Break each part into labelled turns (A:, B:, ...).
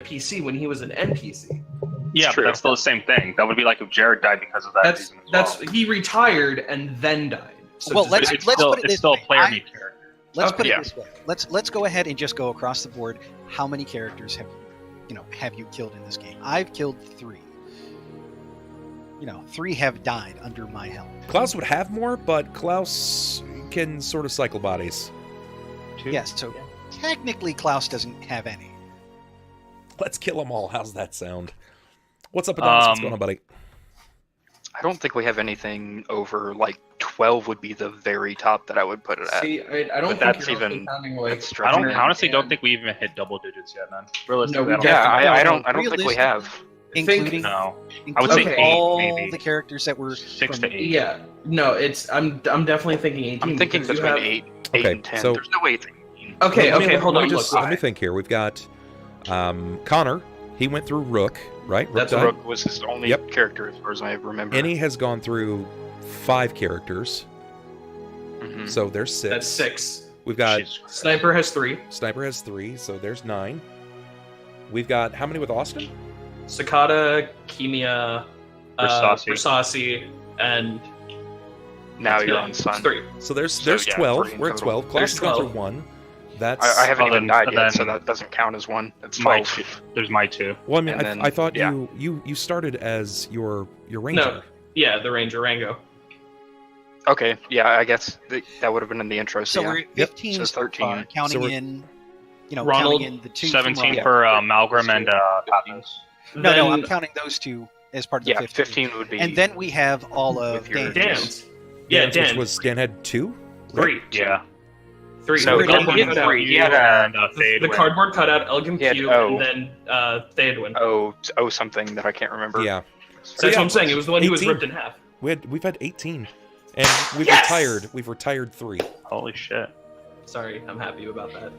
A: PC when he was an NPC.
B: Yeah, but that's still the same thing. That would be like if Jerrod died because of that reason as well.
A: He retired and then died. So
C: well, let's put it
B: it's
C: this
B: still
C: way.
B: a player-made character.
C: Let's put it this way. Let's go ahead and just go across the board. How many characters have you killed in this game? I've killed 3. 3 have died under my helm.
D: Klaus would have more, but Klaus can sort of cycle bodies.
C: 2? Yes, so technically Klaus doesn't have any.
D: Let's kill them all. How's that sound? What's up, Adonis? What's going on, buddy?
E: I don't think we have anything over, 12 would be the very top that I would put it at.
A: See, I don't think
E: that's
A: you're
E: even...
B: I honestly don't think we even hit double digits yet, man. Realistically,
E: I don't think we have.
C: Including
B: I would say 8,
C: all
B: maybe.
C: The characters that were
B: 6 to 8.
A: Yeah, no, I'm definitely thinking 18.
E: I'm thinking between 8 and 10.
D: So,
E: there's no way it's 18.
A: Okay, hold on.
D: Let me think here. We've got Connor. He went through Rook, right?
E: Rook was his only character as far as I remember.
D: Annie has gone through 5 characters.
E: Mm-hmm.
D: So there's 6.
A: That's 6.
D: We've got
A: Sniper has 3.
D: Sniper has 3, so there's 9. We've got how many with Austin?
A: Sakata, Kimia, Versasi, and
E: now you're on Sunn.
A: 3.
D: So there's 12. We're at 12. Klaus has gone through 1.
E: I haven't even died yet, so that doesn't count as 1. That's 12.
B: There's my 2.
D: Well, I mean, I thought you started as your ranger.
A: No, yeah, the ranger Rango.
E: Okay, yeah, I guess that would have been in the intro.
C: So we're at 15,
E: so 13.
C: Counting in,
A: Ronald,
C: counting in the 2
B: 17 for Malgrim and Pathos.
C: No, I'm counting those 2 as part of the 15.
E: 15 would be.
C: And then we have all of
A: Dan's.
D: Dan had 2?
A: 3.
B: Yeah.
A: 3.
E: No,
A: he had
E: 3. He had
A: the cardboard cutout, Elgin Q, and then Theodwin.
E: Oh, something that I can't remember.
D: Yeah.
A: So that's what I'm saying. It was the one he was ripped in half.
D: We've had 18, and we've retired 3.
B: Holy shit!
A: Sorry, I'm happy about that.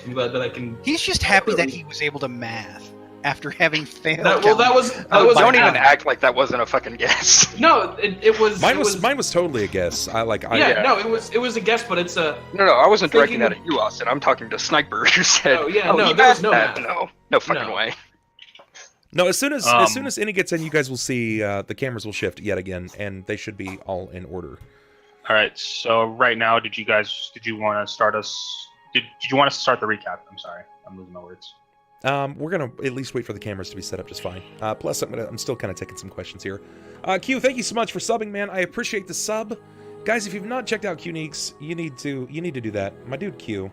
A: I'm glad that I can.
C: He's just happy that he was able to math after having failed.
A: That was.
E: Don't even act like that wasn't a fucking guess.
A: No, it was.
D: Mine was totally a guess.
A: No, it was a guess, but it's a.
E: No, I wasn't directing that at you, Austin. I'm talking to Sniper. You said.
A: Oh yeah, no, there was no math.
E: No fucking way.
D: No, as soon as Innie gets in, you guys will see the cameras will shift yet again, and they should be all in order.
B: All right. So right now, did you want to start us? Did you want us to start the recap? I'm sorry, I'm losing my words.
D: We're gonna at least wait for the cameras to be set up just fine. Plus, I'm still kind of taking some questions here. Q, thank you so much for subbing, man. I appreciate the sub, guys. If you've not checked out QNeeks, you need to do that. My dude Q,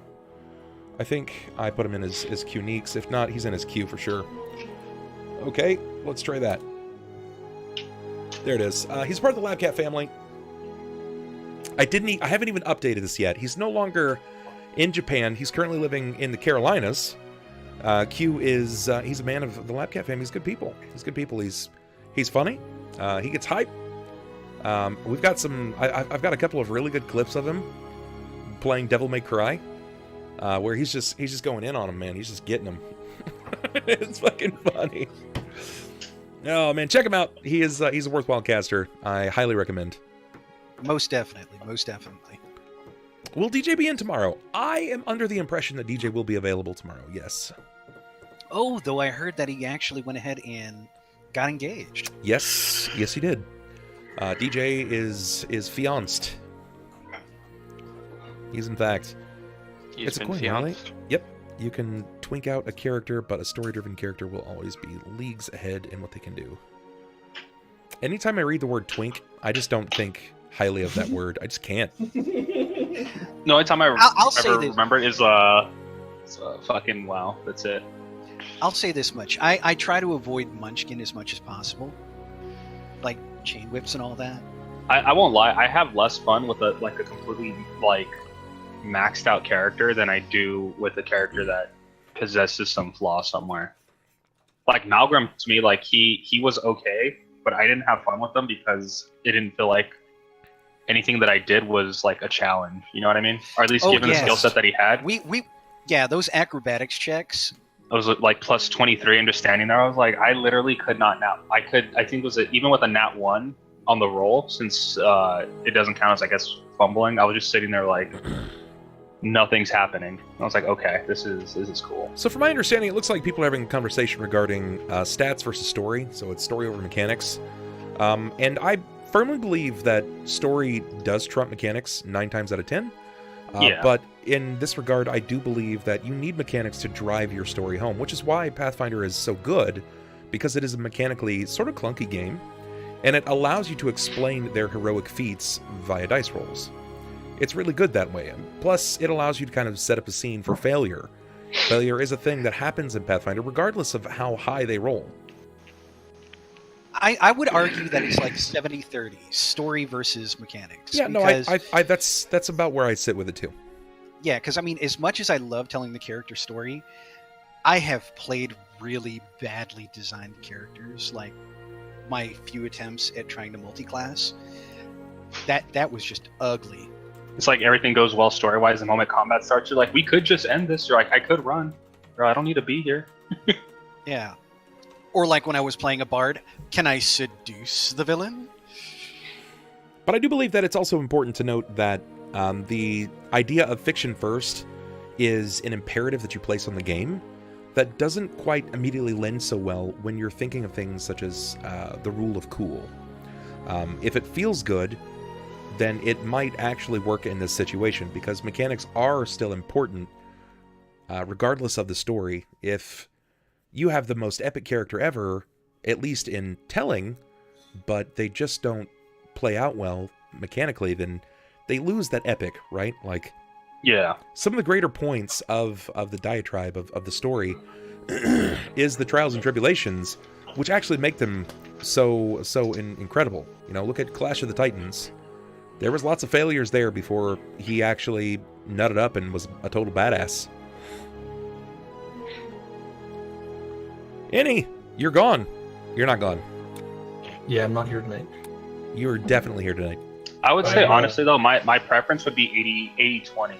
D: I think I put him in as QNeeks. If not, he's in as Q for sure. Okay, let's try that. There it is. He's part of the LabCat family. I haven't even updated this yet. He's no longer in Japan. He's currently living in the Carolinas. Q is he's a man of the LabCat family. He's good people. He's funny. He gets hype. We've got some. I've got a couple of really good clips of him playing Devil May Cry, where he's just going in on him, man. He's just getting him. It's fucking funny. Oh man, check him out. He's a worthwhile caster. I highly recommend.
C: Most definitely.
D: Will DJ be in tomorrow? I am under the impression that DJ will be available tomorrow. Yes.
C: Oh, though I heard that he actually went ahead and got engaged.
D: Yes, he did. DJ is fianced. He's in fact.
E: It's been fianced.
D: Right? Yep. You can twink out a character, but a story-driven character will always be leagues ahead in what they can do. Anytime I read the word twink, I just don't think highly of that word. I just can't.
B: The only time I ever remember is fucking WoW. That's it.
C: I'll say this much. I try to avoid Munchkin as much as possible. Like chain whips and all that.
B: I won't lie. I have less fun with a completely maxed out character than I do with a character that possesses some flaw somewhere. Like Malgrim, to me, he was okay, but I didn't have fun with him because it didn't feel like anything that I did was like a challenge. You know what I mean? Or at least given the skill set that he had.
C: Yeah, those acrobatics checks.
B: I was like plus 23 and just standing there. I was like, I literally could not nat. I think it was even with a nat 1 on the roll, since it doesn't count as, I guess, fumbling. I was just sitting there like, nothing's happening. I was like, okay, this is cool.
D: So from my understanding, it looks like people are having a conversation regarding stats versus story. So it's story over mechanics. And I firmly believe that story does trump mechanics 9 times out of 10.
B: Yeah.
D: But in this regard, I do believe that you need mechanics to drive your story home, which is why Pathfinder is so good, because it is a mechanically sort of clunky game, and it allows you to explain their heroic feats via dice rolls. It's really good that way. Plus, it allows you to kind of set up a scene for failure. Failure is a thing that happens in Pathfinder, regardless of how high they roll.
C: I would argue that it's like 70-30, story versus mechanics.
D: Yeah,
C: because,
D: no, that's about where I sit with it too.
C: Yeah, because I mean, as much as I love telling the character story, I have played really badly designed characters. Like my few attempts at trying to multi-class, that was just ugly.
B: It's like everything goes well story-wise. The moment combat starts, you're like, we could just end this. You're like, I could run. Or I don't need to be here.
C: Yeah. Or like when I was playing a bard, can I seduce the villain?
D: But I do believe that it's also important to note that the idea of fiction first is an imperative that you place on the game that doesn't quite immediately lend so well when you're thinking of things such as the rule of cool. If it feels good, then it might actually work in this situation, because mechanics are still important regardless of the story. If you have the most epic character ever, at least in telling, but they just don't play out well mechanically, then they lose that epic, right? Like,
B: yeah,
D: some of the greater points of the diatribe of the story is the trials and tribulations, which actually make them so incredible. You know, look at Clash of the Titans. There was lots of failures there before he actually nutted up and was a total badass. Annie, you're gone. You're not gone.
A: Yeah, I'm not here tonight.
D: You're definitely here tonight.
B: I would say, honestly, though, my preference would be 80-20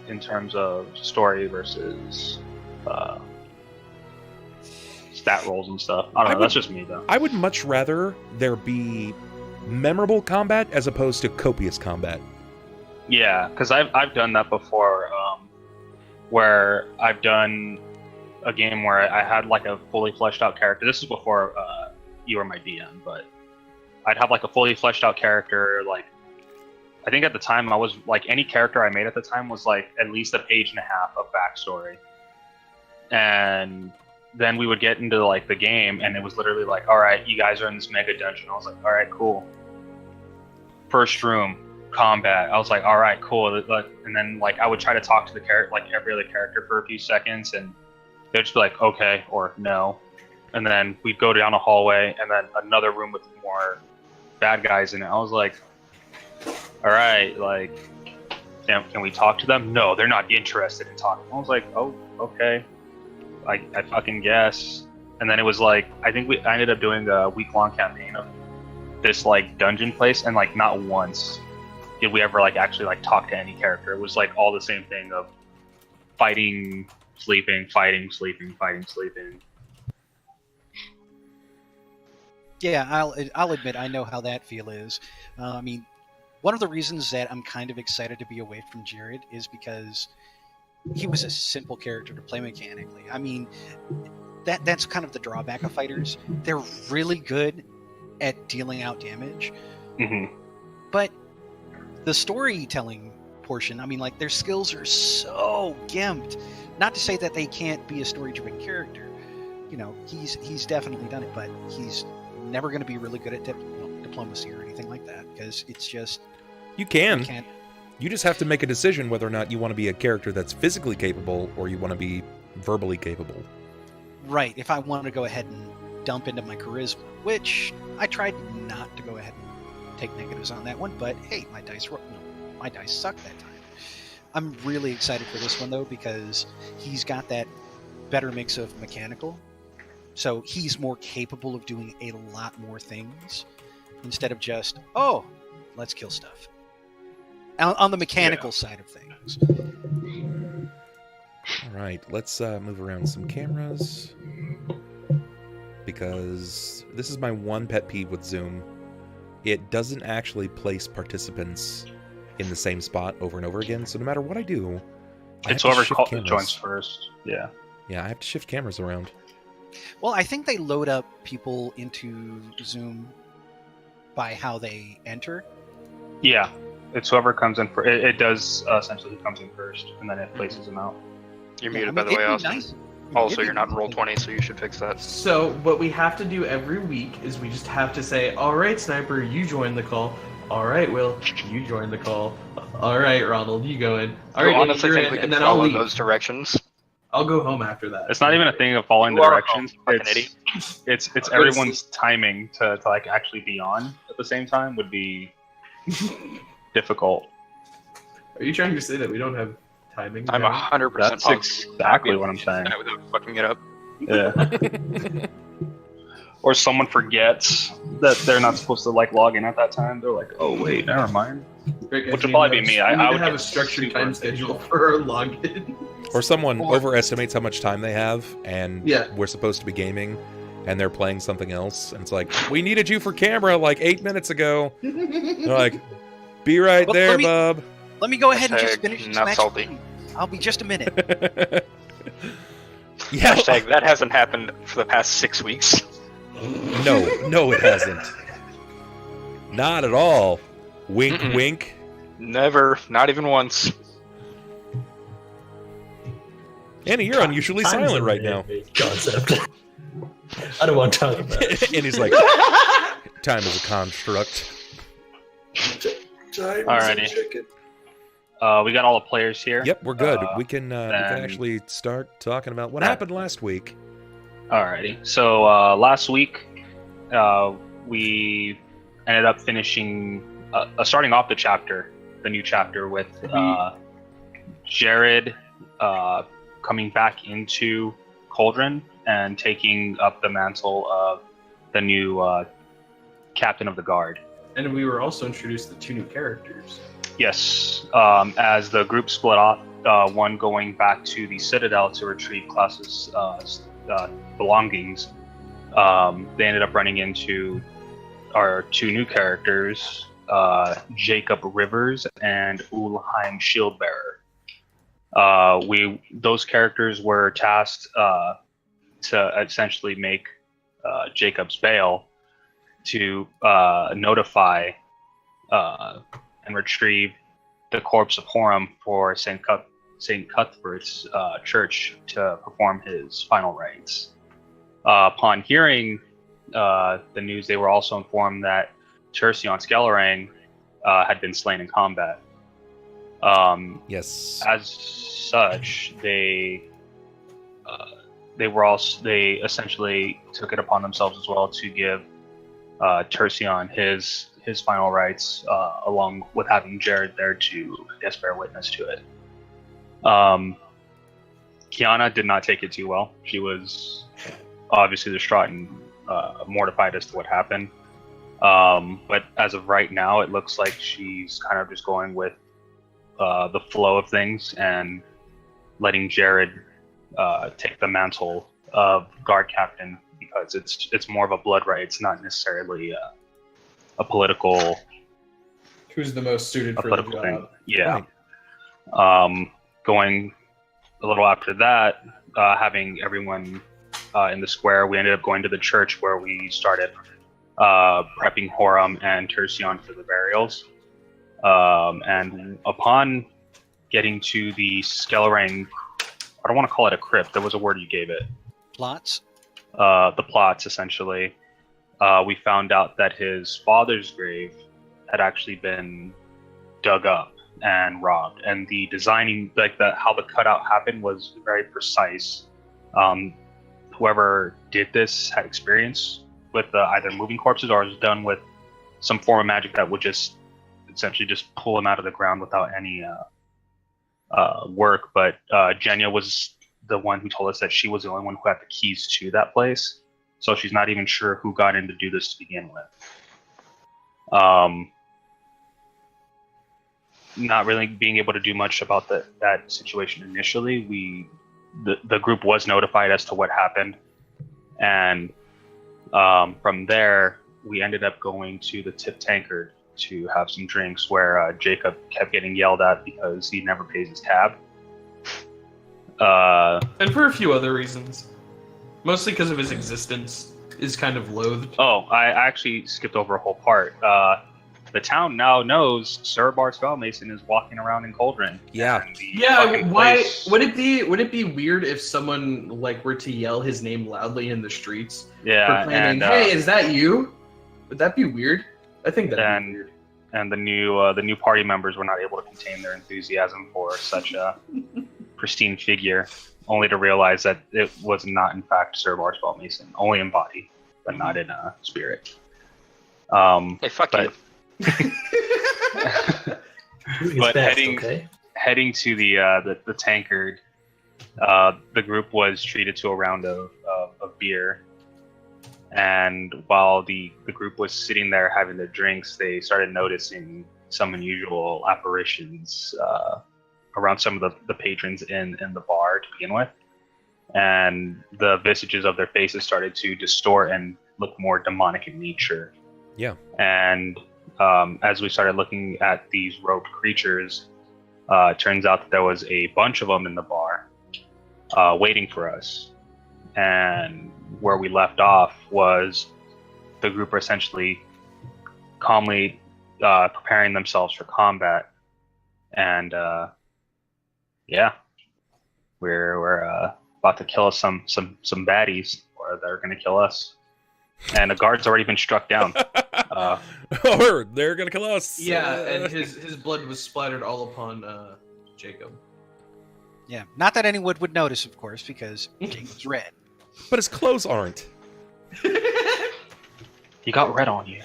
B: in terms of story versus stat rolls and stuff. I don't know, that's just me, though.
D: I would much rather there be memorable combat as opposed to copious combat.
B: Yeah, because I've done that before, where I've done a game where I had like a fully fleshed out character. This is before you were my DM, but I'd have like a fully fleshed out character. Like, I think at the time I was like, any character I made at the time was like at least a page and a half of backstory. And then we would get into like the game, and it was literally like, all right, you guys are in this mega dungeon. I was like, all right, cool. First room, combat. I was like, all right, cool. And then like I would try to talk to the character, like every other character, for a few seconds, and they'd just be like, okay, or no. And then we'd go down a hallway, and then another room with more bad guys in it. I was like, all right, like, damn, can we talk to them? No, they're not interested in talking. I was like, oh, okay. I fucking guess. And then it was like, I ended up doing a week-long campaign of this like dungeon place, and like not once did we ever like actually like talk to any character. It was like all the same thing of fighting, sleeping, fighting, sleeping, fighting, sleeping.
C: Yeah, I'll admit I know how that feel is. I mean, one of the reasons that I'm kind of excited to be away from Jerrod is because he was a simple character to play mechanically. I mean, that's kind of the drawback of fighters. They're really good at dealing out damage, but the storytelling portion, I mean, like, their skills are so gimped. Not to say that they can't be a story-driven character. You know, he's definitely done it, but he's never going to be really good at diplomacy or anything like that, because it's just...
D: You can. You just have to make a decision whether or not you want to be a character that's physically capable or you want to be verbally capable.
C: Right. If I want to go ahead and dump into my charisma, which I tried not to go ahead and take negatives on that one, but hey, my dice sucked that time. I'm really excited for this one, though, because he's got that better mix of mechanical. So he's more capable of doing a lot more things instead of just, oh, let's kill stuff. On the mechanical side of things.
D: All right, let's move around some cameras, because this is my one pet peeve with Zoom. It doesn't actually place participants in the same spot over and over again, so no matter what I do, I
B: It's
D: have to
B: whoever
D: shift cameras.
B: joins first. Yeah.
D: Yeah, I have to shift cameras around.
C: Well, I think they load up people into Zoom by how they enter.
B: Yeah. It's whoever comes in first. It does essentially who comes in first, and then it places them out.
E: You're
C: Yeah,
E: muted,
C: I
E: by
C: mean,
E: the way,
C: it'd be
E: Austin.
C: nice.
E: Also,
C: It'd
E: you're
C: be
E: not in
C: nice
E: roll
C: to-
E: 20, so you should fix that.
A: So what we have to do every week is we just have to say, all right, Sniper, you join the call. All right, Will, you join the call. All right, Ronald, you go in. All
E: I
A: right,
E: honestly
A: you're
E: think
A: in,
E: we
A: and
E: could
A: then I'll
E: follow
A: leave.
E: those directions.
A: I'll go home after that.
B: It's not even a thing of following the
E: You are
B: directions.
E: home, fucking idiot.
B: It's
A: I'll go to
B: everyone's timing to like actually be on at the same time would be difficult.
A: Are you trying to say that we don't have timing?
E: I'm
A: now?
E: 100%
B: That's exactly what I'm saying.
E: without fucking it up.
B: Yeah. Or someone forgets that they're not supposed to like log in at that time. They're like, oh wait, never mind.
A: Great, guys,
B: Which
A: we
B: would probably
A: need
B: be
A: to
B: me.
A: have- we
B: I
A: need
B: would
A: to have
B: get
A: a structured
B: super
A: time schedule for our login.
D: Or someone overestimates how much time they have, and
A: Yeah.
D: we're supposed to be gaming, and they're playing something else, and it's like, we needed you for camera like 8 minutes ago. They're like, be right
C: Well,
D: there,
C: let me-
D: bub.
C: Let me go ahead and just
E: Hashtag
C: finish this
E: not
C: match.
E: salty.
C: I'll be just a minute.
D: Yeah.
E: Hashtag that hasn't happened for the past 6 weeks.
D: No, it hasn't. Not at all. Wink,
E: Mm-mm.
D: wink.
E: Never, not even once.
D: Annie, you're unusually
F: Time's
D: silent
F: a
D: right now.
F: man-made concept. I don't want to talk about it.
D: And he's like, time is a construct.
F: Time
B: Alrighty.
F: is a chicken.
B: We got all the players here.
D: Yep, we're good.
B: Uh,
D: we can
B: then-
D: actually start talking about what happened last week.
B: Alrighty. So last week, we ended up finishing, starting off the new chapter with Jerrod coming back into Cauldron and taking up the mantle of the new captain of the guard.
A: And we were also introduced to 2 new characters.
B: Yes, as the group split off, one going back to the Citadel to retrieve Klaus's belongings, they ended up running into our 2 new characters, Jakob Rivers and Ulhime Shieldbearer. Those characters were tasked to essentially make Jacob's bail to notify and retrieve the corpse of Horam for St. Cuthbert's church to perform his final rites. Upon hearing the news, they were also informed that Tercion Skellerang had been slain in combat.
D: Yes.
B: As such, they essentially took it upon themselves as well to give Tercion his final rites, along with having Jerrod there to, I guess, bear witness to it. Kiana did not take it too well. She was obviously distraught and mortified as to what happened. But as of right now, it looks like she's kind of just going with the flow of things and letting Jerrod take the mantle of guard captain, because it's more of a blood right. It's not necessarily a political
A: Who's the most suited for the
B: political
A: job?
B: thing. Yeah.
D: Right.
B: Going a little after that, having everyone in the square, we ended up going to the church where we started prepping Horam and Tercion for the burials. And upon getting to the Skellerang, I don't want to call it a crypt, there was a word you gave it.
C: Plots.
B: The plots, essentially. We found out that his father's grave had actually been dug up and robbed, and the designing, like how the cutout happened, was very precise. Whoever did this had experience with either moving corpses or was done with some form of magic that would just essentially just pull them out of the ground without any work. But Jenya was the one who told us that she was the only one who had the keys to that place, so she's not even sure who got in to do this to begin with. Not really being able to do much about that situation initially. The group was notified as to what happened, and from there we ended up going to the Tip Tankard to have some drinks, where Jacob kept getting yelled at because he never pays his tab.
A: And for a few other reasons. Mostly because of his existence is kind of loathed.
B: Oh, I actually skipped over a whole part. The town now knows Sir Bar Spellmason is walking around in Cauldron.
D: Yeah.
B: And the
A: Yeah,
B: fucking
A: why
B: place-
A: would it be weird if someone like were to yell his name loudly in the streets
B: Yeah,
A: proclaiming,
B: and
A: "Hey, is that you?" Would that be weird? I think that'd
B: And-
A: be weird.
B: and the new party members were not able to contain their enthusiasm for such a pristine figure, only to realize that it was not in fact Sir Bar Spellmason, only in body, but not in spirit.
E: Hey, fuck
B: But-
E: you.
F: Doing his
B: But
F: best,
B: heading-
F: okay?
B: Heading to the tankard, the group was treated to a round of beer. And while the group was sitting there having their drinks, they started noticing some unusual apparitions around some of the patrons in the bar to begin with. And the visages of their faces started to distort and look more demonic in nature.
D: Yeah.
B: And as we started looking at these robed creatures, it turns out that there was a bunch of them in the bar waiting for us. And where we left off was the group were essentially calmly preparing themselves for combat. And yeah, we're about to kill some baddies, or they're going to kill us. And the guard's already been struck down.
D: Or they're gonna kill us.
A: Yeah, and his blood was splattered all upon Jacob.
C: Yeah, not that anyone would notice, of course, because Jacob's red.
D: But his clothes aren't.
B: You got red on you.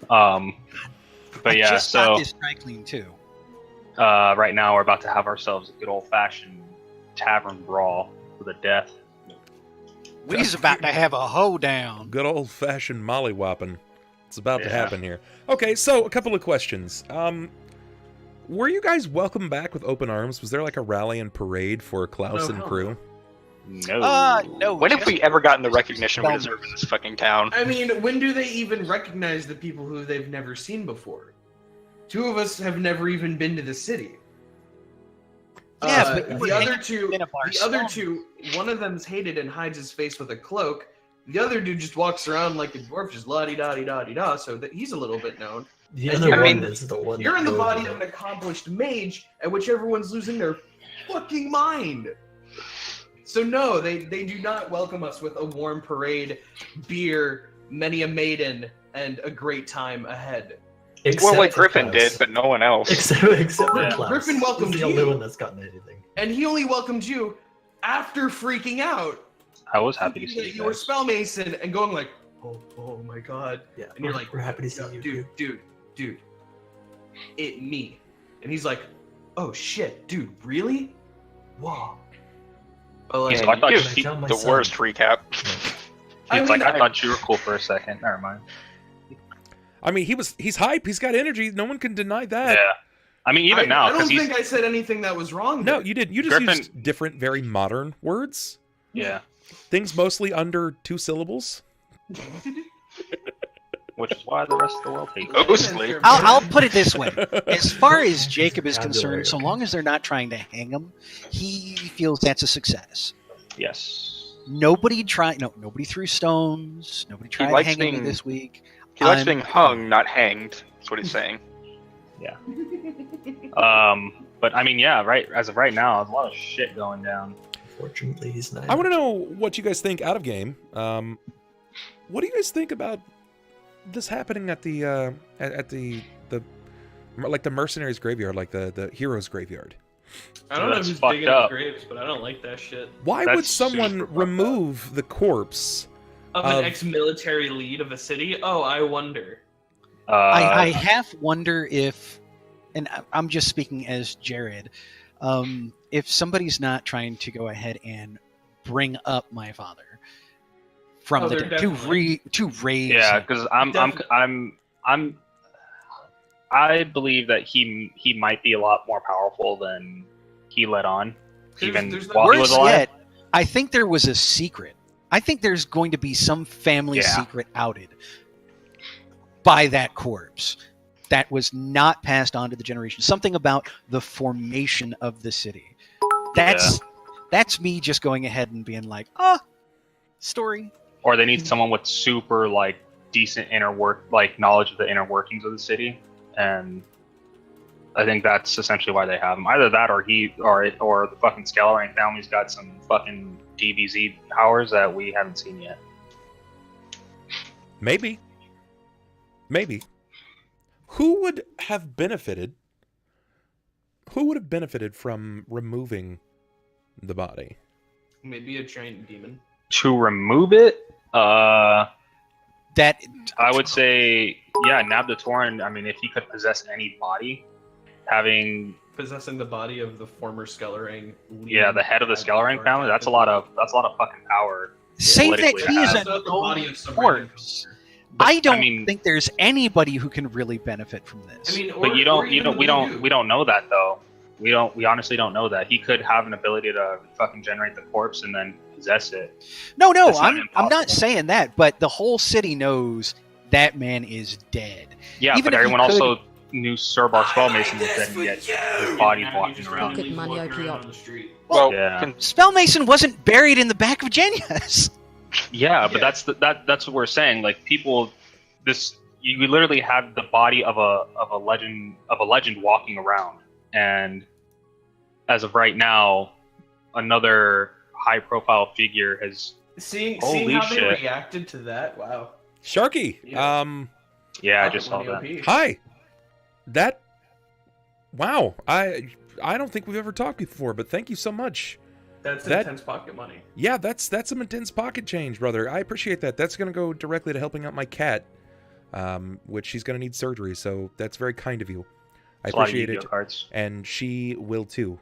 B: But
C: I
B: yeah,
C: just
B: so
C: got this dry clean too.
B: right now we're about to have ourselves a good old-fashioned tavern brawl to the death.
C: We's about to have a hoedown.
D: Good old fashioned mollywopping. It's about to
B: Yeah.
D: happen here. Okay, so a couple of questions. Were you guys welcomed back with open arms? Was there like a rally and parade for Klaus
A: No,
D: and
A: hell
D: crew?
B: No.
C: No.
E: When have we ever gotten the recognition we
C: Spellman.
E: deserve in this fucking town?
A: I mean, when do they even recognize the people who they've never seen before? Two of us have never even been to the city.
C: Yeah, but you were
A: the other
C: hanging
A: two,
C: in a bar
A: the other
C: stall.
A: two, one of them's hated and hides his face with a cloak. The other dude just walks around like a dwarf, just la di da di da di da. So that he's a little bit known.
F: The
A: And
F: other
A: you're-
F: one is the one.
A: You're
F: that
A: in the
F: knows
A: body
F: about-
A: of an accomplished mage, at which everyone's losing their fucking mind. So no, they do not welcome us with a warm parade, beer, many a maiden, and a great time ahead.
E: It's more like
F: for
E: Griffin
F: Klaus.
E: did, but no one else.
F: Except for
B: Yeah.
F: Klaus.
A: Griffin welcomed
F: He's the
A: you.
F: only one that's gotten anything.
A: And he only welcomed you after freaking out.
B: I was happy to
A: thinking
B: see
A: that
B: you
A: you were
B: guys.
A: Spellmason and going like, oh my god.
F: Yeah,
A: And you're like,
F: we're happy to see you.
A: dude, it me. And he's like, oh shit, dude, really? Whoa. But
B: He's
A: like,
B: like, I thought
E: Give
F: Can I
B: you-
F: tell my
E: the
F: son?
E: worst recap.
A: I
B: He's like,
A: mean,
B: I thought you were cool for a second. Never mind.
D: I mean, he's hype. He's got energy. No one can deny that.
B: Yeah. I mean, even now,
A: I don't
B: because he's...
A: think I said anything that was wrong.
D: No,
A: there.
D: you did. You just
B: Griffin-
D: used different, very modern words.
B: Yeah.
D: Things mostly under 2 syllables.
B: Which is why the rest of the world hates it.
E: Ghostly.
C: I'll put it this way. As far as Jacob is
F: Vocabulary,
C: concerned, so
F: okay.
C: long as they're not trying to hang him, he feels that's a success.
B: Yes.
C: Nobody threw stones. Nobody tried to
E: likes
C: hang him
E: being-
C: this week.
E: He likes
C: I'm-
E: being hung, not hanged. That's what he's saying.
B: But I mean, yeah, right. As of right now, there's a lot of shit going down.
F: Fortunately, he's not.
D: I want to know what you guys think out of game. What do you guys think about this happening at the like the mercenaries graveyard, like the heroes graveyard?
A: I don't know
B: That's
A: who's
B: fucked
A: digging
B: up.
A: up graves, but I don't like that shit.
D: Why
B: That's
D: would someone
B: super fucked up.
D: remove the corpse?
A: Of
D: Of-
A: an ex-military lead of a city? Oh, I wonder.
C: I half wonder if, and I'm just speaking as Jerrod, if somebody's not trying to go ahead and bring up my father from
A: Oh,
C: the
A: they're
C: dead
A: definitely-
C: to raise.
B: Yeah,
C: him.
B: because I believe that he might be a lot more powerful than he let on, even
A: There's no-
B: while he was
C: Worse
B: alive.
C: yet, I think there was a secret. I think there's going to be some family
B: Yeah.
C: secret outed by that corpse that was not passed on to the generation. Something about the formation of the city. That's me just going ahead and being like, story.
B: Or they need someone with super like decent knowledge of the inner workings of the city, and I think that's essentially why they have him. Either that, or the fucking Scalarank family's got some fucking DBZ powers that we haven't seen yet.
D: Maybe. Who would have benefited from removing the body?
A: Maybe a giant demon.
B: To remove it,
C: That
B: I would say, Nabdatoran. I mean, if he could possess any body,
A: Possessing the body of the former Scalarank.
B: the head of the Scalarank family. That's a lot of fucking power.
C: say that
B: politically
C: he is
A: That's
C: a
A: not the body of
C: known
A: some
C: corpse.
B: But,
C: I don't
B: I mean-
C: think there's anybody who can really benefit from this.
A: I mean,
B: But we don't know that though. We honestly don't know that. He could have an ability to fucking generate the corpse and then possess it.
C: No,
B: That's not
C: I'm
B: impossible.
C: not saying that, but the whole city knows that man is dead.
B: Yeah,
C: Even
B: but
C: if he
B: everyone
C: could-
B: also knew Sir Bar Spellmason was dead, and yet his body's walking around.
G: Pocket money OP up.
A: on the street.
E: Well,
B: Yeah.
C: Spellmason wasn't buried in the back of Genius.
B: Yeah, but
A: Yeah.
B: that's what we're saying. Like people, you literally have the body of a legend walking around, and as of right now, another high profile figure has.
A: Seeing
B: Holy
A: how they
B: shit.
A: reacted to that, wow.
D: Sharky,
A: Yeah.
B: Yeah, I just saw
A: Pocket
B: that.
A: money OP.
D: hi. Wow. I don't think we've ever talked before, but thank you so much.
A: That's
D: That-
A: intense pocket money.
D: Yeah, that's some intense pocket change, brother. I appreciate that. That's gonna go directly to helping out my cat, which she's gonna need surgery. So that's very kind of you. I
B: It's a lot of
D: appreciate
B: Yu-Gi-Oh
D: it,
B: cards.
D: and she will too.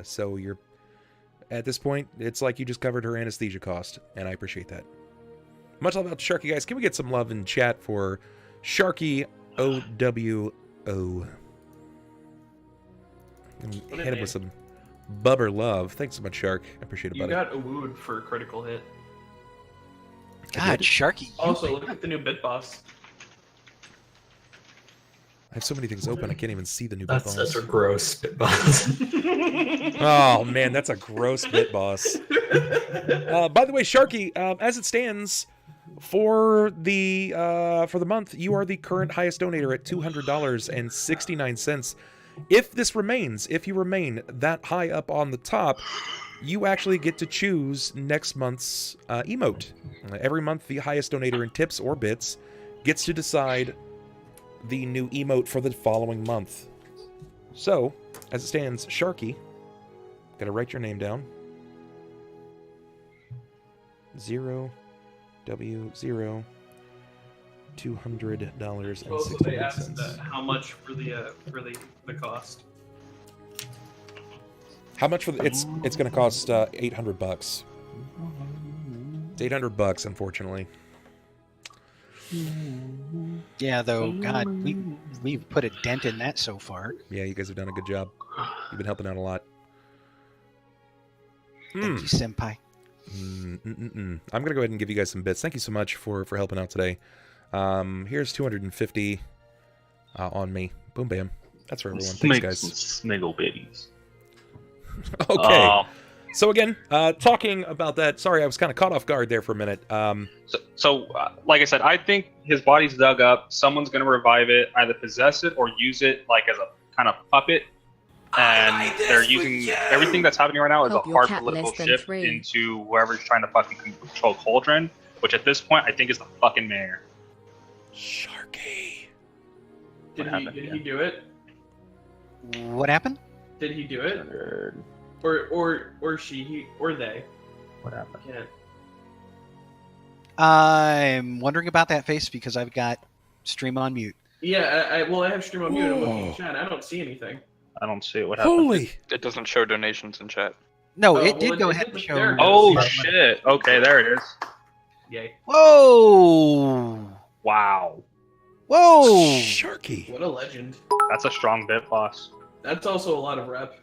D: So you're at this point, it's like you just covered her anesthesia cost, and I appreciate that. Much love out to Sharky, guys. Can we get some love in chat for Sharky OWO?
A: What a
D: Hit him
A: name.
D: with some bubber love. Thanks so much, Shark. I appreciate it,
A: You
D: buddy.
A: got a wood for a critical hit.
C: God, Sharky.
A: Also, look at the new bit boss.
D: I have so many things open, I can't even see the new bit
F: That's
D: boss.
F: a gross spitballs.
D: Oh man, that's a gross bit boss. By the way, Sharky, as it stands for the month, you are the current highest donator at $200.69. If you remain that high up on the top, you actually get to choose next month's emote. Every month, the highest donator in tips or bits gets to decide the new emote for the following month. So, as it stands, Sharky, gotta write your name down. 0W0
A: Also, they asked
D: $200.69.
A: how much for the cost.
D: How much for the, it's gonna cost $800. It's $800, unfortunately.
C: Yeah, though, God, we've put a dent in that so far.
D: Yeah, you guys have done a good job. You've been helping out a lot.
C: Thank you, Senpai.
D: I'm gonna go ahead and give you guys some bits. Thank you so much for helping out today. Here's 250 on me. Boom, bam. That's for everyone. Thanks, guys.
B: Sniggle babies.
D: Okay. So again, talking about that. Sorry, I was kind of caught off guard there for a minute.
B: So, like I said, I think his body's dug up. Someone's going to revive it, either possess it or use it like as a kind of puppet. And they're using everything that's happening right now is a
G: Help your
B: hard
G: cat
B: political
G: less than
B: shift
G: 3.
B: into whoever's trying to fucking control Cauldron, which at this point I think is the fucking mayor.
D: Sharky.
A: Did
B: happened
A: he
B: again?
A: do it?
C: What happened?
A: Did he do it? Or she or they?
B: What happened?
A: Can't.
C: I'm wondering about that face because I've got stream on mute.
A: Yeah, I have stream on mute. I'm looking at chat. I don't see anything.
B: I don't see it. What happened?
D: Holy.
E: It doesn't show donations in chat.
C: No,
A: Oh,
C: it
A: well,
C: did go
A: it
C: ahead
A: did
C: and
A: look
C: show.
A: there.
B: Oh shit! Okay, there it is.
A: Yay!
C: Whoa!
B: Wow,
C: Whoa!
D: Sharky.
A: What a legend.
B: that's a strong bit boss.
A: That's also a lot of rep.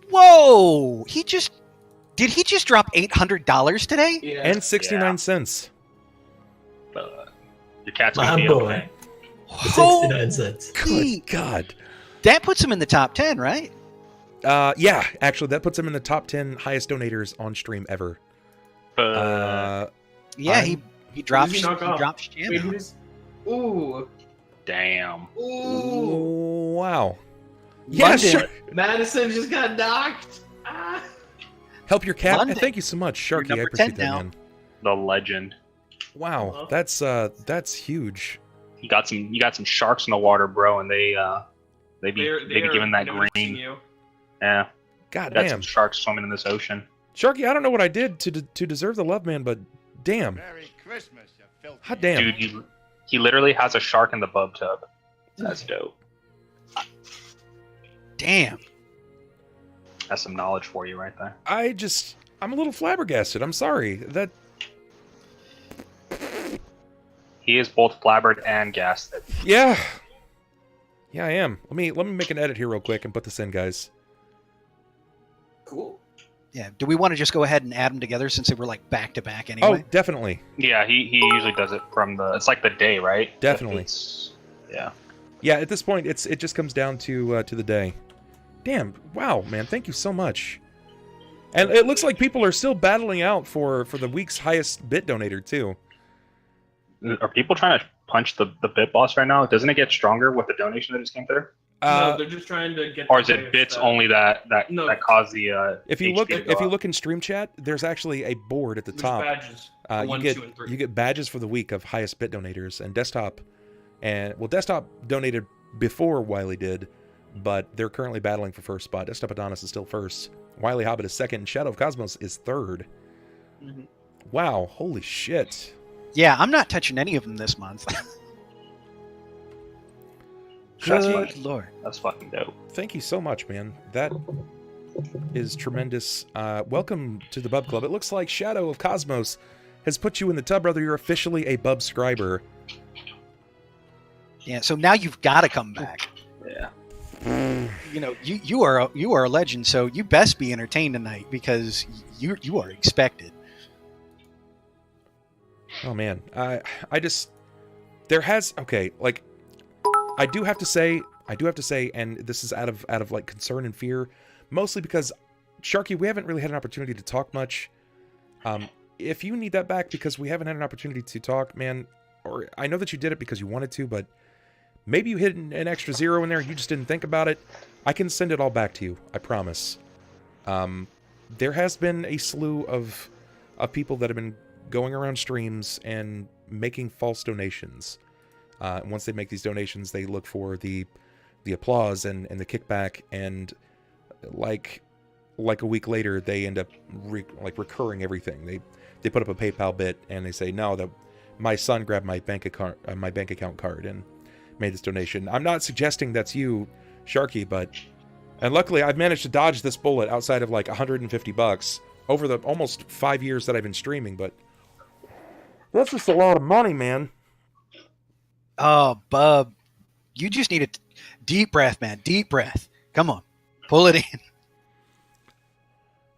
C: Whoa! Did he just drop $800 today?
A: Yeah.
D: And 69 cents.
B: Your cat's
F: My
B: gonna be
F: boy.
B: okay.
F: 69 cents.
D: Good God.
C: That puts him in the top 10, right?
D: Yeah, actually, that puts him in the top 10 highest donators on stream ever.
C: Yeah, he drops.
A: Who does he knock off?
C: Drops Jam
A: Wait,
C: out.
A: who's? Ooh.
B: Damn.
A: Ooh.
D: Wow. Yeah,
C: London.
D: sure.
A: Madison just got knocked. Ah.
D: Help your cat.
C: London.
D: Thank you so much,
C: You're
D: Sharky. I
C: number
D: appreciate
C: 10
D: that,
C: now.
D: man.
B: The legend.
D: Wow,
A: Uh-huh.
D: that's huge.
B: You got some sharks in the water, bro, and they be giving that
A: noticing
B: green.
A: you.
B: Yeah,
D: God
B: got some
D: damn,
B: sharks swimming in this ocean.
D: Sharky. I don't know what I did to deserve the love, man, but damn,
G: Merry Christmas, you filthy.
D: hot damn.
B: Dude, he literally has a shark in the bub tub. That's dope.
C: Damn.
B: That's some knowledge for you right there.
D: I'm a little flabbergasted. I'm sorry. That
B: He is both flabbered and gasted.
D: yeah, I am. Let me make an edit here real quick and put this in, guys.
A: Cool.
C: Yeah. Do we want to just go ahead and add them together since they were like back to back
D: Oh,
C: anyway?
D: definitely,
B: Yeah, he usually does it from the. It's like the day, right?
D: Definitely.
B: Yeah.
D: yeah. At this point, it just comes down to the day. Damn, wow, man. Thank you so much. And it looks like people are still battling out for the week's highest bit donator too.
B: Are people trying to punch the bit boss right now? Doesn't it get stronger with the donation that just came through?
A: No, they're just trying to get.
B: Or is
A: the
B: it
A: highest,
B: bits only that
A: No.
B: cause the?
D: If you
B: HP
D: look
B: to go
D: if you
B: up?
D: look in stream chat, there's actually a board at the
A: There's
D: top.
A: badges.
D: You
A: 1,
D: get
A: 2, and 3.
D: you get badges for the week of highest bit donators, and desktop donated before Wiley did, but they're currently battling for first spot. Desktop Adonis is still first. Wiley Hobbit is second, and Shadow of Cosmos is third.
A: Mhm.
D: Wow, holy shit.
C: Yeah, I'm not touching any of them this month.
B: That's
C: Good
B: fucking-
C: lord.
B: That's fucking dope.
D: Thank you so much, man. That is tremendous. Welcome to the Bub Club. It looks like Shadow of Cosmos has put you in the tub, brother. You're officially a Bubscriber.
C: Yeah. So now you've got to come back.
B: Yeah.
C: You know, you are a legend, so you best be entertained tonight because you are expected.
D: Oh man, I just like I do have to say, and this is out of like concern and fear, mostly because Sharky, we haven't really had an opportunity to talk much. If you need that back because we haven't had an opportunity to talk, man, or I know that you did it because you wanted to, but maybe you hit an extra 0 in there, you just didn't think about it. I can send it all back to you, I promise. There has been a slew of people that have been going around streams and making false donations. Once they make these donations, they look for the applause and the kickback, and like a week later, they end up recurring everything. They put up a PayPal bit and they say, no, that my son grabbed my bank account card and made this donation. I'm not suggesting that's you, Sharky, and luckily I've managed to dodge this bullet outside of like $150 over the almost 5 years that I've been streaming, but that's just a lot of money, man.
C: Oh, Bub, you just need a deep breath, man. Deep breath. Come on, pull it in.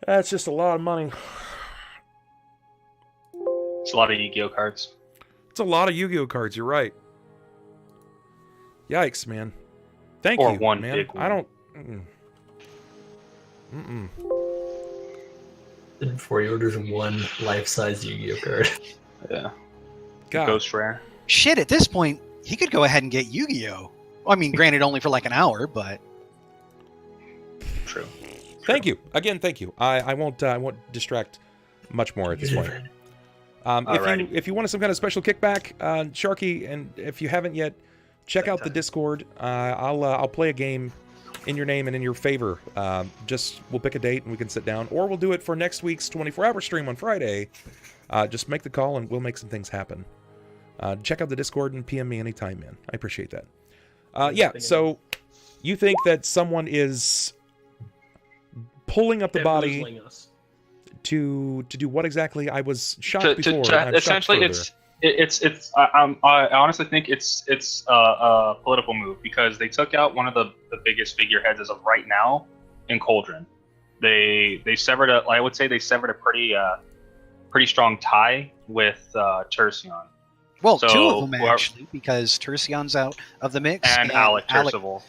D: That's just a lot of money.
B: It's a lot of Yu-Gi-Oh cards.
D: It's a lot of Yu-Gi-Oh cards, you're right. Yikes, man. Thank
B: Or
D: you,
B: one
D: man.
B: big one.
D: I don't...
F: Before he orders one life-size Yu-Gi-Oh card.
B: Yeah.
D: God.
B: Ghost rare.
C: Shit, at this point, he could go ahead and get Yu-Gi-Oh. I mean, granted, only for like an hour, but
B: True.
D: Thank you. Again, thank you. I won't distract much more at this point.
B: Alrighty.
D: If you wanted some kind of special kickback, Sharky, and if you haven't yet, check out the Discord. I'll play a game in your name and in your favor. We'll pick a date and we can sit down, or we'll do it for next week's 24-hour stream on Friday. Just make the call and we'll make some things happen. Check out the Discord and PM me anytime, man. I appreciate that. Yeah. So you think that someone is pulling up the body to do what exactly? I was shocked before. and I'm
B: Essentially,
D: shocked
B: it's. I honestly think it's a political move because they took out one of the biggest figureheads as of right now in Cauldron. They severed I would say they severed a pretty strong tie with Tercion.
C: well,
B: So,
C: two of them
B: whoever-
C: actually, because Tercion's out of the mix,
B: And Alec Tercival.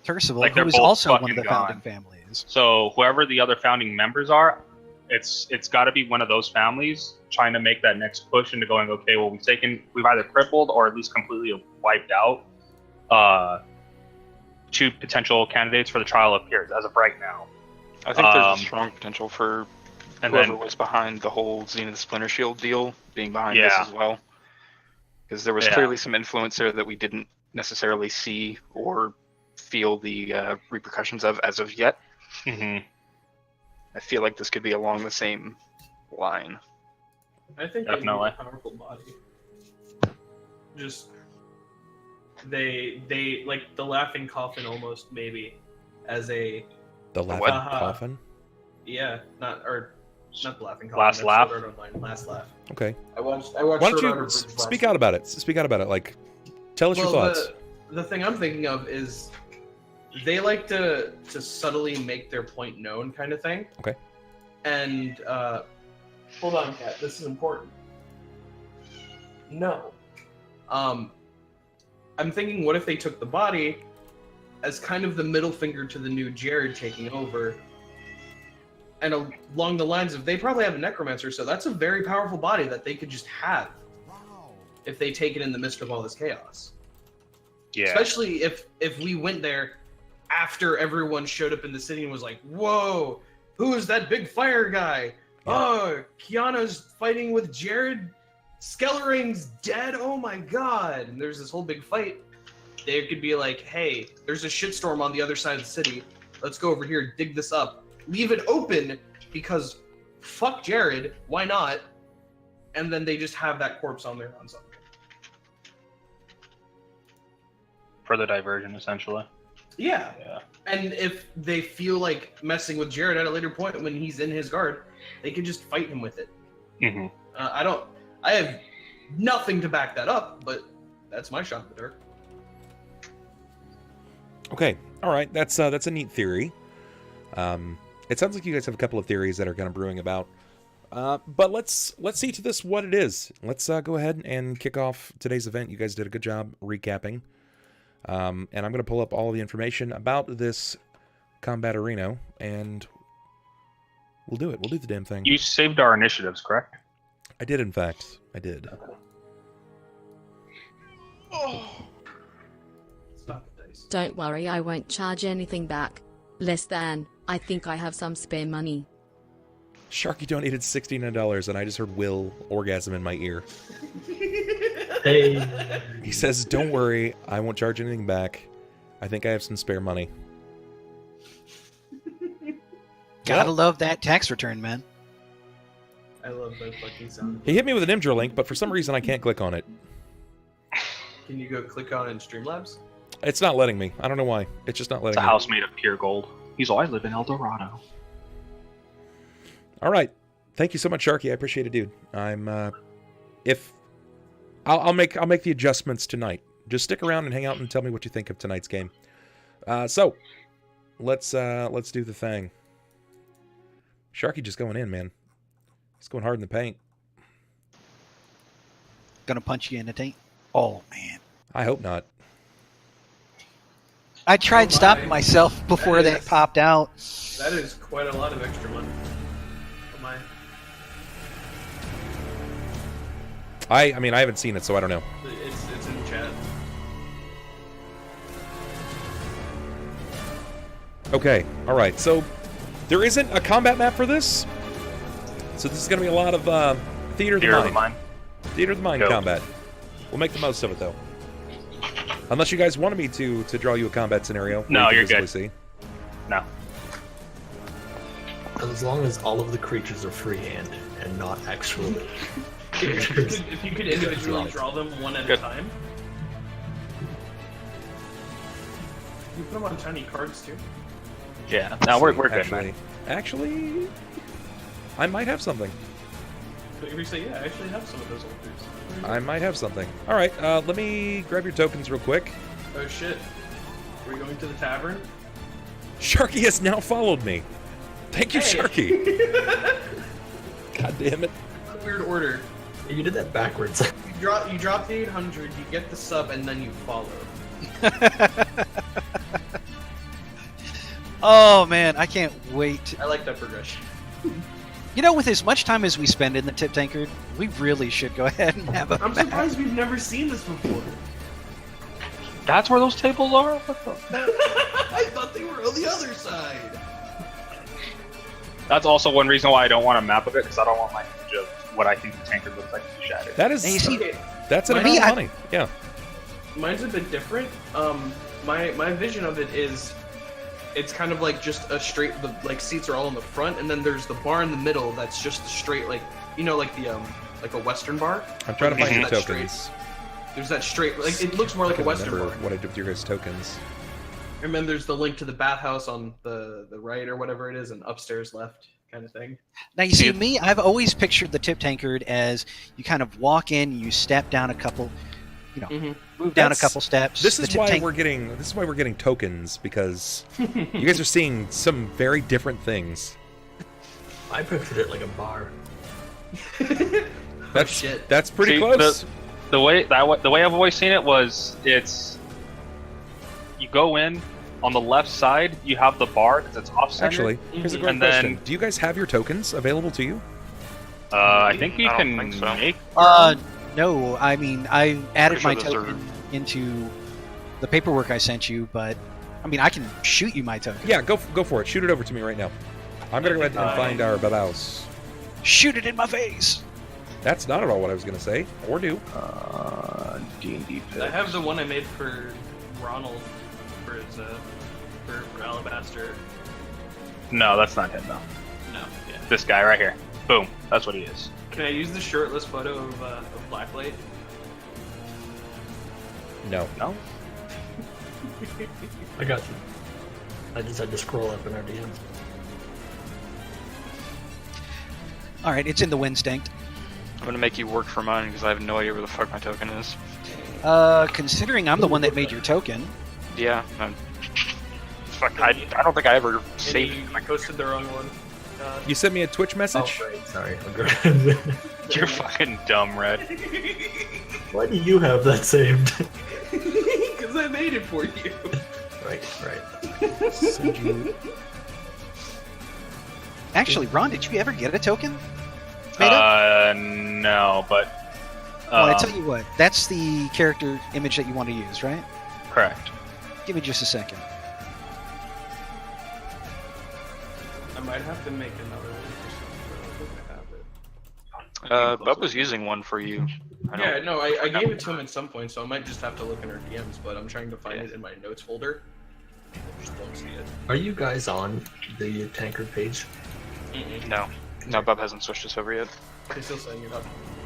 C: Tercival,
B: Like,
C: who
B: they're
C: is
B: both
C: also one of
B: fucking
C: the founding
B: gone.
C: families. is.
B: So whoever the other founding members are, it's got to be one of those families trying to make that next push into going, okay, well, we've either crippled or at least completely wiped out 2 potential candidates for the trial of peers as of right now.
E: I think there's a strong potential for whoever was behind the whole Zenith Splinter Shield deal being behind this as well. Because there was clearly some influence there that we didn't necessarily see or feel the repercussions of as of yet.
B: Mm-hmm.
E: I feel like this could be along the same line.
A: I think they need a powerful body. Just they like the laughing coffin almost maybe as a
D: The laughing coffin.
A: Yeah, not the laughing coffin.
B: Last laugh.
A: Last laugh.
D: Okay.
A: I watched.
D: Why don't you speak out about it? Speak out about it. Like, tell us your thoughts.
A: The thing I'm thinking of is they like to subtly make their point known, kind of thing.
D: Okay.
A: And hold on, Kat. This is important. No. I'm thinking, what if they took the body as kind of the middle finger to the new Jerrod taking over? And along the lines of, they probably have a necromancer, so that's a very powerful body that they could just have if they take it in the midst of all this chaos.
B: Yeah.
A: Especially if we went there after everyone showed up in the city and was like, whoa, who is that big fire guy? Yeah. Oh, Kiana's fighting with Jerrod. Skellering's dead. Oh my god. And there's this whole big fight. They could be like, hey, there's a shitstorm on the other side of the city. Let's go over here, dig this up. Leave it open because fuck Jerrod. Why not? And then they just have that corpse on there on something.
B: Further diversion, essentially.
A: Yeah. And if they feel like messing with Jerrod at a later point when he's in his guard, they can just fight him with it.
B: Mm-hmm.
A: I have nothing to back that up, but that's my shot in the dark.
D: Okay. All right. That's a neat theory. It sounds like you guys have a couple of theories that are kind of brewing about. But let's see to this what it is. Let's go ahead and kick off today's event. You guys did a good job recapping. And I'm going to pull up all the information about this combat arena, and we'll do it. We'll do the damn thing.
B: You saved our initiatives, correct?
D: I did, in fact. I did.
A: Stop the dice.
H: Don't worry, I won't charge anything back. Less than. I think I have some spare money.
D: Sharky donated $69, and I just heard Will orgasm in my ear.
F: Hey.
D: He says, don't worry, I won't charge anything back. I think I have some spare money.
C: Gotta love that tax return, man.
A: I love that fucking sound.
D: He hit me with an Imgur link, but for some reason I can't click on it.
A: Can you go click on it in Streamlabs?
D: It's not letting me. I don't know why. It's just not letting
B: It's a
D: me.
B: house made of pure gold. He's always lived in El Dorado.
D: All right. Thank you so much, Sharky. I appreciate it, dude. I'll make the adjustments tonight. Just stick around and hang out and tell me what you think of tonight's game. So let's do the thing. Sharky just going in, man. He's going hard in the paint.
C: Gonna punch you in the taint. Oh man.
D: I hope not.
C: I tried stopping myself before that popped out.
A: That is quite a lot of extra money. Oh my.
D: I mean, I haven't seen it, so I don't know.
A: It's in the chat.
D: Okay, all right. So there isn't a combat map for this. So this is going to be a lot of theater of the mind. Theater of the mind combat. We'll make the most of it, though. Unless you guys wanted me to draw you a combat scenario.
B: No, you're good.
D: See.
B: No.
F: As long as all of the creatures are freehand and not actual.
A: If you could individually draw them one at a time. You put them on tiny cards too.
B: Yeah. No, we're good, man.
D: Actually, I might have something.
A: So if you say, yeah, I actually have some of those old dudes.
D: I might have something. All right, let me grab your tokens real quick.
A: Oh shit. Are we going to the tavern?
D: Sharky has now followed me. Thank you,
A: Hey.
D: Sharky. God damn it.
A: Weird order.
F: You did that backwards.
A: You drop the 800, you get the sub, and then you follow.
C: Oh man, I can't wait.
A: I like that progression.
C: You know, with as much time as we spend in the tip tankard, we really should go ahead and have a
A: I'm
C: map.
A: surprised we've never seen this before.
B: That's where those tables are? What the
A: I thought they were on the other side.
B: That's also one reason why I don't want a map of it, because I don't want my image of what I think the tankard looks like to be shattered.
D: That is,
C: And you see,
A: Okay,
D: that's an
A: my-
D: amount of money. Yeah.
A: mine's a bit different. My vision of it is, it's kind of like just a straight. The like seats are all in the front, and then there's the bar in the middle. That's just straight, like like the like a Western bar.
D: I'm trying to find
A: Mhm.
D: your
A: That's
D: tokens.
A: There's that straight, like it looks more
D: I
A: like a
D: can
A: Western
D: remember
A: bar.
D: what I did with your guys' tokens.
A: And then there's the link to the bathhouse on the right or whatever it is, and upstairs left kind of thing.
C: now you see me, I've always pictured the tip tankard as you kind of walk in, you step down a couple, move down a
D: That's-
C: couple steps.
D: This
C: The
D: is
C: tip
D: why
C: tank-
D: we're getting tokens, because you guys are seeing some very different things.
F: I pictured it like a bar.
D: That's
A: shit.
D: that's pretty
B: See,
D: close.
B: The way I've always seen it was, it's you go in on the left side, you have the bar because it's off center.
D: Actually, here's a great
B: And
D: question.
B: then-
D: Do you guys have your tokens available to you?
B: I think you
E: I
B: can
E: don't think so.
B: make.
C: No, I mean, I added
E: Pretty
C: my
E: sure those
C: token into the paperwork I sent you, but I mean, I can shoot you my token.
D: Yeah, go for it. Shoot it over to me right now. I'm gonna go ahead and find our Bubbernaut.
C: Shoot it in my face.
D: That's not at all what I was gonna say or do.
B: D&D
A: I have the one I made for Ronald for his for Alabaster.
B: No, that's not him though.
A: No, yeah.
B: This guy right here. Boom. That's what he is.
A: Can I use the shirtless photo of Blacklight?
D: No.
B: No.
F: I got you. I just had to scroll up in our DMs.
C: All right, it's in the wind stanked.
E: I'm gonna make you work for mine because I have no idea where the fuck my token is.
C: Considering I'm the one that made your token,
E: Yeah. Fuck. I don't think I ever saved
A: I
E: my
A: posted the wrong one.
D: You sent me a Twitch
F: Oh,
D: message.
F: right. Sorry.
B: You're fucking dumb, Red.
F: Why do you have that saved?
A: Because I made it for you.
F: Right.
D: Send you-
C: actually, Ron, did you ever get a token? Made up?
B: No, but.
C: Well, I tell you what, that's the character image that you want to use, right?
B: Correct.
C: Give me just a second.
A: I might have to make another one or something, but I think I have it.
E: Bubba's using one for you.
A: Yeah, no, I gave it to him at some point, so I might just have to look in our DMs, but I'm trying to find it in my notes folder. I just don't see it.
F: Are you guys on the tankard page?
E: No. No, Bub hasn't switched us over yet.
A: They're still setting it up.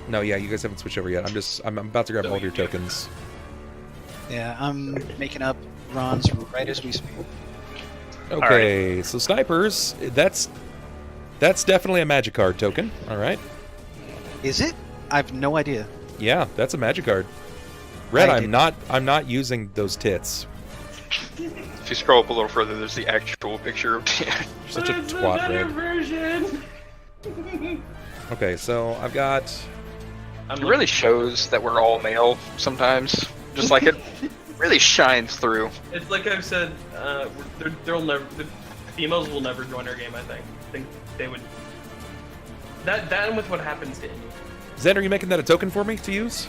D: No, yeah, you guys haven't switched over yet. I'm about to grab all of your tokens.
C: Yeah, I'm making up Ron's right as we speak.
D: Okay, so snipers, that's definitely a magic card token. All right.
C: Is it? I've no idea.
D: Yeah, that's a magic card. Red,
C: I
D: I'm not using those tits.
E: If you scroll up a little further, there's the actual picture of Deia.
D: You're such a
A: But it's
D: twat,
A: better
D: Red.
A: version.
D: Okay, so I've got.
E: It really shows that we're all male sometimes. Just like it really shines through.
A: It's like I've said, they'll never. The females will never join our game. I think they would. That and with what happens to Indy.
D: Xander, are you making that a token for me to use?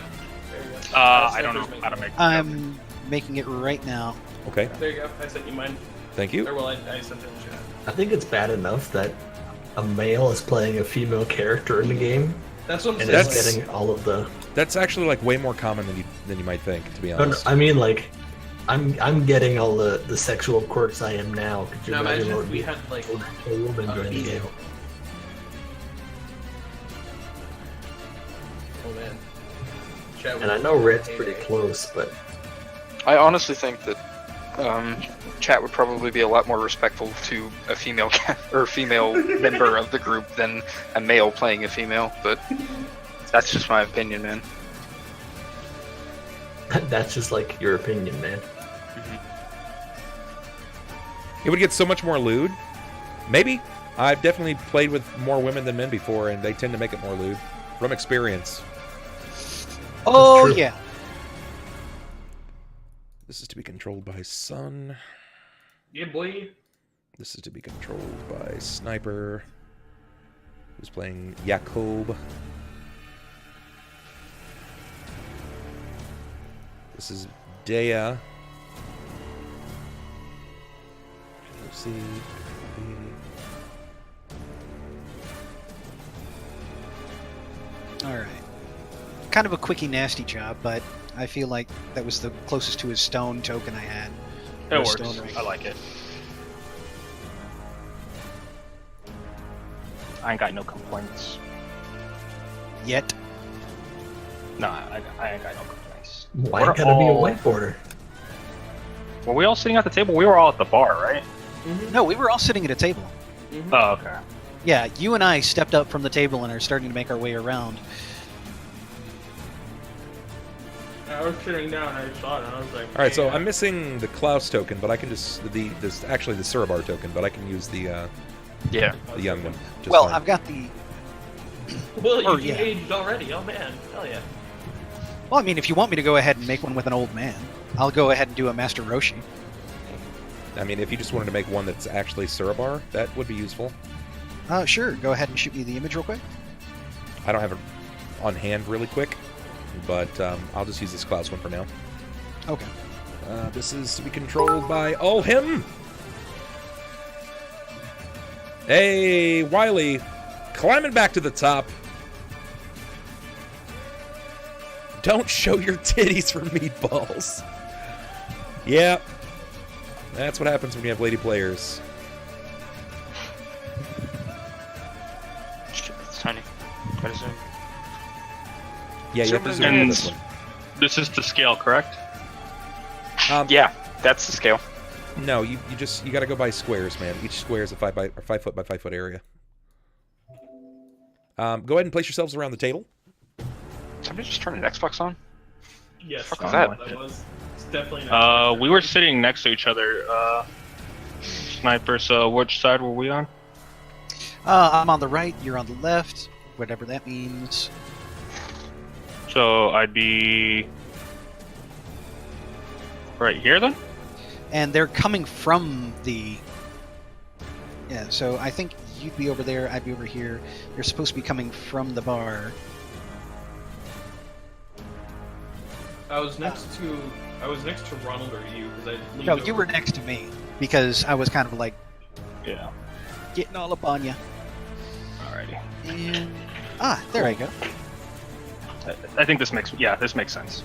A: There you go.
B: I don't know how to make.
C: I'm making it right now.
D: Okay,
A: There you go. I sent you mine.
D: thank you.
A: Or well, I sent it in chat.
F: I think it's bad enough that a male is playing a female character in the game
A: That's what I'm
F: and
A: saying.
F: is
D: That's-
F: getting all of the.
D: That's actually like way more common than you might think, to be
F: No, no,
D: honest.
F: I mean, like, I'm getting all the sexual quirks I am now. Could you
A: Now
F: imagine
A: imagine
F: what
A: if
F: would
A: we
F: be
A: had like.
F: a woman during the game?
A: Oh man. Chat
F: And I know Red's pretty close, but
E: I honestly think that chat would probably be a lot more respectful to a female or female member of the group than a male playing a female. But that's just my opinion, man.
F: that's just like your opinion, man.
D: It would get so much more lewd. Maybe. I've definitely played with more women than men before, and they tend to make it more lewd. From experience.
C: Oh,
F: true.
C: yeah.
D: This is to be controlled by Sunn.
A: Yeah, boy.
D: This is to be controlled by Sniper, who's playing Jakob. This is Deia. Let's see.
C: Alright. Kind of a quickie nasty job, but I feel like that was the closest to his stone token I had.
B: It
C: Or
B: works.
C: stone ring.
B: I like it. I ain't got no complaints.
C: Yet.
B: No, I ain't got no complaints.
F: Why
B: We're
F: gotta be a
B: all-
F: whiteboarder?
B: Were we all sitting at the table? We were all at the bar, right?
C: No, we were all sitting at a table.
B: Oh, okay.
C: Yeah, you and I stepped up from the table and are starting to make our way around.
I: I was sitting down, I saw it, and I was like...
D: All right, so
I: "Hey,
D: I'm missing the Klaus token, but I can just actually the Surabar token, but I can use the young one. Just
C: Well,
D: fine.
C: I've got the...
I: Well,
C: Or,
I: you
C: yeah.
I: aged already. Oh, man. Hell yeah.
C: Well, I mean, if you want me to go ahead and make one with an old man, I'll go ahead and do a Master Roshi.
D: I mean, if you just wanted to make one that's actually Surabar, that would be useful.
C: Sure, go ahead and shoot me the image real quick.
D: I don't have it on hand really quick, but I'll just use this Klaus one for now.
C: Okay.
D: This is to be controlled by Ulhime. Hey, Wiley, climbing back to the top. Don't show your titties for meatballs. Yeah, that's what happens when you have lady players.
E: Shit, it's tiny. Quite a zoom.
D: Yeah, you have to zoom in
B: And
D: this one.
B: this is to scale, correct?
E: Yeah, that's the scale.
D: No, you got to go by squares, man. Each square is a 5 foot by 5 foot area. Go ahead and place yourselves around the table.
E: Somebody just turned an Xbox on?
I: Yes.
E: Fuck was
I: that
E: that?
I: was... It's definitely not...
B: We were sitting next to each other, Sniper, so which side were we on?
C: I'm on the right, you're on the left, whatever that means.
B: So I'd be right here then?
C: And they're coming from the... Yeah, so I think you'd be over there, I'd be over here. They're supposed to be coming from the bar.
I: I was next to Ronald or you, because I leaned
C: No,
I: over.
C: you were next to me, because I was kind of like
B: Yeah.
C: getting all up on you.
B: Alrighty.
C: And... there I go.
B: I think this makes sense.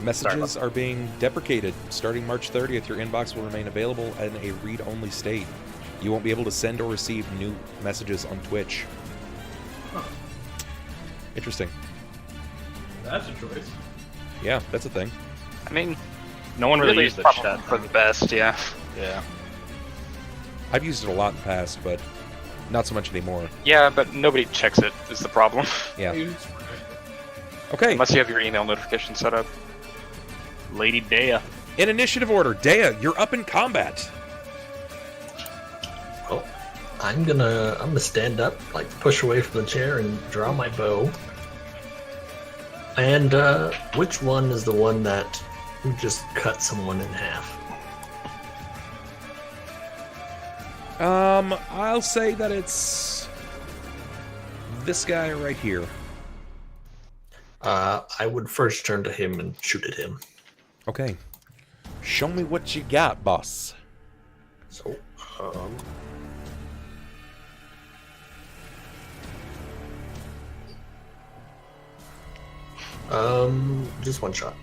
D: Messages are being deprecated. Starting March 30th, your inbox will remain available in a read-only state. You won't be able to send or receive new messages on Twitch.
I: Huh.
D: Interesting.
I: That's a choice.
D: Yeah, that's a thing.
E: I mean,
B: No one really used
E: it's
B: the
E: probably
B: chat.
E: for the best, yeah.
B: Yeah.
D: I've used it a lot in the past, but not so much anymore.
E: Yeah, but nobody checks it, is the problem.
D: Yeah.
I: It's-
D: Okay,
E: Unless you have your email notification set up.
B: Lady Deia.
D: in initiative order, Deia, you're up in combat.
F: Well, I'm gonna stand up, like push away from the chair and draw my bow. And which one is the one that just cut someone in half?
D: I'll say that it's this guy right here.
F: I would first turn to him and shoot at him.
D: Okay. Show me what you got, boss.
F: So, just one shot.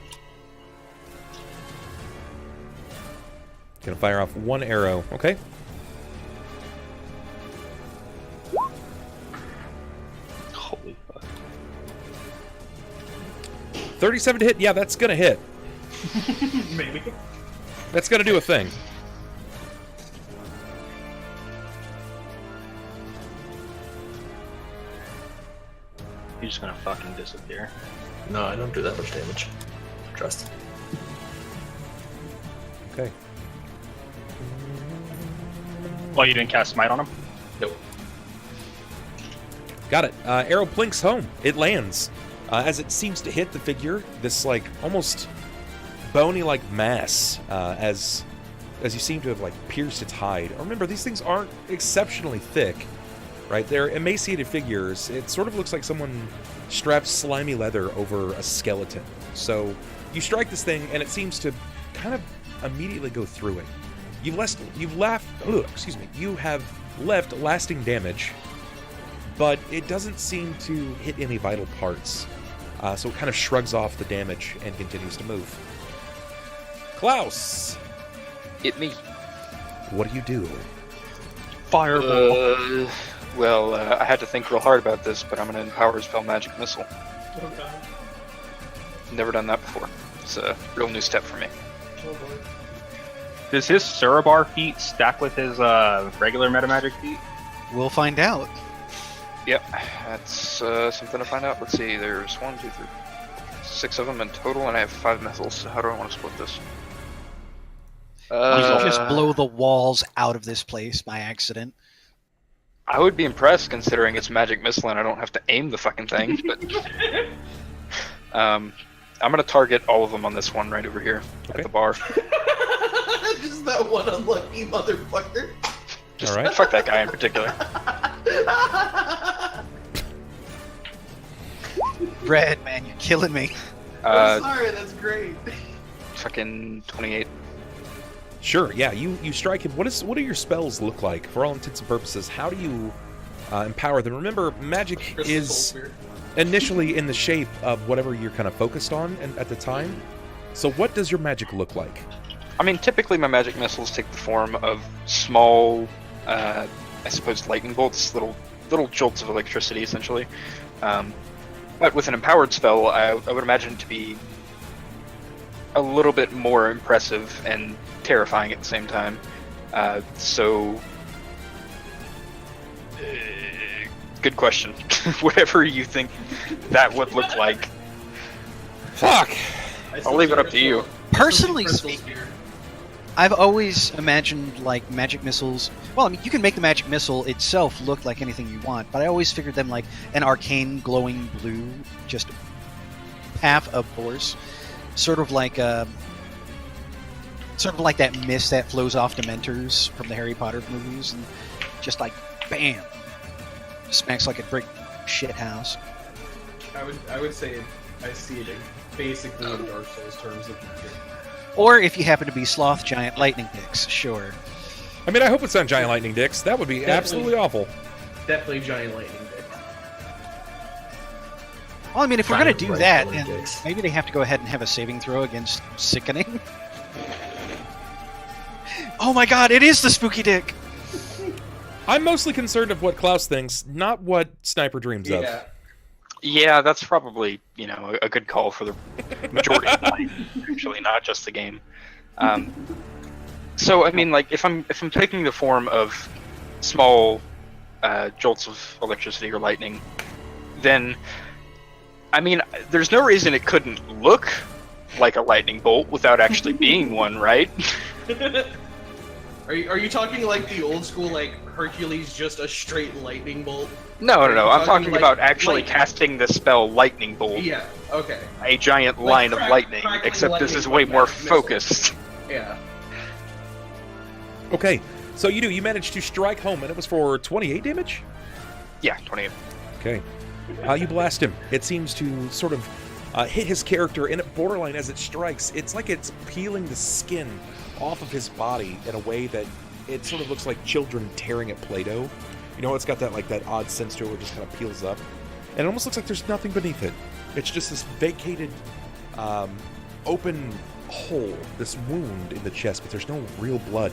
D: Gonna fire off one arrow. Okay.
B: Holy fuck.
D: 37 to hit. Yeah, that's gonna hit.
I: Maybe.
D: That's gonna do a thing.
B: He's just gonna fucking disappear.
F: No, I don't do that much damage. Trust.
D: Okay.
B: Well, you didn't cast Smite on him?
E: Nope.
D: Got it. Arrow plinks home. It lands. As it seems to hit the figure, this like almost bony-like mass, as you seem to have like pierced its hide. Remember, these things aren't exceptionally thick, right? They're emaciated figures. It sort of looks like someone strapped slimy leather over a skeleton. So you strike this thing, and it seems to kind of immediately go through it. You have left lasting damage, but it doesn't seem to hit any vital parts. So it kind of shrugs off the damage and continues to move. Klaus!
E: Hit me.
D: What do you do?
B: Fireball.
E: Well, I had to think real hard about this, but I'm going to empower spell Magic Missile.
I: Oh god.
E: Never done that before. It's a real new step for me.
I: Oh boy.
B: Does his Surabar feat stack with his regular metamagic feat?
C: We'll find out.
E: Yep, that's something to find out. Let's see, there's 1, 2, 3, 6 of them in total, and I have 5 missiles, so how do I want to split this?
C: You can just blow the walls out of this place by accident.
E: I would be impressed considering it's Magic Missile and I don't have to aim the fucking thing, but... I'm gonna target all of them on this one right over here at the bar.
A: Just that one unlucky motherfucker.
E: Just
D: All right.
E: fuck that guy in particular.
C: Red, man, you're killing me.
A: I'm sorry, that's great.
E: Fucking 28.
D: Sure, yeah, you strike him. What do your spells look like? For all intents and purposes, how do you empower them? Remember, magic is initially in the shape of whatever you're kind of focused on at the time. So what does your magic look like?
E: I mean, typically my magic missiles take the form of small, I suppose, lightning bolts, little jolts of electricity, essentially. But with an empowered spell, I would imagine it to be a little bit more impressive and terrifying at the same time. Good question. Whatever you think that would look like.
D: Fuck!
E: I'll leave it up to you.
C: Personally speaking, I've always imagined like magic missiles. Well, I mean, you can make the magic missile itself look like anything you want, but I always figured them like an arcane glowing blue, just path of force, sort of like that mist that flows off Dementors from the Harry Potter movies, and just like bam, smacks like a brick shit house.
I: I would say I see it basically in Dark Souls terms of magic.
C: Or if you happen to be sloth giant lightning dicks, sure.
D: I mean, I hope it's not giant lightning dicks. That would be absolutely awful.
I: Definitely giant lightning dick.
C: Well, I mean, if we're going to do that,
F: lightning
C: then
F: dicks.
C: maybe they have to go ahead and have a saving throw against sickening. Oh my god, it is the spooky dick!
D: I'm mostly concerned of what Klaus thinks, not what Sniper dreams of.
E: Yeah, that's probably, a good call for the majority of the night, actually, not just the game. So, I mean, like, if I'm taking the form of small jolts of electricity or lightning, then, I mean, there's no reason it couldn't look like a lightning bolt without actually being one, right?
A: Are you talking like the old school, like Hercules, just a straight lightning bolt?
E: No. I'm talking
A: like
E: about actually
A: lightning?
E: casting the spell Lightning Bolt.
A: Yeah. Okay.
E: A giant line of lightning,
A: crackling
E: except this
A: lightning
E: is way
A: with
E: more
A: magic missile.
E: focused.
A: Yeah.
D: Okay, so you managed to strike home, and it was for 28 damage?
E: Yeah, 28.
D: Okay. You blast him. It seems to sort of hit his character, and at borderline as it strikes, it's like it's peeling the skin off of his body in a way that it sort of looks like children tearing at Play-Doh. It's got that odd sense to it where it just kind of peels up. And it almost looks like there's nothing beneath it. It's just this vacated, open hole, this wound in the chest, but there's no real blood.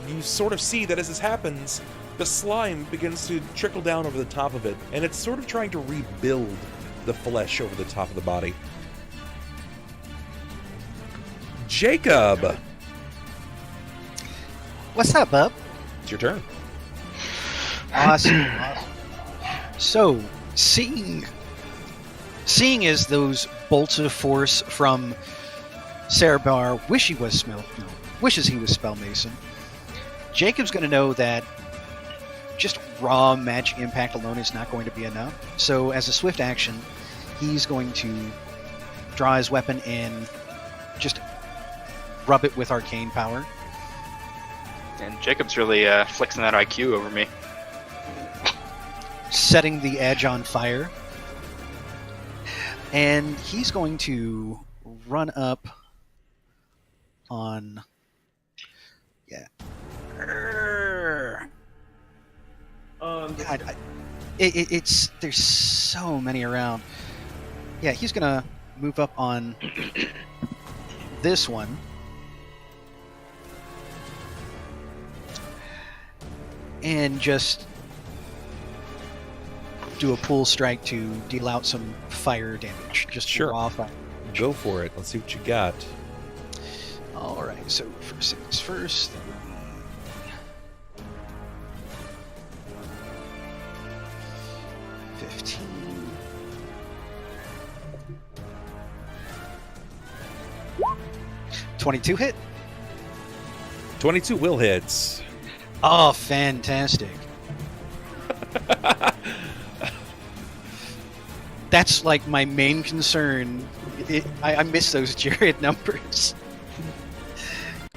D: You sort of see that as this happens, the slime begins to trickle down over the top of it, and it's sort of trying to rebuild the flesh over the top of the body. Jakob!
C: What's up, bub?
D: It's your turn.
C: Awesome. So, seeing as those bolts of force from Cerebar wishes he was Spell Mason, Jacob's going to know that just raw magic impact alone is not going to be enough. So as a swift action, he's going to draw his weapon and just rub it with arcane power.
E: And Jacob's really flexing that IQ over me.
C: Setting the edge on fire. And he's going to run up on... Yeah. God, it's there's so many around. Yeah, he's gonna move up on this one. And just do a pull strike to deal out some fire damage. Just raw fire.
D: Go for it. Let's see what you got.
C: Alright, so first things first. 15. 22 hit?
D: 22 will hits.
C: Oh, fantastic. That's like my main concern. I miss those Jerrod numbers.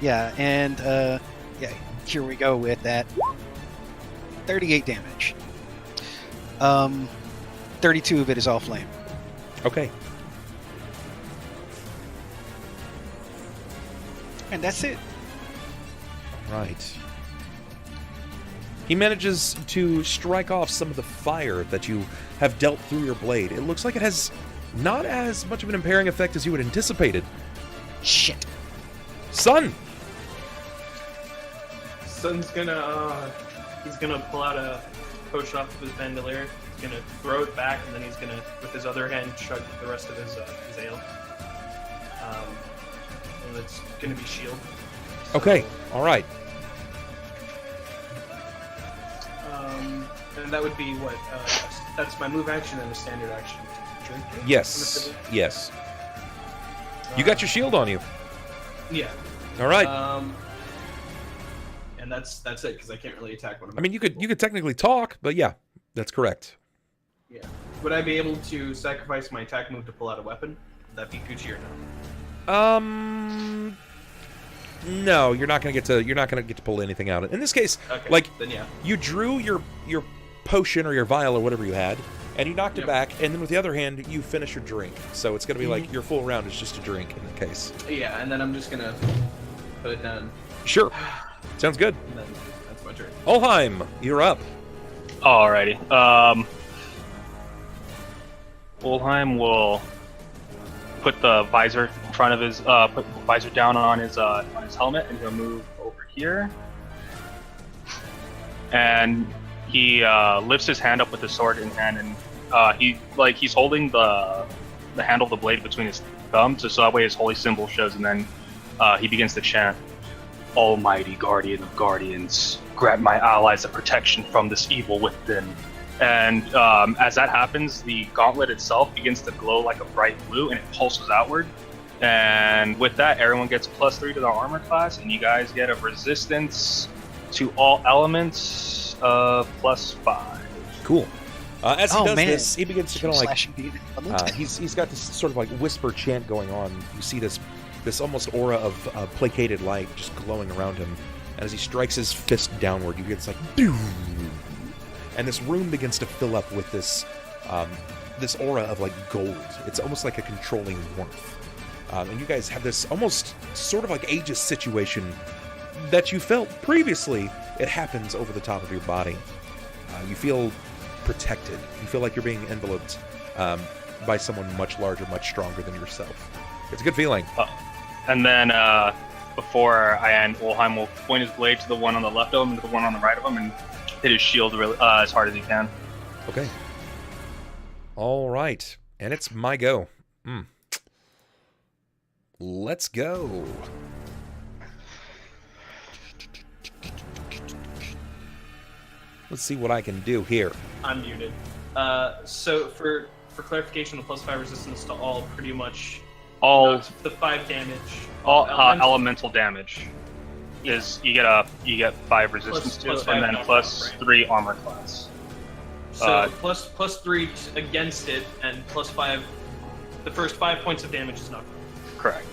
C: Yeah, and yeah, here we go with that. 38 damage. 32 of it is all flame.
D: Okay.
C: And that's it.
D: Right. He manages to strike off some of the fire that you have dealt through your blade. It looks like it has not as much of an impairing effect as you had anticipated.
C: Shit.
D: Sunn!
I: Sunn's gonna, he's gonna pull out a potion off of his bandolier. He's gonna throw it back, and then he's gonna, with his other hand, chug the rest of his ale. And it's gonna be shield. So,
D: okay, alright.
I: And that would be what? That's my move action and a standard action. Drink.
D: Yes, yes. You got your shield on you.
I: Yeah.
D: Alright.
I: And that's it, because I can't really attack one of them.
D: I mean, you could technically talk, but yeah, that's correct.
I: Yeah. Would I be able to sacrifice my attack move to pull out a weapon? Would that be Gucci or no?
D: No, you're not gonna get to pull anything out. In this case,
I: okay,
D: like,
I: then yeah.
D: You drew your potion or your vial or whatever you had, and you knocked it back, and then with the other hand, you finish your drink. So it's gonna be like your full round is just a drink in that case.
I: Yeah, and then I'm just gonna put it down.
D: Sure. Sounds good.
I: And then that's my turn.
D: Ulhime, you're up.
B: Alrighty. Ulhime will put the visor in front of his, put the visor down on his helmet, and he'll move over here. And he lifts his hand up with the sword in hand, and he's holding the handle of the blade between his thumbs, so that way his holy symbol shows, and then he begins to chant, "Almighty Guardian of Guardians, grant my allies a protection from this evil within." And as that happens, the gauntlet itself begins to glow like a bright blue, and it pulses outward. And with that, everyone gets +3 to their armor class, and you guys get a resistance to all elements of +5.
D: Cool. As he does this, he begins to kind of
C: like...
D: he's got this sort of like whisper chant going on. You see this almost aura of placated light just glowing around him. And as he strikes his fist downward, you get this like... Boom! And this room begins to fill up with this aura of like gold. It's almost like a controlling warmth. And you guys have this almost sort of like Aegis situation that you felt previously. It happens over the top of your body. You feel protected. You feel like you're being enveloped by someone much larger, much stronger than yourself. It's a good feeling.
B: And then before I end, Ulhime will point his blade to the one on the left of him and to the one on the right of him, and hit his shield really, as hard as he can.
D: Okay. All right. And it's my go. Let's go. Let's see what I can do here.
I: I'm muted. So for clarification, the +5 resistance to all pretty much
B: all
I: the 5 damage.
B: All elemental damage. is you get 5 resistance to it, and then +3 armor class.
I: So plus 3 against it, and +5. The first 5 points of damage is not
B: correct.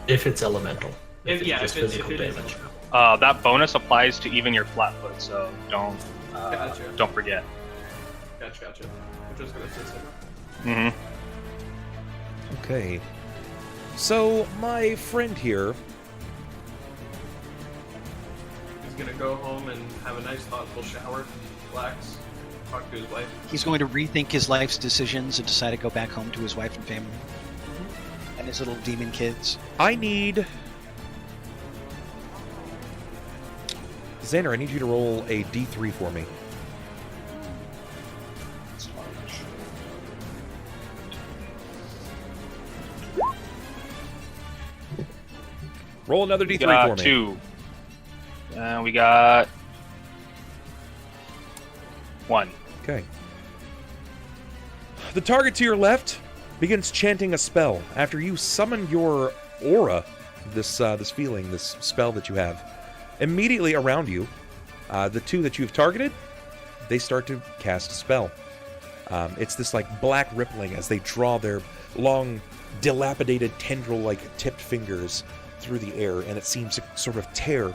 F: If it's elemental.
I: If it is
F: damage.
B: That bonus applies to even your flat-foot, so don't forget.
I: Gotcha. Which was going to say
B: Mm-hmm.
D: Okay. So, my friend here...
I: He's going to go home and have a nice, thoughtful shower, relax, talk to his wife.
C: He's going to rethink his life's decisions and decide to go back home to his wife and family. And his little demon kids.
D: I need... Xander, I need you to roll a D3 for me. Roll another D3 for me.
B: 2. And we got 1.
D: Okay. The target to your left begins chanting a spell. After you summon your aura, this feeling, this spell that you have, immediately around you, the 2 that you've targeted, they start to cast a spell. It's this like black rippling as they draw their long, dilapidated tendril-like tipped fingers through the air, and it seems to sort of tear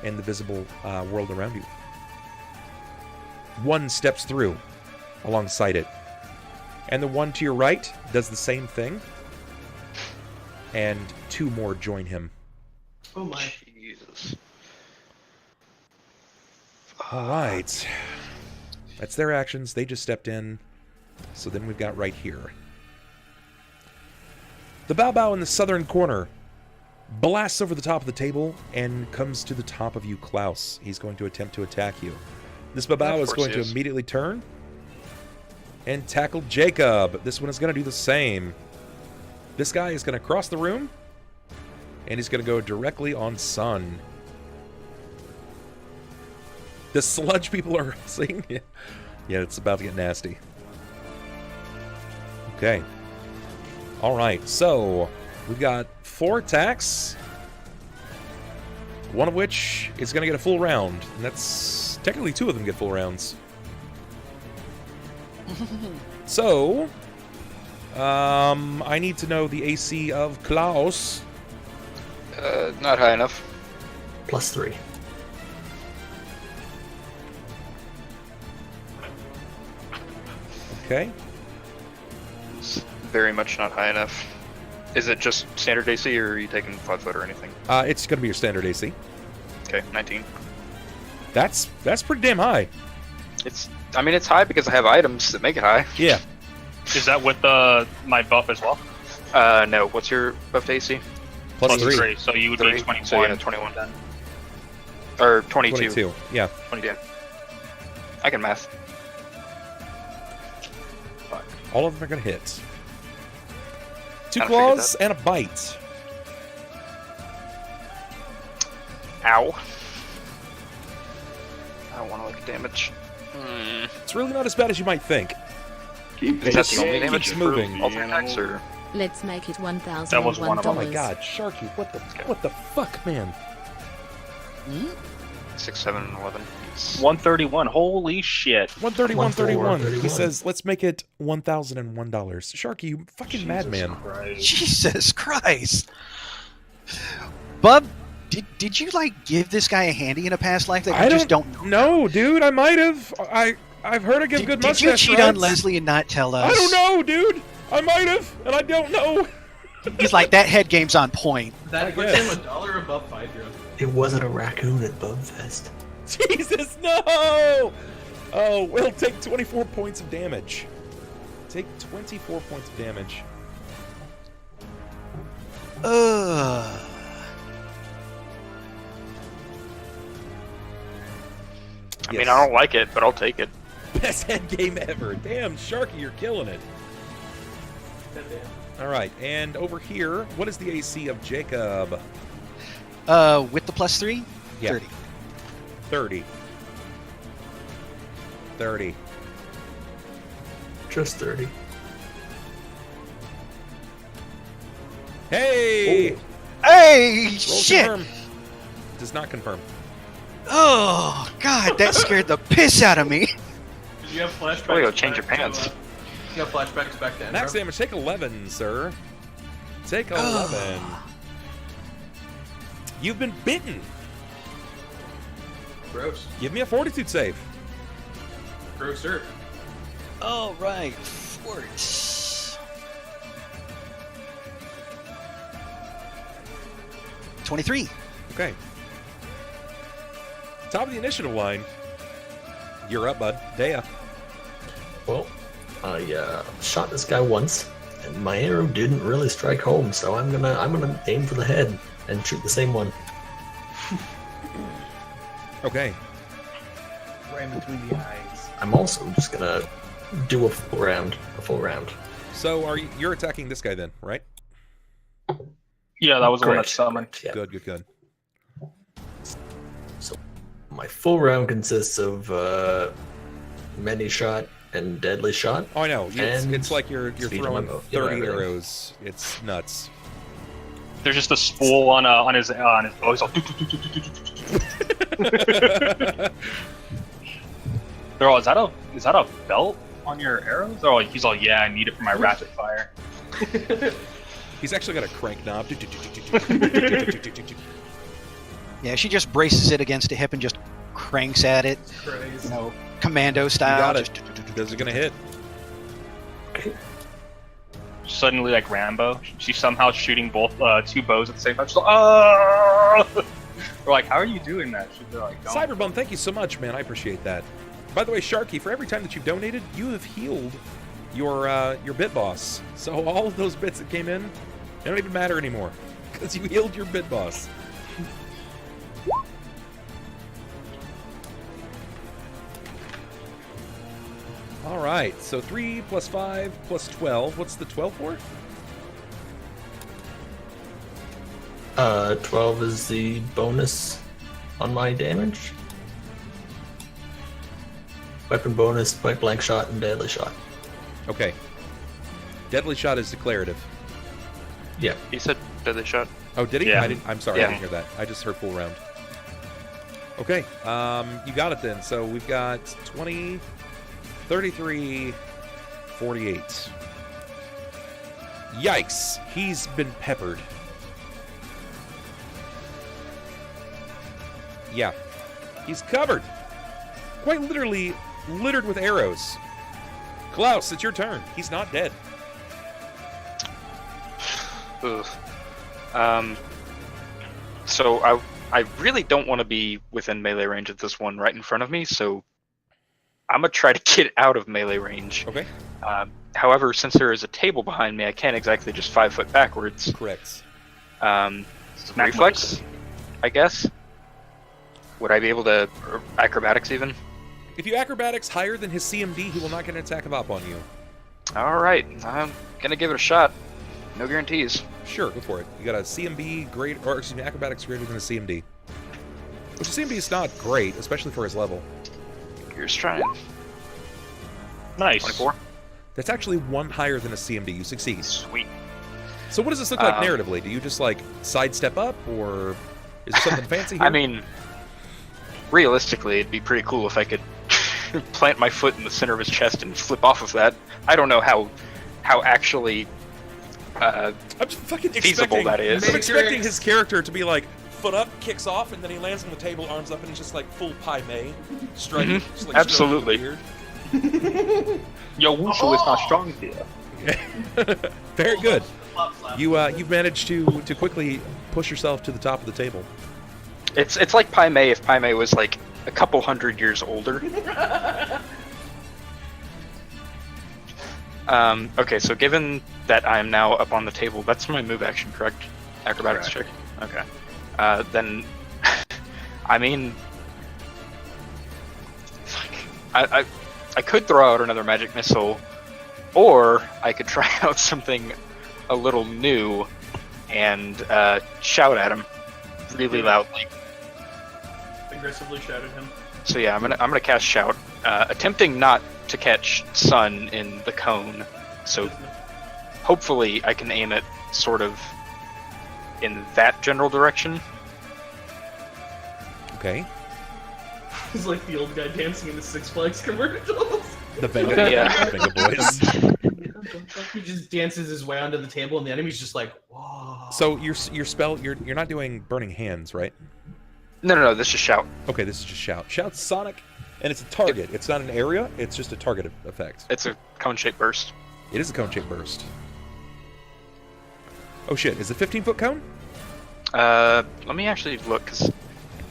D: in the visible world around you. 1 steps through alongside it, and the 1 to your right does the same thing, and 2 more join him.
I: Oh my.
E: Jesus.
D: Alright. That's their actions. They just stepped in. So then we've got right here. The Bao in the southern corner blasts over the top of the table and comes to the top of you, Klaus. He's going to attempt to attack you. This Bao is going to immediately turn and tackle Jakob. This one is going to do the same. This guy is going to cross the room, and he's going to go directly on Sunn. The sludge people are seeing. Yeah, it's about to get nasty. Okay. All right, so we've got 4 attacks, one of which is going to get a full round, and that's technically 2 of them get full rounds. So, I need to know the AC of Klaus.
E: Not high enough.
F: +3.
D: Okay.
E: It's very much not high enough. Is it just standard AC, or are you taking 5-foot or anything?
D: It's going to be your standard AC.
E: Okay, 19.
D: That's pretty damn high.
E: It's high because I have items that make it high.
D: Yeah.
B: Is that with my buff as well?
E: No. What's your buff to AC?
D: +3.
B: So you would be 21.
E: So yeah, 21 then. Or 22.
D: 22, yeah.
E: 22. I can math.
D: All of them are going to hit. 2
E: Kinda
D: claws and a bite.
E: Ow. I don't want to look at damage.
D: It's really not as bad as you might think.
E: Is that the only damage
D: keeps moving.
E: for alternate attacks, or?
H: Let's make it $1,001.
B: That was one of them.
D: Oh my god, Sharky, what the fuck, man?
E: 6, 7, and 11.
B: 131. Holy shit.
D: 131. He says, let's make it $1,001. Sharky, you fucking madman.
C: Jesus Christ. Bub, did you like give this guy a handy in a past life that you just don't know?
D: No, dude, I might have. I've heard of good mustache.
C: Did you cheat
D: rides.
C: on Leslie and not tell us?
D: I don't know, dude. I might have, and I don't know.
C: He's like, that head game's on point.
I: That puts him $1 above 5 euros.
F: It wasn't a raccoon at Bumfest.
D: Jesus, no! Oh, we'll take 24 points of damage. Take 24 points of damage.
C: Ugh.
E: I mean, I don't like it, but I'll take it.
D: Best head game ever. Damn, Sharky, you're killing it. All right, and over here, what is the AC of Jakob?
C: With the +3?
D: Yeah.
C: 30.
D: 30. 30.
F: Just 30.
D: Hey!
F: Ooh.
C: Hey,
D: Roll
C: shit!
D: confirm. Does not confirm.
C: Oh, God, that scared the piss out of me.
I: Did you have flashbacks?
E: Oh, you'll change your pants.
A: You have flashbacks back then.
D: Max
A: bro.
D: damage, take 11, sir. Take 11. You've been bitten.
A: Gross.
D: Give me a fortitude save.
A: Gross, sir.
C: All right, forts. 23.
D: Okay. Top of the initiative line. You're up, bud. Deia.
F: Well, I shot this guy once, and my arrow didn't really strike home, so I'm gonna aim for the head and shoot the same one.
D: Okay.
J: Right in between the eyes.
F: I'm also just gonna do a full round.
D: So you're attacking this guy then, right?
B: Yeah, that was the one that
F: Correct.
B: summoned.
F: Yeah.
D: Good.
F: So my full round consists of many shot and deadly shot.
D: Oh, I know.
F: And
D: It's like you're
F: speed
D: throwing
F: on my bow.
D: 30
F: Yeah, everything.
D: arrows. It's nuts.
B: There's just a spool on his bow. He's all, They're all, is that a belt on your arrows? Oh, he's all, yeah, I need it for my rapid fire.
D: He's actually got a crank knob.
C: Yeah, she just braces it against a hip and just cranks at it,
I: Crazy.
C: you know, commando
D: You
C: style.
D: got it.
C: Just-
D: Those are gonna hit.
F: Okay.
B: Suddenly, like Rambo, she's somehow shooting both two bows at the same time. She's like, oh! We're like, how are you doing that? She's like, don't.
D: Cyberbum, thank you so much, man. I appreciate that. By the way, Sharky, for every time that you've donated, you have healed your bit boss. So all of those bits that came in, they don't even matter anymore because you healed your bit boss. All right, so 3 plus 5 plus 12. What's the 12 for?
F: 12 is the bonus on my damage. Weapon bonus, point blank shot, and deadly shot.
D: Okay. Deadly shot is declarative.
F: Yeah.
E: He said deadly shot.
D: Oh, did he?
B: Yeah.
D: I'm sorry, I
E: Yeah.
D: didn't hear that. I just heard full round. Okay, you got it then. So we've got 20, 33, 48. Yikes, he's been peppered. Yeah, he's covered. Quite literally littered with arrows. Klaus, it's your turn. He's not dead.
E: Ugh. So I really don't want to be within melee range of this one right in front of me, so I'm gonna try to get out of melee range.
D: Okay.
E: However, since there is a table behind me, I can't exactly just 5 foot backwards.
D: Correct.
E: Reflex, I guess. Would I be able to, or acrobatics even?
D: If you acrobatics higher than his CMD, he will not get an attack of op on you.
E: All right, I'm gonna give it a shot. No guarantees.
D: Sure, go for it. You got a CMB great, or excuse me, acrobatics greater than a CMD. Which a CMB is not great, especially for his level.
E: Here's trying.
B: Nice.
E: 24.
D: That's actually one higher than a CMD. You succeed.
E: Sweet.
D: So what does this look like narratively? Do you just like sidestep up, or is there something fancy here?
E: I mean, realistically, it'd be pretty cool if I could plant my foot in the center of his chest and flip off of that. I don't know how actually
D: I'm just fucking
E: feasible that is.
D: I'm expecting his character to be like foot up, kicks off, and then he lands on the table, arms up, and he's just like full Pai Mei, striking. Just, like,
E: Absolutely.
D: stroking the beard.
B: Yo, Wushu is not strong here.
D: Very good. You've managed to quickly push yourself to the top of the table.
E: It's like Pai Mei if Pai Mei was like a couple hundred years older. Okay, so given that I'm now up on the table, that's my move action, correct? Acrobatics check. Okay. Then, I mean, I could throw out another magic missile, or I could try out something a little new and shout at him really loudly.
I: Aggressively shout at him.
E: So yeah, I'm gonna cast shout, attempting not to catch Sunn in the cone. So hopefully I can aim it sort of in that general direction.
D: Okay.
I: He's like the old guy dancing in the Six Flags commercials.
D: The Venga Boys.
I: He just dances his way onto the table, and the enemy's just like, whoa.
D: So your spell, you're not doing burning hands, right?
E: No. This is shout.
D: Okay, this is just shout. Shout's sonic, and it's a target. It's not an area. It's just a target effect.
E: It's a cone-shaped burst.
D: It is a cone-shaped burst. Oh shit! Is it 15-foot cone?
E: Let me actually look, because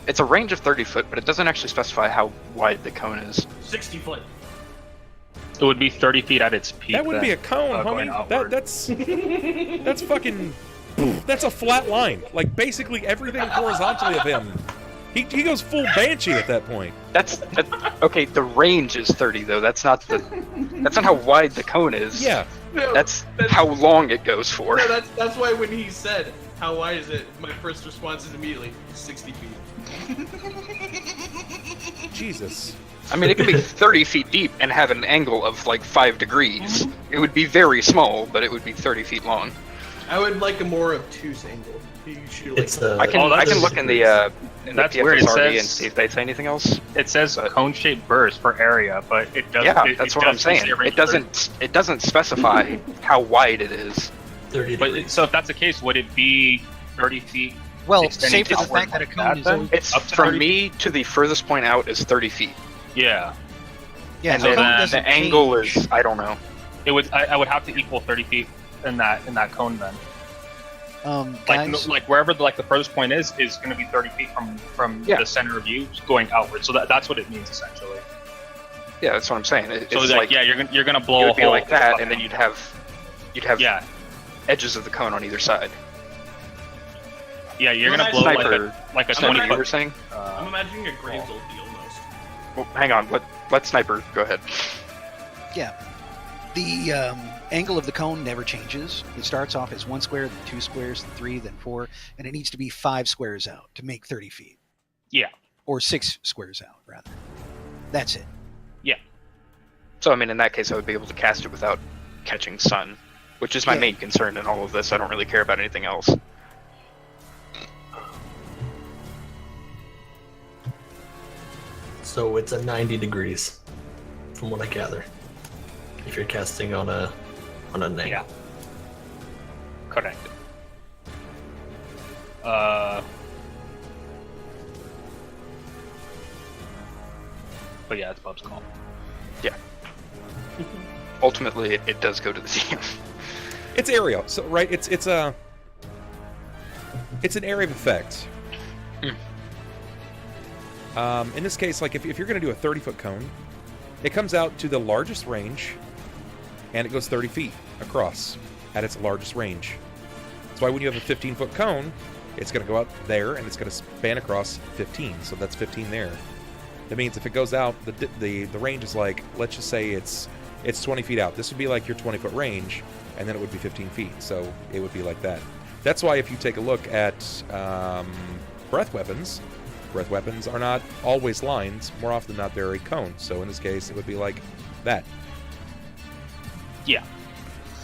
E: it's a range of 30 foot, but it doesn't actually specify how wide the cone is.
I: 60 foot.
B: It would be 30 feet at its peak.
D: That wouldn't be a cone, homie. That's fucking. That's a flat line. Like basically everything horizontally of him. He goes full banshee at that point.
E: That's okay. The range is 30 though. That's not how wide the cone is.
D: Yeah.
I: No,
E: that's how long it goes for.
I: No, that's why when he said, how wide is it? My first response is immediately, 60 feet.
D: Jesus.
E: I mean, it could be 30 feet deep and have an angle of like 5 degrees. It would be very small, but it would be 30 feet long.
I: I would like a more obtuse angle.
E: I can look in the
B: that's weird.
E: and see if they say anything else.
B: It says cone-shaped burst per area, but it doesn't.
E: Yeah, that's what I'm saying. It doesn't specify how wide it is.
F: 30 degrees.
B: So if that's the case, would it be 30 feet?
C: Well, save for the fact that a cone is always
E: it's
B: up to
E: from
B: 30
E: me to the furthest point out is 30 feet.
B: Yeah.
C: Yeah,
E: And
C: so
E: then the angle is I don't know.
B: It would. I would have to equal 30 feet in that cone then.
C: Guys,
B: Like wherever the furthest point is going to be 30 feet from the center of you going outward. So that's what it means essentially.
E: Yeah, that's what I'm saying.
B: So
E: it's like
B: you're gonna blow
E: it
B: a
E: would be
B: hole
E: like that, and then you'd have
B: yeah
E: edges of the cone on either side.
B: Yeah, you're gonna blow like a 20 foot.
E: You were saying?
I: I'm imagining a Graves old deal almost.
E: Well, hang on. Let Sniper go ahead.
C: Yeah. The angle of the cone never changes. It starts off as 1 square, then 2 squares, then 3, then 4, and it needs to be 5 squares out to make 30 feet.
B: Yeah.
C: Or 6 squares out, rather. That's it.
B: Yeah.
E: So, I mean, in that case, I would be able to cast it without catching Sunn, which is my main concern in all of this. I don't really care about anything else.
F: So it's a 90 degrees, from what I gather. If you're casting on an angle.
B: Yeah. Correct. But yeah, it's Bub's call.
E: Yeah. Ultimately, it does go to the DM.
D: It's area, so right? It's an area of effect. In this case, like if you're going to do a 30-foot cone, it comes out to the largest range, and it goes 30 feet across at its largest range. That's why when you have a 15-foot cone, it's going to go out there, and it's going to span across 15. So that's 15 there. That means if it goes out, the range is like, let's just say it's 20 feet out. This would be like your 20-foot range, and then it would be 15 feet. So it would be like that. That's why if you take a look at breath weapons are not always lines. More often than not, they're a cone. So in this case, it would be like that.
B: Yeah.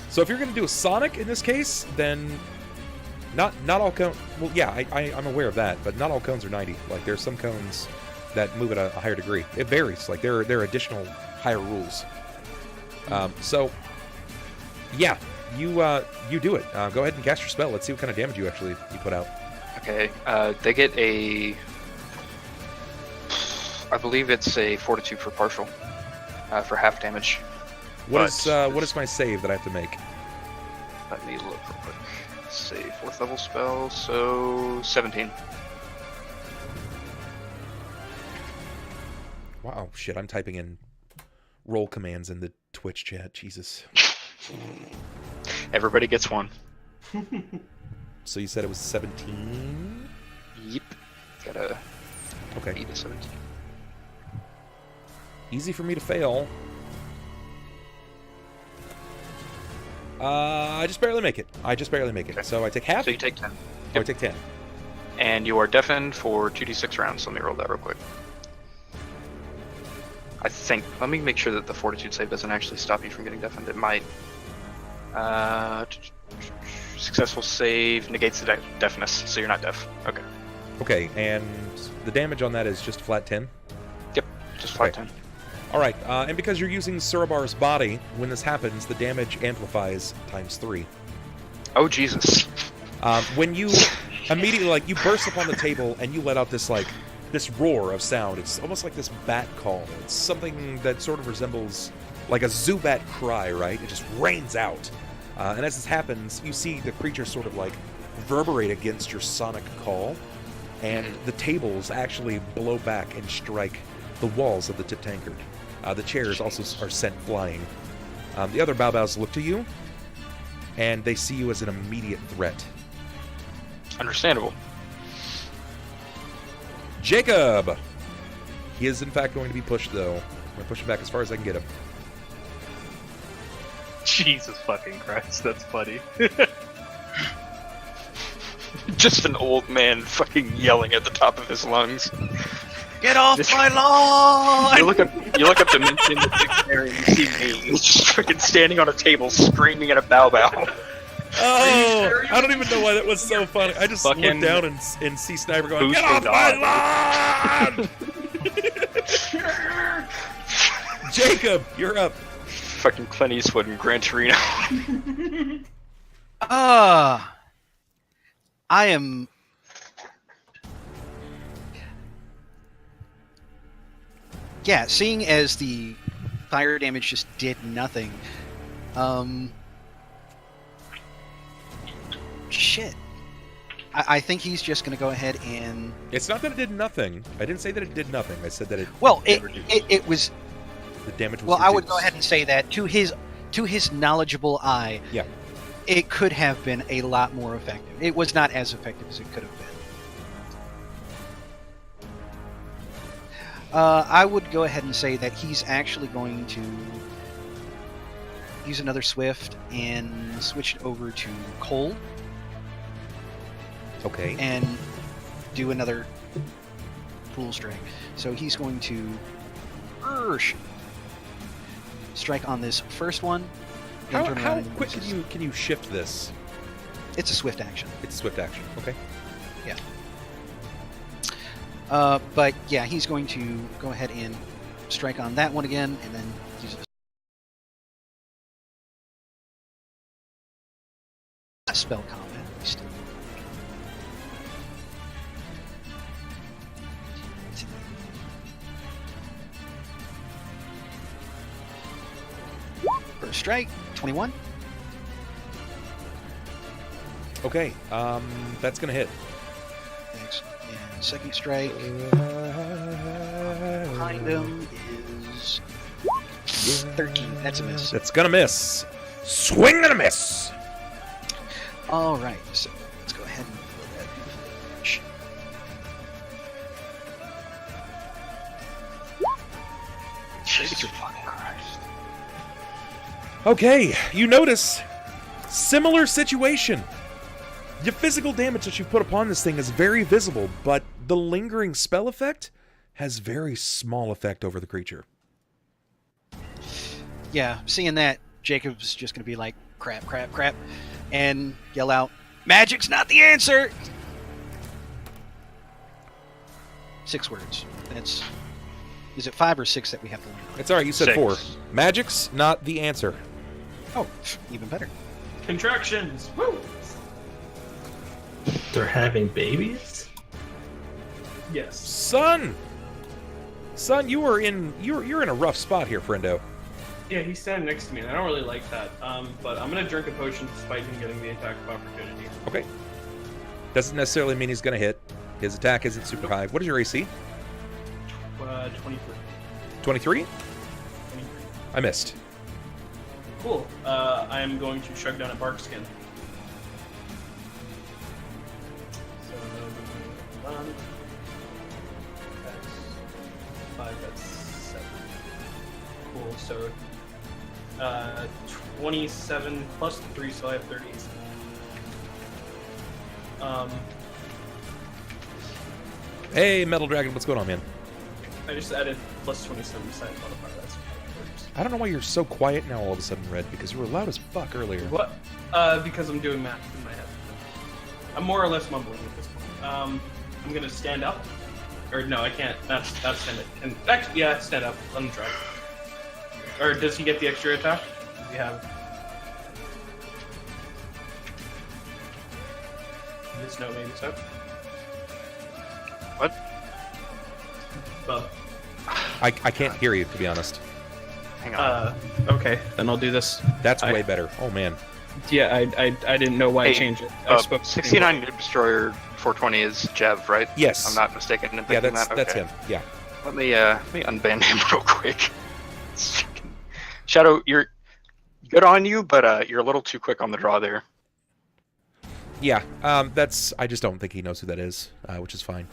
D: So if you're going to do a sonic in this case, then not all cones. Well, yeah, I'm aware of that, but not all cones are 90. Like there's some cones that move at a higher degree. It varies. Like there are additional higher rules. So yeah, you do it. Go ahead and cast your spell. Let's see what kind of damage you put out.
E: Okay. They get a. I believe it's a Fortitude for partial, for half damage.
D: What is my save that I have to make?
E: Let me look real quick. Say 4th level spell, so 17.
D: Wow, shit! I'm typing in roll commands in the Twitch chat. Jesus.
E: Everybody gets one.
D: So you said it was 17?
E: Yep. Gotta
D: beat
E: a 17.
D: Easy for me to fail. I just barely make it. Okay. So I take half?
E: So you take 10.
D: Oh, I take 10.
E: And you are deafened for 2d6 rounds. Let me roll that real quick. I think. Let me make sure that the Fortitude save doesn't actually stop you from getting deafened. It might. Successful save negates the deafness, so you're not deaf. Okay.
D: Okay, and the damage on that is just flat 10?
E: Yep, just flat 10.
D: All right, and because you're using Surabar's body, when this happens, the damage amplifies ×3.
E: Oh, Jesus.
D: When you immediately, like, you burst upon the table and you let out this, like, this roar of sound. It's almost like this bat call. It's something that sort of resembles, like, a Zubat cry, right? It just rains out. And as this happens, you see the creature sort of, like, reverberate against your sonic call, and the tables actually blow back and strike the walls of the tip tankard. The chairs also are sent flying. The other Baobaos look to you, and they see you as an immediate threat.
E: Understandable.
D: Jakob! He is, in fact, going to be pushed, though. I'm going to push him back as far as I can get him.
B: Jesus fucking Christ, that's funny.
E: Just an old man fucking yelling at the top of his lungs.
C: Get off my lawn!
E: You look up Dimension the Dictionary and you see me just fucking standing on a table screaming at a Baobao.
D: Oh, I don't even know why that was so funny. I just looked down and see Sniper going, "Get off my lawn!" Jakob, you're up.
E: Fucking Clint Eastwood and Gran Torino.
C: I am... Yeah, seeing as the fire damage just did nothing, shit. I think he's just going to go ahead and...
D: It's not that it did nothing. I didn't say that it did nothing. I said that it...
C: Well, it was...
D: The damage was
C: Well,
D: reduced.
C: I would go ahead and say that to his knowledgeable eye,
D: yeah,
C: it could have been a lot more effective. It was not as effective as it could have been. I would go ahead and say that he's actually going to use another Swift and switch it over to Cold.
D: Okay.
C: And do another Pool Strike. So he's going to strike on this first one.
D: How quick can you shift this?
C: It's a swift action.
D: It's a swift action. Okay.
C: Yeah. But yeah, he's going to go ahead and strike on that one again, and then use a spell combat. First strike, 21.
D: Okay, that's gonna hit.
C: Thanks. And second strike behind him is 13. That's a miss.
D: That's gonna miss. Swing and a miss.
C: All right, so let's go ahead and throw that. Jesus fucking Christ.
D: Okay, you notice similar situation. The physical damage that you put upon this thing is very visible, but the lingering spell effect has very small effect over the creature.
C: Yeah, seeing that, Jacob's just going to be like, crap, crap, crap, and yell out, magic's not the answer! 6 words. That's... Is it 5 or 6 that we have to learn?
D: It's alright, you said
B: 6.
D: 4. Magic's not the answer.
C: Oh, even better.
I: Contractions! Woo!
F: They're having babies?
I: Yes.
D: Sunn, you're in a rough spot here, friendo.
I: Yeah, he's standing next to me, and I don't really like that. But I'm gonna drink a potion despite him getting the attack of opportunity.
D: Okay. Doesn't necessarily mean he's gonna hit. His attack isn't super high. What is your AC?
I: 23.
D: 23? I missed.
I: Cool. I am going to chug down a bark skin. So, 1. That's 5, that's 7. Cool, so 27 plus 3, so I have 30.
D: Hey, Metal Dragon, what's going on, man?
I: I just added plus 27 science modifier. That's
D: I don't know why you're so quiet now all of a sudden, Red, because you were loud as fuck earlier.
I: What? Because I'm doing math in my head. I'm more or less mumbling at this point. I'm gonna stand up. Or no, I can't. That's stand up. And actually, yeah, stand up. Let him try. Or does he get the extra attack? Does he have? There's no maybe so.
E: What?
I: Bub.
D: I can't hear you, to be honest.
E: Hang on.
I: Okay, then I'll do this.
D: That's way better. Oh man.
I: Yeah, I didn't know why I changed it. I spoke
E: 69 Noob Destroyer 420 is Jev, right?
D: Yes.
E: I'm not mistaken in thinking
D: Yeah, that's
E: that.
D: that's
E: Okay.
D: him. Yeah.
E: Let me unban him real quick. Shadow, you're good on you, but you're a little too quick on the draw there.
D: Yeah. That's. I just don't think he knows who that is, which is fine.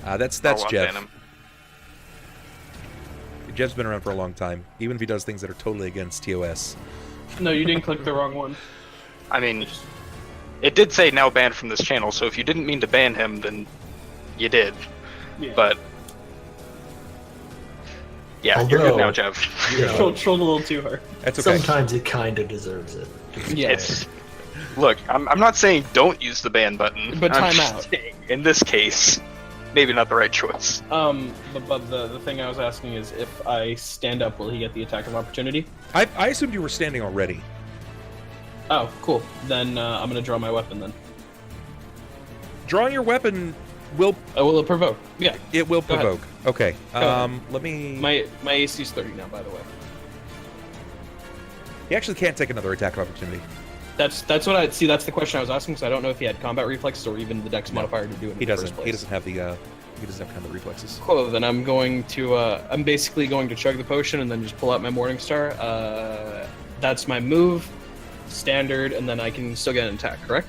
D: That's
E: I'll
D: Jev.
E: unban him.
D: Jev's been around for a long time, even if he does things that are totally against TOS.
I: No, you didn't click the wrong one.
E: I mean, it did say now banned from this channel, so if you didn't mean to ban him, then you did.
I: Yeah.
E: But yeah, you're good now, Jev.
I: Trolled a little too hard.
D: That's okay.
F: Sometimes it kind of deserves it.
I: Yeah.
E: Look, I'm not saying don't use the ban button,
I: But
E: I'm
I: time
E: just
I: out.
E: saying, in this case, maybe not the right choice.
I: But the thing I was asking is, if I stand up, will he get the attack of opportunity?
D: I assumed you were standing already.
I: Oh, cool. Then I'm gonna draw my weapon. Then.
D: Drawing your weapon will.
I: Will it provoke? Yeah.
D: It will
I: Go ahead.
D: provoke. Okay.
I: Go ahead.
D: Let me.
I: My AC is 30 now, by the way.
D: He actually can't take another attack of opportunity.
I: That's what I see. That's the question I was asking, because I don't know if he had combat reflexes or even the Dex modifier to do it. In
D: He
I: the
D: doesn't.
I: First place.
D: He doesn't have the. He doesn't have combat reflexes.
I: Cool. Then I'm going to. I'm basically going to chug the potion and then just pull out my Morning Star. That's my move, standard, and then I can still get an attack. Correct?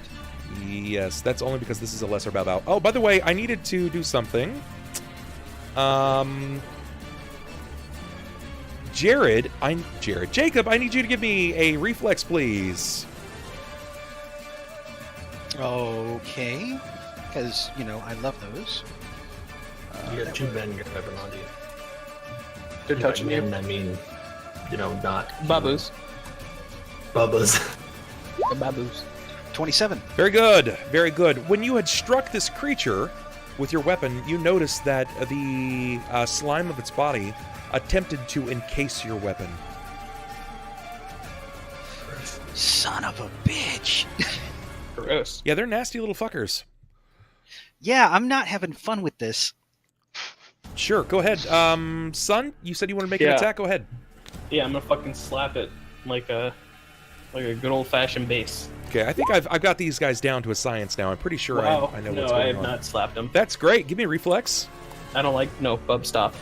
D: Yes, that's only because this is a lesser Bao. Oh, by the way, I needed to do something. Jakob, I need you to give me a reflex, please.
C: Okay. Because, I love those.
F: You got two men weapon on you.
I: They're touching you.
F: I mean, not...
I: Babus.
F: Bubbas.
I: The babus.
C: 27.
D: Very good, very good. When you had struck this creature with your weapon, you noticed that the slime of its body attempted to encase your weapon.
C: Son of a bitch.
I: Gross.
D: Yeah, they're nasty little fuckers.
C: Yeah, I'm not having fun with this.
D: Sure, go ahead. Sunn, you said you want to make an attack? Go ahead.
I: Yeah, I'm gonna fucking slap it like a good old-fashioned base.
D: Okay, I think I've got these guys down to a science now. I'm pretty sure
I: Wow.
D: I know
I: No,
D: what's going
I: I have
D: on.
I: not slapped him.
D: That's great. Give me a reflex.
I: I don't like. No, Bub, stop.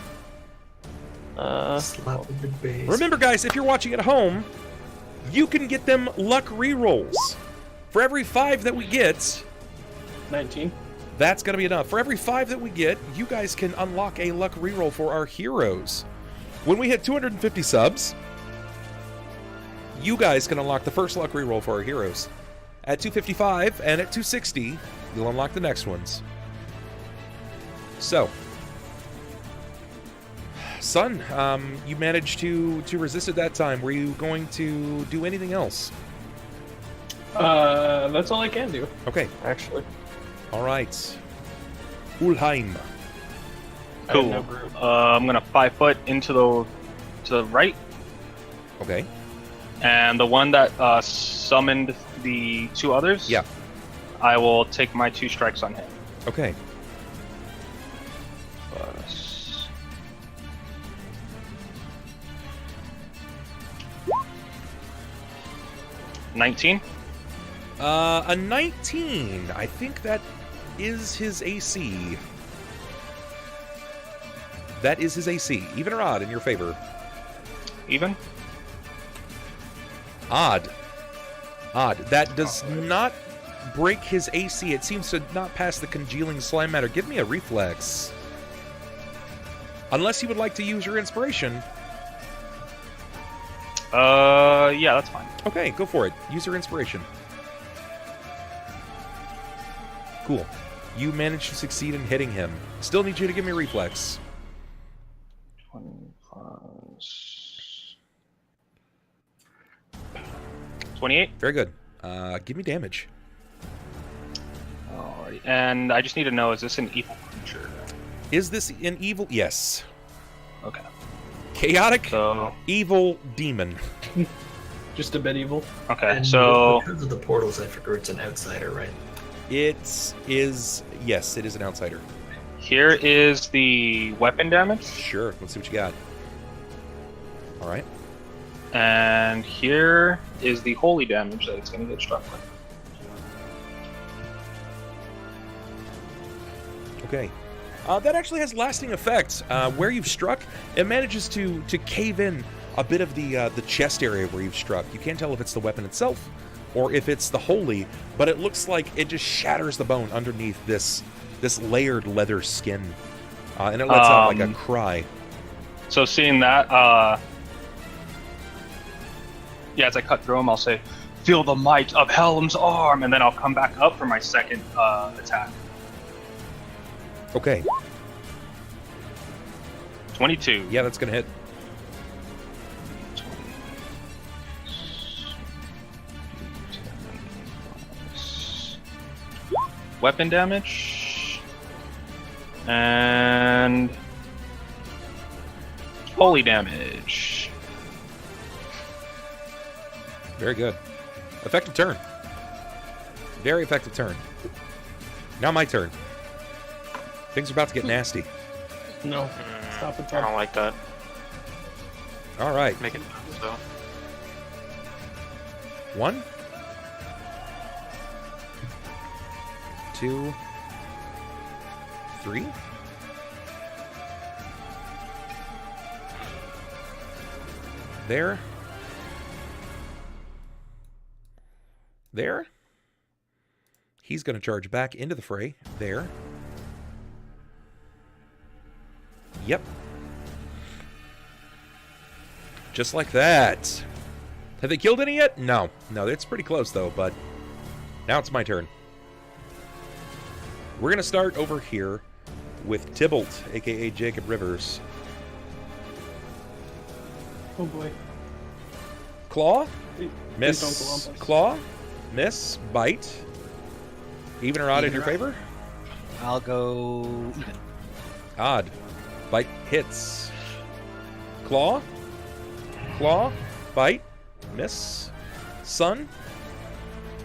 F: Slap with the base.
D: Remember, guys, if you're watching at home, you can get them luck rerolls. For every 5 that we get,
I: 19.
D: that's going to be enough. For every 5 that we get, you guys can unlock a luck reroll for our heroes. When we hit 250 subs, you guys can unlock the first luck reroll for our heroes. At 255 and at 260, you'll unlock the next ones. So, Sunn, you managed to resist it that time. Were you going to do anything else?
I: That's all I can do.
D: Okay.
I: Actually.
D: All right. Ulhime.
B: Cool.
I: No group.
B: I'm gonna 5 foot into the right,
D: Okay.
B: and the one that summoned the 2 others.
D: Yeah.
B: I will take my 2 strikes on him.
D: Okay.
B: Plus... 19.
D: A 19. I think that is his AC. That is his AC. Even or odd in your favor?
B: Even.
D: Odd. Odd. That does not break his AC. It seems to not pass the congealing slime matter. Give me a reflex. Unless you would like to use your inspiration.
B: Yeah, that's fine.
D: Okay, go for it. Use your inspiration. Cool. You managed to succeed in hitting him. Still need you to give me a reflex.
B: 20 plus 28.
D: Very good. Give me damage.
B: Alright, and I just need to know, is this an evil creature?
D: Is this an evil? Yes.
B: Okay.
D: Chaotic,
B: So,
D: evil demon.
I: Just a bit evil.
B: okay,
F: And
B: so
F: in terms of the portals, I figure it's an outsider, right?
D: It is, yes, it is an outsider.
B: here is the weapon damage,
D: Sure, let's see what you got. All right.
B: and here is the holy damage that it's going to get struck with.
D: Okay. That actually has lasting effects. Where you've struck, it manages to cave in a bit of the chest area where you've struck. You can't tell if it's the weapon itself or if it's the holy, but it looks like it just shatters the bone underneath this layered leather skin, and it lets out like a cry.
B: So seeing that, yeah, as I cut through him, I'll say, "Feel the might of Helm's arm," and then I'll come back up for my second attack.
D: Okay.
B: 22.
D: Yeah, that's gonna hit.
B: Weapon damage and holy damage.
D: Very good. Effective turn. Very effective turn. Now my turn. Things are about to get nasty.
I: No. Stop it.
E: I don't like that.
D: All right.
E: Make it so.
D: 1, 2, 3. There. There. He's going to charge back into the fray. There. Yep. Just like that. Have they killed any yet? No. No, it's pretty close, though, but now it's my turn. We're going to start over here with Tybalt, a.k.a. Jacob Rivers.
I: Oh, boy.
D: Claw.
I: Please don't
D: Miss.
I: go on.
D: Claw. Miss. Bite. Even or odd in your favor?
C: I'll go even.
D: Odd. Bite hits. Claw. Claw. Bite. Miss. Sunn.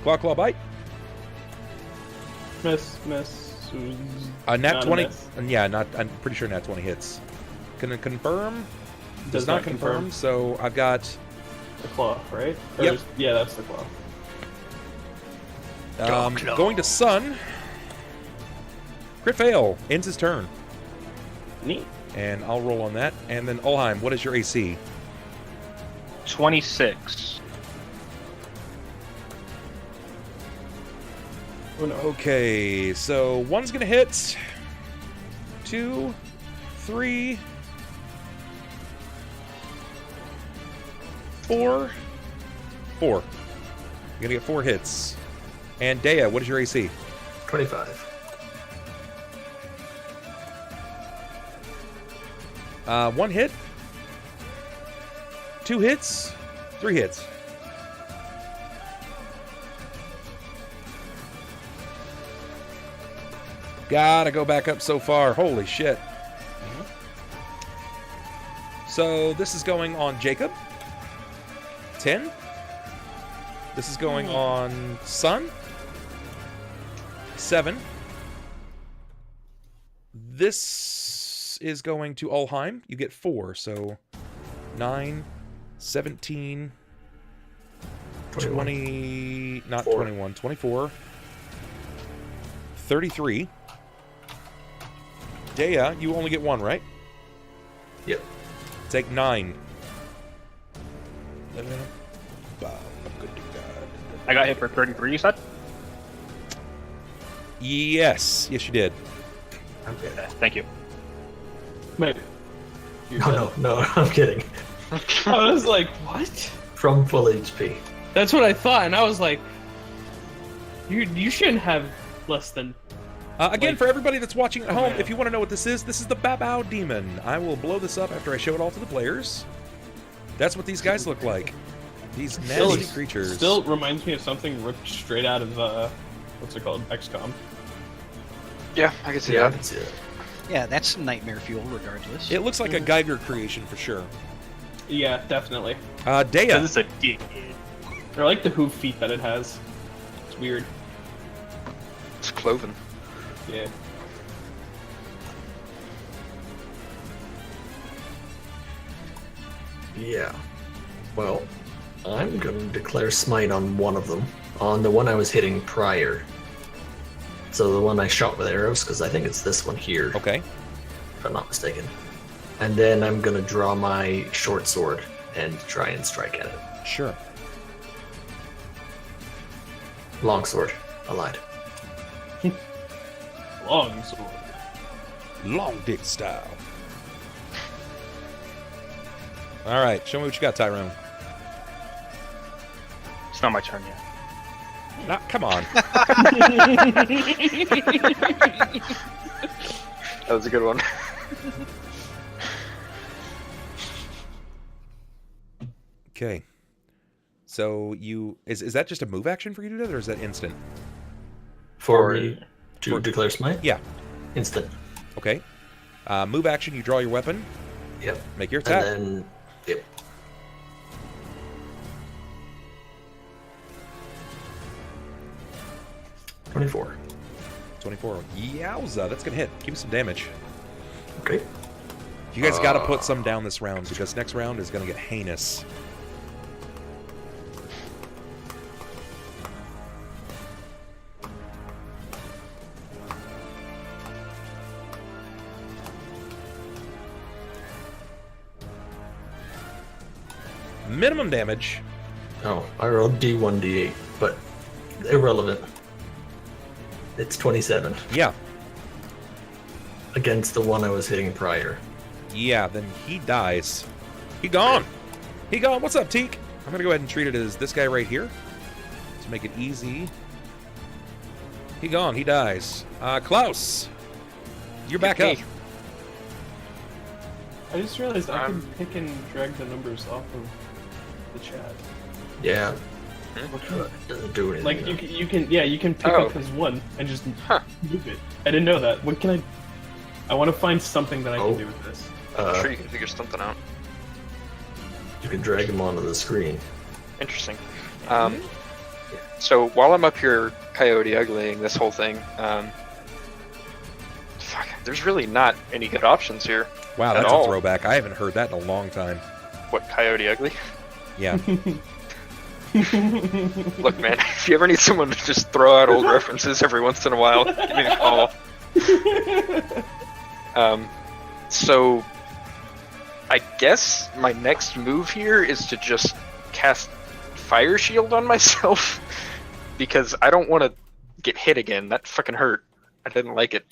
D: Claw, claw, bite.
I: Miss.
D: Nat
I: Not a
D: 20.
I: miss.
D: Yeah, I'm pretty sure Nat 20 hits. Can it confirm? Does not confirm. So I've got.
I: The claw, right? Or
D: Yep.
I: Yeah, that's the claw.
D: Going to Sunn. Crit fail. Ends his turn.
I: Neat.
D: And I'll roll on that. And then Ulhime, what is your AC?
B: 26.
I: Oh, no.
D: Okay, so 1's gonna hit. 2, 3, 4. 4. You're gonna get 4 hits. And Deia, what is your AC?
F: 25.
D: 1 hit. 2 hits. 3 hits. Gotta go back up so far. Holy shit. So this is going on Jacob. 10. This is going on Sunn. 7. This is going to Ulhime. You get 4, so 9, 17, 20, not
F: 4.
D: 21, 24, 33. Deia, you only get 1, right?
F: Yep.
D: Take 9.
B: I got hit for 33, you said?
D: Yes. Yes, you did.
F: Okay.
B: Thank you.
I: Wait.
F: No, I'm kidding.
I: I was like, what?
F: From full HP.
I: That's what I thought, and I was like, you shouldn't have less than.
D: Again,
I: Like-
D: for everybody that's watching at
I: Oh,
D: home,
I: man.
D: if you want to know what this is the Babao Demon. I will blow this up after I show it all to the players. That's what these guys look like. These nasty creatures.
I: Still reminds me of something ripped straight out of what's it called? XCOM.
E: Yeah, I can see
F: Yeah, I
E: that.
F: can see that.
C: Yeah, that's some nightmare fuel, regardless.
D: It looks like a Geiger creation for sure.
I: Yeah, definitely.
D: Deia.
B: This is a dick.
I: I like the hoof feet that it has. It's weird.
E: It's cloven.
I: Yeah.
F: Yeah. Well, I'm going to declare smite on one of them. On the one I was hitting prior. So the one I shot with arrows, because I think it's this one here,
D: Okay.
F: if I'm not mistaken. And then I'm going to draw my short sword and try and strike at it.
D: Sure.
F: Long sword. I lied.
I: Long sword.
D: Long dick style. All right, show me what you got, Tyrone.
B: It's not my turn yet.
D: Come on.
E: That was a good one.
D: Okay. So is that just a move action for you to do that, or is that instant?
F: For me to declare smite?
D: Yeah.
F: Instant.
D: Okay. Move action, you draw your weapon.
F: Yep.
D: Make your attack.
F: And then, yep. $24.
D: 24. Yowza, that's gonna hit. Give me some damage.
F: Okay.
D: You guys got to put some down this round, because next round is gonna get heinous. Minimum damage.
F: Oh, I rolled D1, D8, but irrelevant. It's 27
D: Yeah.
F: against the one I was hitting prior.
D: Yeah, then he dies. He gone. He gone. What's up, Teak? I'm gonna go ahead and treat it as this guy right here to make it easy. He gone. He dies. Klaus, you're back up.
I: I just realized I can pick and drag the numbers off of the chat.
F: Yeah. Doesn't do anything.
I: Like you can pick up his one and just move it. I didn't know that. What can I want to find something that I can do with this.
E: I'm sure you can figure something out.
F: You can drag him onto the screen.
E: Interesting. So while I'm up here Coyote Uglying this whole thing, fuck, there's really not any good options here.
D: Wow, that's a throwback. I haven't heard that in a long time.
E: What, Coyote Ugly?
D: Yeah.
E: Look, man, if you ever need someone to just throw out old references every once in a while, give me a call. So I guess my next move here is to just cast Fire Shield on myself because I don't want to get hit again. That fucking hurt. I didn't like it.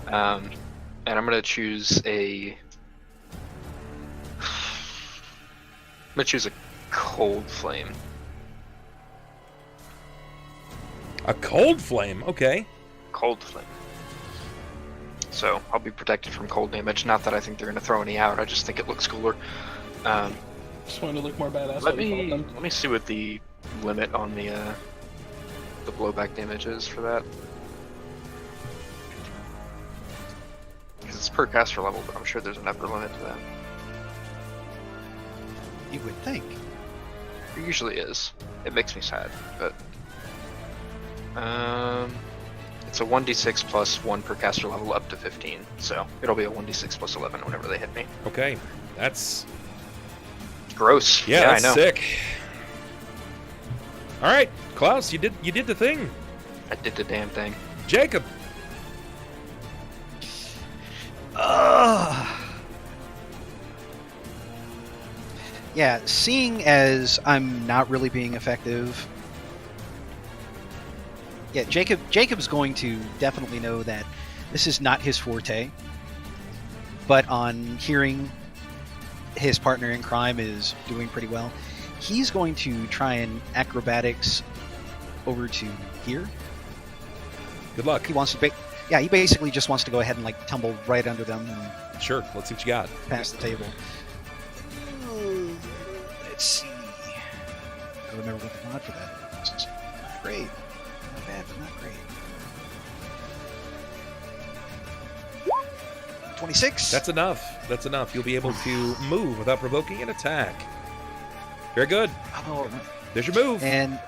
E: And I'm gonna choose a Cold Flame.
D: A Cold Flame? Okay.
E: Cold Flame. So I'll be protected from cold damage. Not that I think they're gonna throw any out. I just think it looks cooler.
I: Just wanted to look more badass.
E: Let me see what the limit on the blowback damage is for that. Because it's per caster level, but I'm sure there's an upper limit to that.
C: You would think.
E: There usually is. It makes me sad, but it's a 1d6 plus 1 per caster level up to 15, so it'll be a 1d6 plus 11 whenever they hit me.
D: Okay, that's
E: gross.
D: Yeah, that's
E: I know.
D: sick. All right, Klaus, you did the thing.
E: I did the damn thing.
D: Jakob.
C: Yeah, seeing as I'm not really being effective. Yeah, Jacob's going to definitely know that this is not his forte. But on hearing his partner in crime is doing pretty well, he's going to try and acrobatics over to here.
D: Good luck.
C: He wants to he basically just wants to go ahead and like tumble right under them and
D: sure, let's see what you got.
C: Pass the table. Let's see. I remember what the mod for that is. Not great. Not bad, but not great. 26.
D: That's enough. That's enough. You'll be able to move without provoking an attack. Very good.
C: Oh,
D: There's your move.
C: and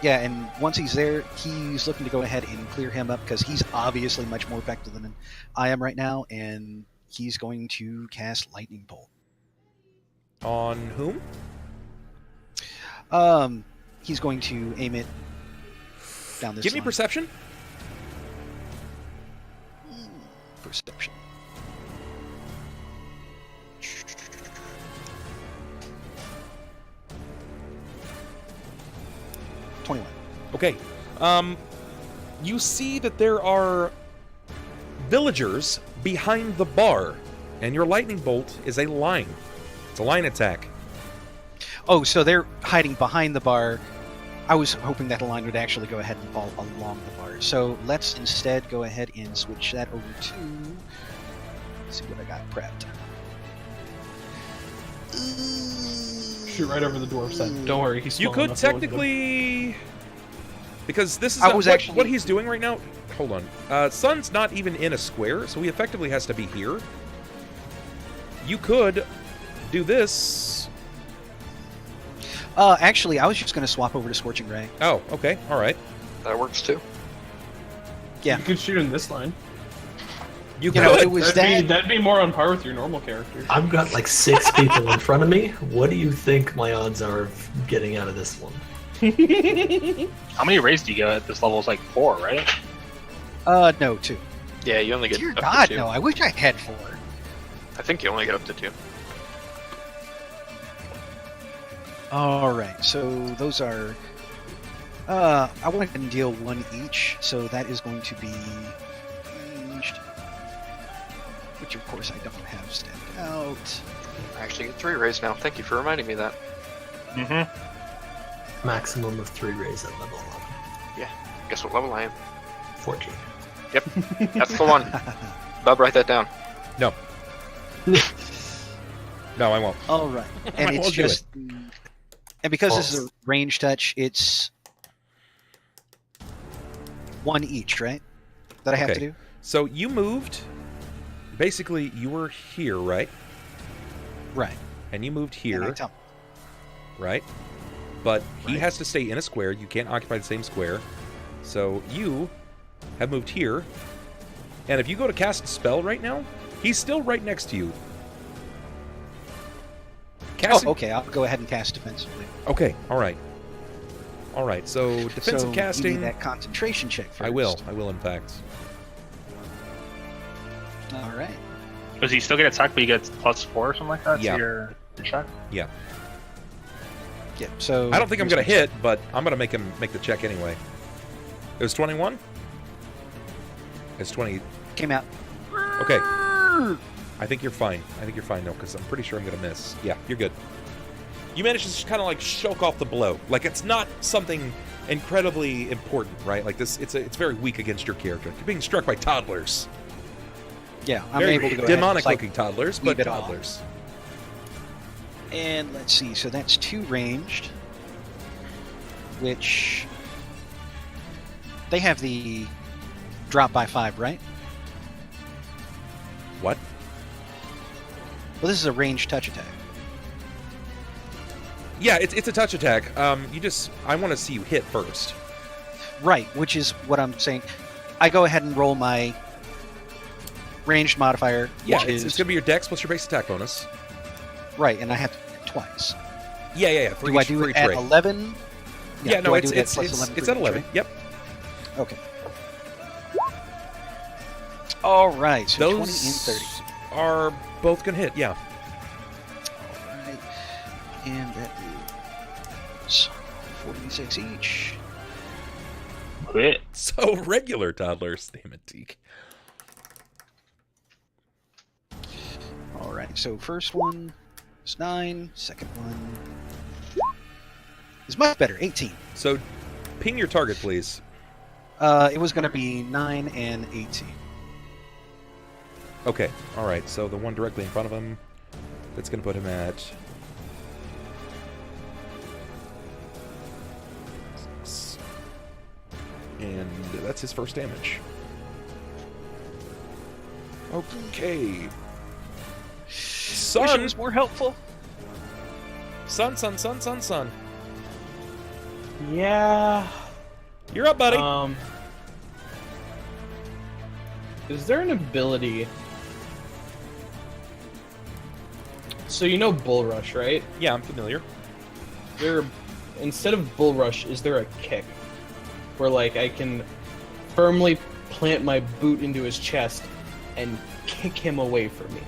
C: yeah, and once he's there, he's looking to go ahead and clear him up because he's obviously much more effective than I am right now, and he's going to cast Lightning Bolt.
D: On whom?
C: He's going to aim it down this
D: Give me
C: line.
D: perception.
C: Perception.
D: Okay. You see that there are villagers behind the bar, and your lightning bolt is a line. It's a line attack.
C: Oh, so they're hiding behind the bar. I was hoping that the line would actually go ahead and fall along the bar. So let's instead go ahead and switch that over to... Let's see what I got prepped.
I: Shoot right over the dwarf's head. Don't worry, he's
D: You
I: small
D: could
I: enough to look at him.
D: technically... Because this is what he's doing right now. Hold on. Sunn's not even in a square, so he effectively has to be here. You could do this.
C: Actually, I was just going to swap over to Scorching Ray.
D: Oh, okay. All right.
E: That works too.
C: Yeah.
I: You could shoot in this line.
D: You
C: know, it was
I: that'd be more on par with your normal character.
F: I've got like 6 people in front of me. What do you think my odds are of getting out of this one?
B: How many rays do you get at this level? It's like 4, right?
C: No, 2.
E: Yeah, you only get
C: Dear
E: up
C: God,
E: to 2.
C: no, I wish I had 4.
E: I think you only get up to 2.
C: Alright, so those are... I want to deal 1 each, so that is going to be... ranged, which of course I don't have stacked out.
E: I actually get 3 rays now. Thank you for reminding me of that.
B: Mm-hmm.
F: Maximum of 3 rays at level 11.
E: Yeah. Guess what level I am?
F: 14.
E: Yep. That's the one. Bub, write that down.
D: No. No, I won't.
C: Alright, and
D: I
C: it's
D: won't do
C: just... And because this is a range touch, it's 1 each, right? That I have to do?
D: So you moved. Basically, you were here, right?
C: Right.
D: And you moved here.
C: And I tell-
D: Right? But he
C: Right.
D: has to stay in a square. You can't occupy the same square. So you have moved here. And if you go to cast a spell right now, he's still right next to you. Casting...
C: Oh, okay. I'll go ahead and cast defensively.
D: Okay, all right. All right, so defensive
C: so
D: casting...
C: You need that concentration check first.
D: I will in fact.
C: All right.
B: Does he still get attacked, but he gets +4 or something like that?
D: Yeah.
B: To your check?
D: Yeah.
C: Yeah, so...
D: I don't think I'm going to hit, but I'm going to make him make the check anyway. It was 21? It's 20...
C: Came out.
D: Okay. I think you're fine. I think you're fine, though, because I'm pretty sure I'm going to miss. Yeah, you're good. You managed to just kind of, like, choke off the blow. Like, it's not something incredibly important, right? Like, this, it's very weak against your character. You're being struck by toddlers.
C: Yeah, I'm
D: Very
C: able to go ahead and
D: demonic-looking toddlers, but
C: leave it off.
D: toddlers.
C: And let's see, so that's 2 ranged, which they have the drop by 5, right?
D: What?
C: Well, this is a ranged touch attack.
D: Yeah, it's a touch attack. I want to see you hit first.
C: Right, which is what I'm saying. I go ahead and roll my ranged modifier,
D: Yeah,
C: which is...
D: it's going to be your dex plus your base attack bonus.
C: Right, and I have to do it twice.
D: Yeah. For
C: Do I
D: each,
C: do
D: for
C: it
D: each
C: at
D: ray.
C: 11?
D: Yeah, no,
C: do I
D: it's
C: do it at plus 11
D: it's
C: for
D: at
C: each
D: 11.
C: ray?
D: Yep.
C: Okay. All right, so
D: Those
C: 20 and 30.
D: are both going to hit, yeah.
C: All right, and that is 46 each.
B: Quit.
D: So regular toddlers, damn it, Teak.
C: All right, so first one is 9, second one is much better, 18.
D: So ping your target, please.
C: It was going to be 9 and 18.
D: Okay, all right. So the one directly in front of him, that's going to put him at 6. And that's his first damage. Okay.
C: Wish it
D: Sunn.
C: was more helpful.
D: Sunn.
I: Yeah.
D: You're up, buddy.
I: Is there an ability? So you know Bull Rush, right?
D: Yeah, I'm familiar.
I: Instead of Bull Rush, is there a kick? Where like I can firmly plant my boot into his chest and kick him away from me.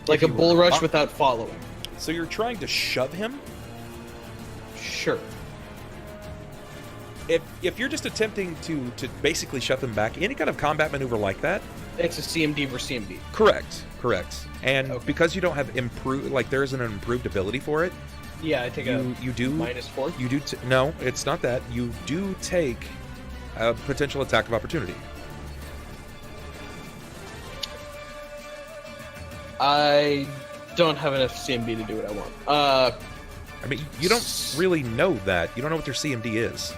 I: Like a Bull Rush without following.
D: So you're trying to shove him?
I: Sure.
D: If you're just attempting to basically shove him back, any kind of combat maneuver like that,
I: It's a CMD versus CMD.
D: correct. And
I: Okay.
D: because you don't have improved, like there isn't an improved ability for it,
I: Yeah, I take a
D: you do
I: -4.
D: You do no, it's not that. You do take a potential attack of opportunity.
I: I don't have enough CMD to do what I want.
D: I mean, you don't really know that. You don't know what their CMD is.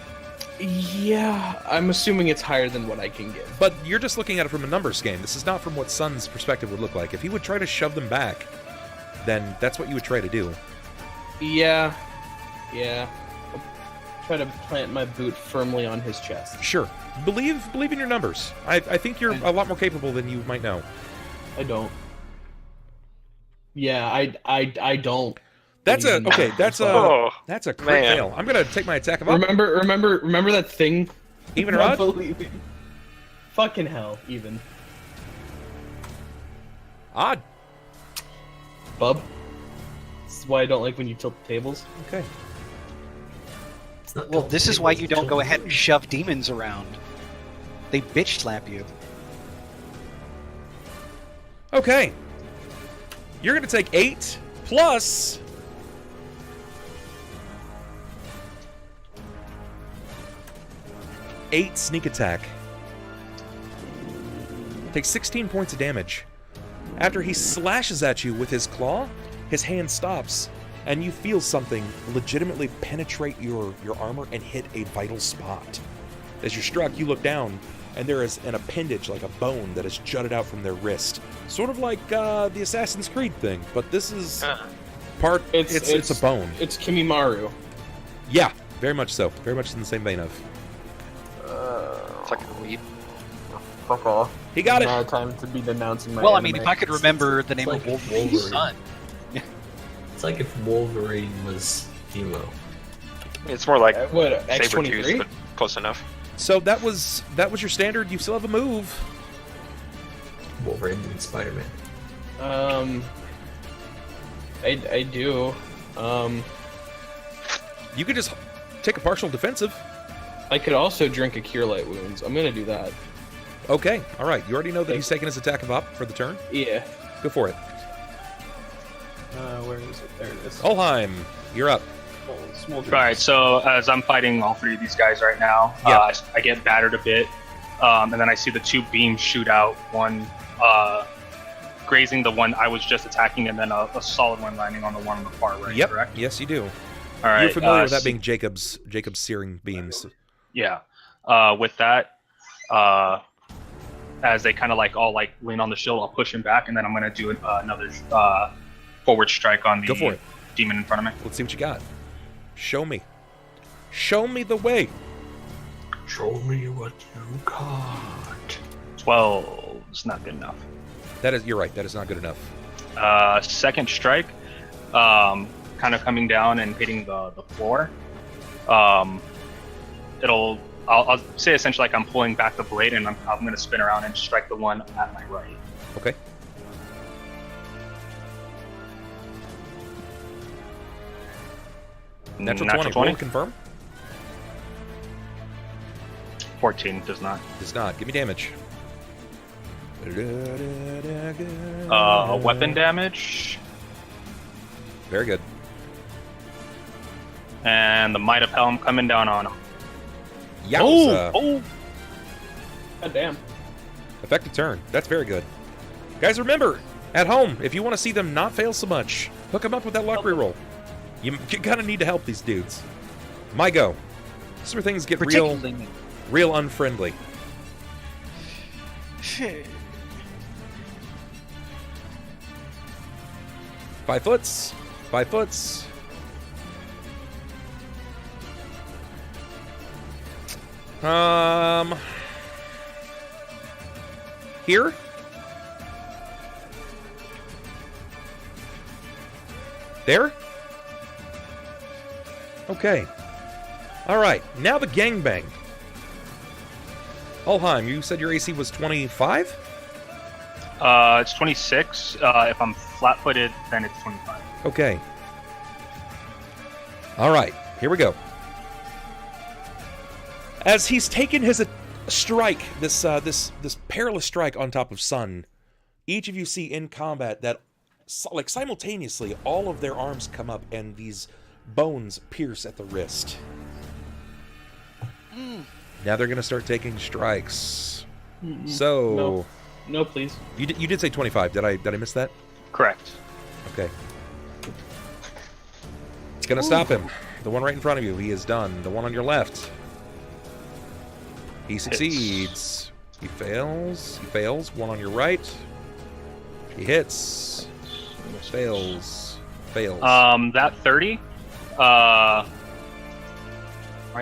I: Yeah, I'm assuming it's higher than what I can give.
D: But you're just looking at it from a numbers game. This is not from what Sunn's perspective would look like. If he would try to shove them back, then that's what you would try to do.
I: Yeah. I'll try to plant my boot firmly on his chest.
D: Sure. Believe in your numbers. I think you're a lot more capable than you might know.
I: I don't. Yeah, I don't.
D: That's a crit
E: man.
D: fail. I'm gonna take my attack of
I: Remember that thing?
D: Even or
I: Not
D: odd?
I: believing. Fucking hell, even.
D: Odd.
I: Bub. This is why I don't like when you tilt the tables.
D: Okay.
F: It's not
C: Well,
F: called
C: this is why
F: tables,
C: you don't
F: it's
C: go
F: called
C: ahead and shove demons around. They bitch slap you.
D: Okay. You're gonna take 8 plus 8 sneak attack. Take 16 points of damage. After he slashes at you with his claw, his hand stops, and you feel something legitimately penetrate your armor and hit a vital spot. As you're struck, you look down, and there is an appendage, like a bone, that is jutted out from their wrist. Sort of like the Assassin's Creed thing, but this is part... It's a bone.
I: It's Kimimaru.
D: Yeah, very much so. Very much in the same vein of.
E: It's like a weed.
I: Fuck off.
D: He got it!
I: Now time to be denouncing my
C: Well, I mean,
I: anime.
C: if I could remember the name
F: like
C: of
F: Wolverine.
C: Wolverine's son.
F: It's like if Wolverine was emo.
E: It's more like
I: What,
E: Sabertooth,
I: X23?
E: but close enough.
D: So that was your standard. You still have a move.
F: Wolverine and Spider-Man.
I: I do.
D: You could just take a partial defensive.
I: I could also drink a Cure Light Wounds. I'm gonna do that.
D: Okay, all right. You already know that he's taking his attack of op for the turn.
I: Yeah.
D: Go for it.
I: Where is it? There it is.
D: Ulhime, you're up.
B: Alright, so as I'm fighting all three of these guys right now,
D: Yeah.
B: I get battered a bit, and then I see the two beams shoot out, one grazing the one I was just attacking, and then a solid one landing on the one on the far right,
D: Yep.
B: correct?
D: Yes, you do.
B: Alright,
D: You're familiar with that being Jacob's searing beams.
B: Yeah. With that, as they kind of all lean on the shield, I'll push him back, and then I'm going to do another forward strike on
D: Go for
B: the
D: it.
B: demon in front of me.
D: Let's see what you got. Show me. Show me the way.
F: Show me what you got.
B: 12 is not good enough.
D: You're right. That is not good enough.
B: Second strike, kind of coming down and hitting the floor. I'll say essentially like I'm pulling back the blade, and I'm going to spin around and strike the one at my right.
D: Okay. Natural 20. Will confirm.
B: 14 does not.
D: Does not. Give me damage.
B: Weapon damage.
D: Very good.
B: And the Might of Helm coming down on him.
D: Yowza.
B: Oh!
I: God damn.
D: Effective turn. That's very good. Guys, remember, at home, if you want to see them not fail so much, hook them up with that luck reroll. You kind of need to help these dudes. My go. This is where things get real unfriendly. 5 foots. 5 foots. Here? There? Okay. Alright, now the gangbang. Ulhime, you said your AC was 25?
B: It's 26. If I'm flat-footed, then it's 25.
D: Okay. Alright, here we go. As he's taken his strike, this perilous strike on top of Sunn, each of you see in combat that, like, simultaneously, all of their arms come up and these bones pierce at the wrist. Now they're going to start taking strikes. So...
I: No, please.
D: You did say 25. Did I miss that?
B: Correct.
D: Okay. It's going to stop him. The one right in front of you, he is done. The one on your left... He succeeds. He fails. He fails. One on your right. He hits. Fails. Fails.
B: That 30. You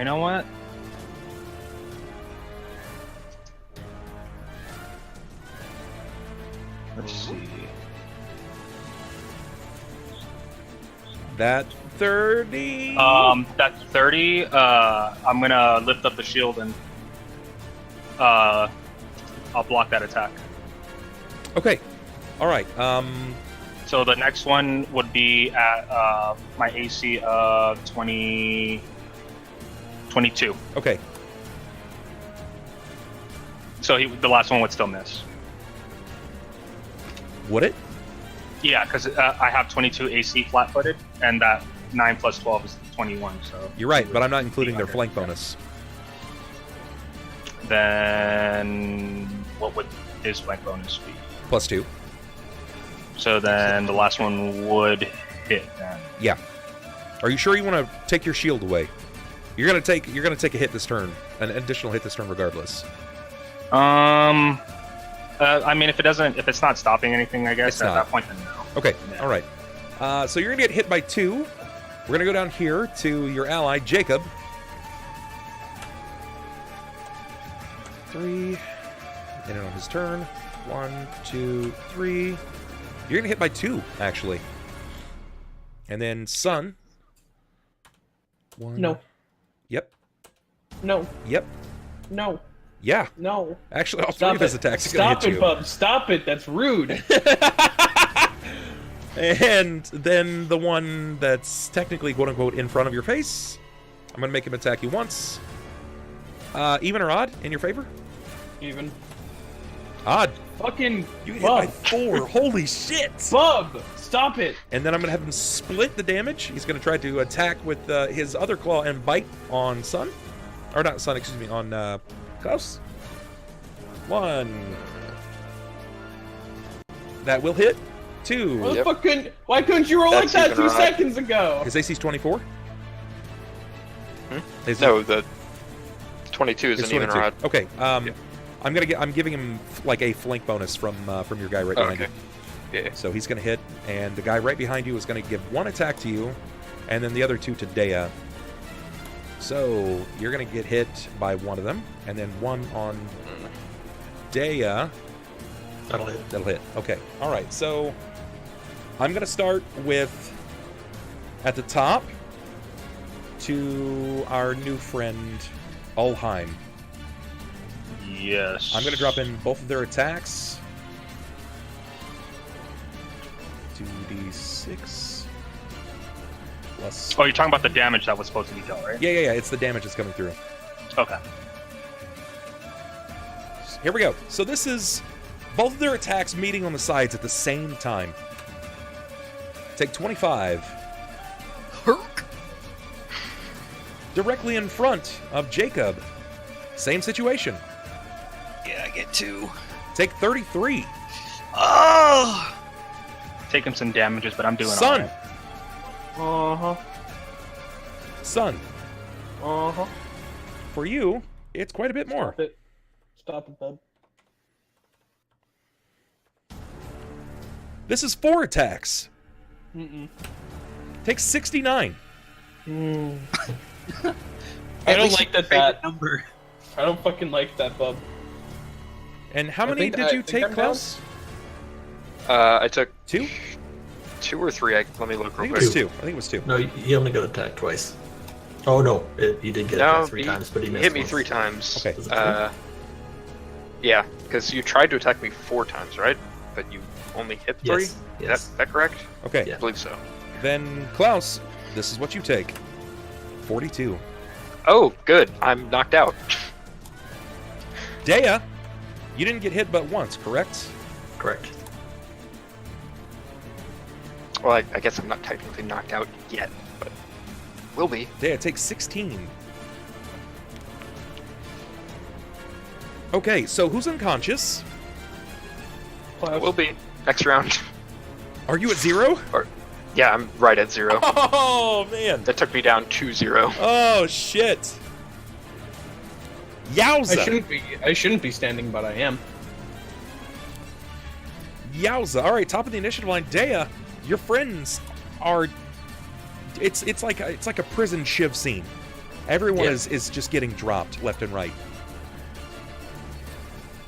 B: know what? Let's see.
D: That 30.
B: That 30. I'm gonna lift up the shield and I'll block that attack.
D: Okay. All right.
B: So the next one would be at my AC of 22.
D: Okay.
B: So the last one would still miss.
D: Would it?
B: Yeah, because I have 22 AC flat-footed, and that 9 plus 12 is 21. So
D: you're right, but I'm not including their flank bonus.
B: Then what would his flank bonus be?
D: +2.
B: So then the last one would hit then.
D: Yeah. Are you sure you want to take your shield away? You're gonna take a hit this turn, an additional hit this turn regardless.
B: I mean, if it's not stopping anything, I guess at that point, then no.
D: Okay.
B: Yeah.
D: All right. So you're gonna get hit by 2. We're gonna go down here to your ally Jakob. 3. And on his turn. 1, 2, 3. You're gonna hit by 2, actually. And then Sunn. 1.
I: No.
D: Yep.
I: No.
D: Yep.
I: No.
D: Yeah.
I: No.
D: Actually, all 3 of his attacks are gonna hit you.
I: Stop it, bub. Stop it. That's rude.
D: And then the one that's technically quote-unquote in front of your face, I'm gonna make him attack you once. Even or odd in your favor?
I: Even.
D: Odd.
I: Fucking
D: You hit
I: bub.
D: by 4. Holy shit!
I: Bub! Stop it!
D: And then I'm gonna have him split the damage. He's gonna try to attack with his other claw and bite on Sunn. Or not Sunn, excuse me, on Klaus. 1. That will hit. 2.
I: Why couldn't you roll
E: That's
I: like that
E: even
I: 2
E: right.
I: seconds ago?
D: His AC's 24?
E: No, the 22 is
D: It's
E: an even
D: 22.
E: rod.
D: Okay.
E: Yeah.
D: I'm giving him like a flank bonus from your guy right behind
E: Okay.
D: you.
E: Yeah.
D: So he's gonna hit, and the guy right behind you is gonna give 1 attack to you, and then the other 2 to Deia. So you're gonna get hit by 1 of them, and then 1 on Deia.
F: That'll hit.
D: That'll hit. Okay. All right. So I'm gonna start with at the top to our new friend Ulhime.
B: Yes.
D: I'm gonna drop in both of their attacks. 2d6 plus.
B: Oh, you're talking about the damage that was supposed to be dealt, right?
D: Yeah. It's the damage that's coming through.
B: Okay.
D: Here we go. So this is both of their attacks meeting on the sides at the same time. Take 25.
C: Herk.
D: Directly in front of Jakob. Same situation.
C: Yeah, I get 2.
D: Take 33.
C: Oh!
B: Taking some damages, but I'm doing
D: Sunn.
B: alright.
D: Sunn.
I: Uh-huh.
D: For you, it's quite a bit more.
I: Stop it, bub.
D: This is 4 attacks. Takes 69.
I: I don't like that number. I don't fucking like that, bub.
D: And how many did you take, Klaus?
E: I took
D: 2?
E: 2 or 3. Let me look real quick.
D: I think it was 2.
F: No, he only got attacked twice. Oh no, he did get attacked 3 times, but he missed
E: hit me
F: once.
E: 3 times.
D: Okay.
E: Yeah, because you tried to attack me 4 times, right? But you only hit 3?
F: Yes.
E: That correct?
D: Okay.
F: Yeah.
E: I believe so.
D: Then, Klaus, this is what you take. 42.
E: Oh, good. I'm knocked out.
D: Deia, you didn't get hit but once, correct?
F: Correct.
E: Well, I guess I'm not technically knocked out yet, but will be.
D: Deia takes 16. Okay, so who's unconscious?
E: I will be. Next round.
D: Are you at 0?
E: Yeah, I'm right at 0.
D: Oh, man.
E: That took me down 2-0.
D: Oh, shit. Yowza.
I: I shouldn't be standing, but I am.
D: Yowza. All right, top of the initiative line. Deia, your friends are... It's like a prison shiv scene. Everyone is just getting dropped left and right.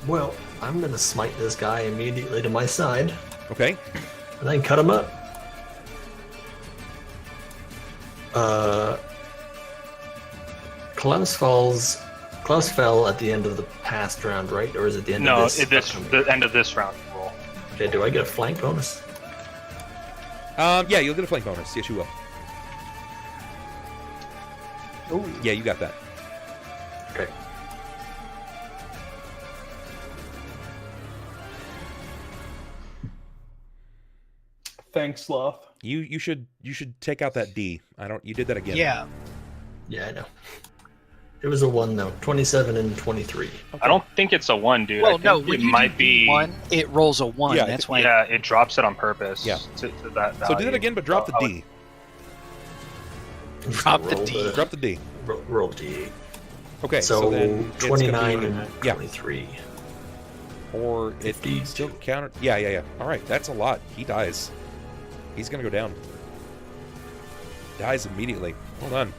F: Well, I'm going to smite this guy immediately to my side.
D: Okay.
F: And then cut him up. Klaus fell at the end of the past round, right? Or is it the end of this?
B: No, the end of this round roll.
F: Okay, do I get a flank bonus?
D: Yeah, you'll get a flank bonus. Yes, you will. Oh, yeah, you got that.
F: Okay.
I: Thanks, Sloth.
D: You should take out that D. You did that again.
C: Yeah.
F: Yeah, I know. It was a 1 though. 27 and 23.
D: Okay.
B: I don't think it's a 1, dude.
C: Well,
B: I think
C: no, when
B: it
C: you
B: might be
C: 1, it rolls a 1.
D: Yeah,
C: That's why.
B: Yeah, it drops it on purpose.
D: Yeah.
B: To that value.
D: So do that again, but drop the D.
C: Drop the D.
D: Drop the D.
F: Roll D8.
D: Okay,
F: So,
D: then it's
F: 29
D: gonna be,
F: and 23.
D: Or it
F: 52.
D: still counter. Yeah. All right, that's a lot. He dies. He's gonna go down. Dies immediately. Hold on.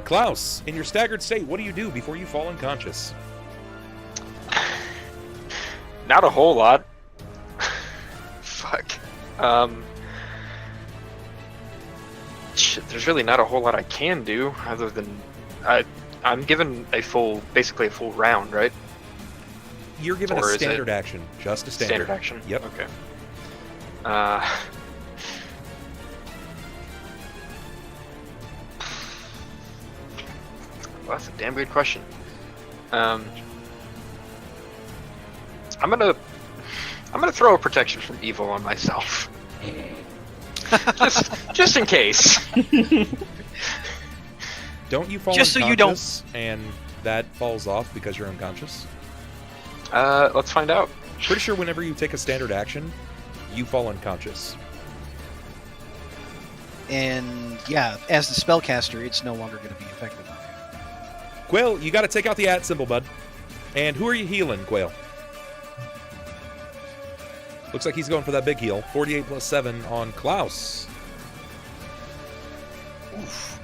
D: Klaus, in your staggered state, what do you do before you fall unconscious?
E: Not a whole lot. Fuck. Shit, there's really not a whole lot I can do other than I'm given basically a full round, right?
D: You're given a standard action, just a standard
E: action.
D: Yep.
E: Okay. Well, that's a damn good question. I'm gonna throw a protection from evil on myself, just in case.
D: Don't you fall
C: Just so
D: unconscious
C: you don't...
D: and that falls off because you're unconscious?
E: Let's find out.
D: Pretty sure whenever you take a standard action, you fall unconscious.
C: And yeah, as the spellcaster, it's no longer going to be effective on you.
D: Quail, you got to take out the @ symbol, bud. And who are you healing, Quail? Looks like he's going for that big heal. 48 plus 7 on Klaus. Oof.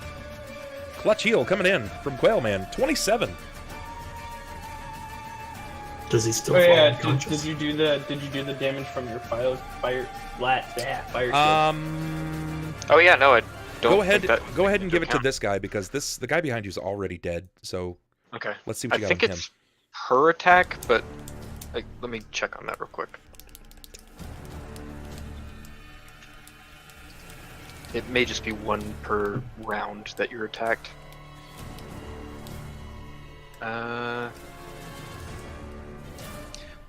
D: Clutch heal coming in from Quail Man. 27.
F: Does he still fall unconscious?
I: Did you do the damage from your fire?
E: Oh yeah, no, I don't.
D: Go ahead and give it to this guy because the guy behind you is already dead. So
E: okay,
D: let's see what you
E: I
D: got
E: think
D: on him.
E: it's per attack, but let me check on that real quick. It may just be 1 per round that you're attacked.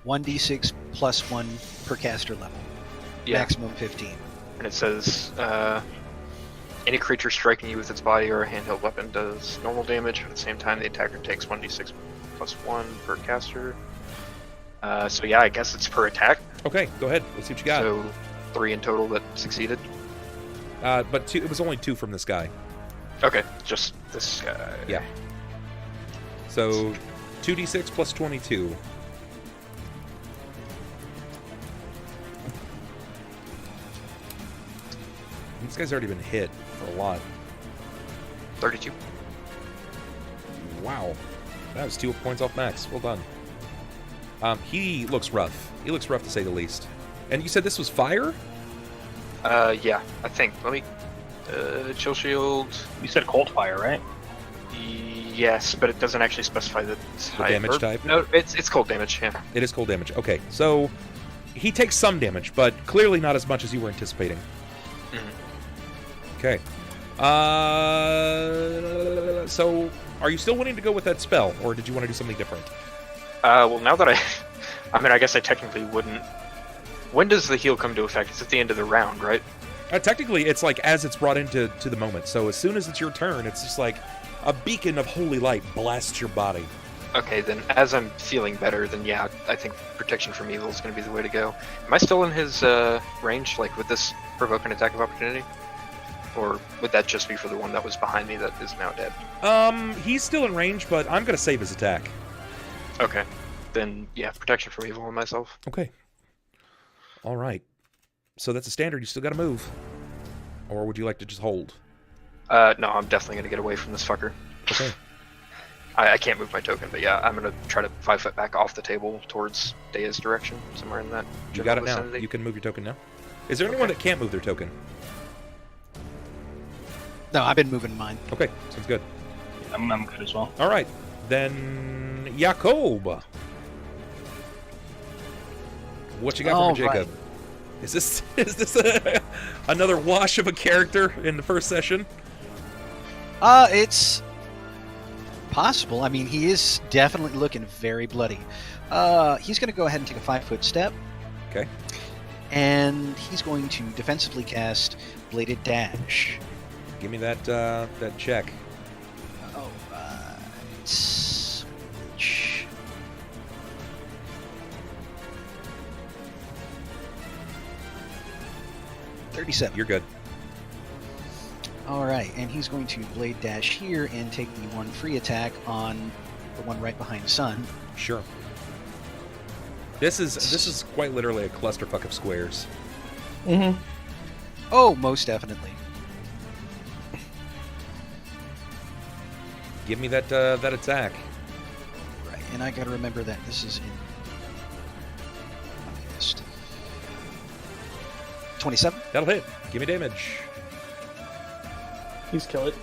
C: 1d6 plus 1 per caster level.
E: Yeah.
C: Maximum 15.
E: And it says, any creature striking you with its body or a handheld weapon does normal damage. At the same time, the attacker takes 1d6 plus 1 per caster. So yeah, I guess it's per attack.
D: Okay, go ahead. Let's see what you got.
E: So 3 in total that succeeded.
D: But it was only 2 from this guy.
E: Okay, just this guy.
D: Yeah. So 2d6 plus 22. This guy's already been hit for a lot.
E: 32.
D: Wow. That was 2 points off max. Well done. He looks rough. He looks rough to say the least. And you said this was fire?
E: Yeah, I think. Let me... chill shield...
B: You said cold fire, right?
E: Yes, but it doesn't actually specify the type.
D: The damage type?
E: No, it's cold damage, yeah.
D: It is cold damage. Okay, so he takes some damage, but clearly not as much as you were anticipating. Okay. So are you still wanting to go with that spell, or did you want to do something different?
E: Well, now that I mean, I guess I technically wouldn't... When does the heal come to effect? It's at the end of the round, right?
D: Technically, it's like as it's brought into the moment. So as soon as it's your turn, it's just like a beacon of holy light blasts your body.
E: Okay, then as I'm feeling better, then yeah, I think protection from evil is going to be the way to go. Am I still in his range, like with this provoke an attack of opportunity? Or would that just be for the one that was behind me that is now dead?
D: He's still in range, but I'm going to save his attack.
E: Okay, then yeah, protection from evil on myself.
D: Okay. All right. So that's a standard. You still got to move. Or would you like to just hold?
E: No, I'm definitely going to get away from this fucker.
D: Okay.
E: I can't move my token, but yeah, I'm going to try to 5 foot back off the table towards Deia's direction, somewhere in that
D: You got it
E: general
D: now.
E: vicinity.
D: You can move your token now. Is there anyone that can't move their token?
C: No, I've been moving mine.
D: Okay, sounds good.
B: I'm good as well.
D: All right, then Jakob. What you got for me, Jacob? Right. Is this another wash of a character in the first session?
C: It's possible. I mean, he is definitely looking very bloody. He's going to go ahead and take a 5-foot step.
D: Okay.
C: And he's going to defensively cast Bladed Dash.
D: Give me that that check.
C: Oh, switch. $37.
D: You're good.
C: All right, and he's going to Blade Dash here and take the one free attack on the one right behind Sunn.
D: Sure. This is quite literally a clusterfuck of squares.
I: Mm-hmm.
C: Oh, most definitely.
D: Give me that that attack.
C: Right, and I gotta remember that this is in August. 27.
D: That'll hit. Give me damage.
I: Please kill it.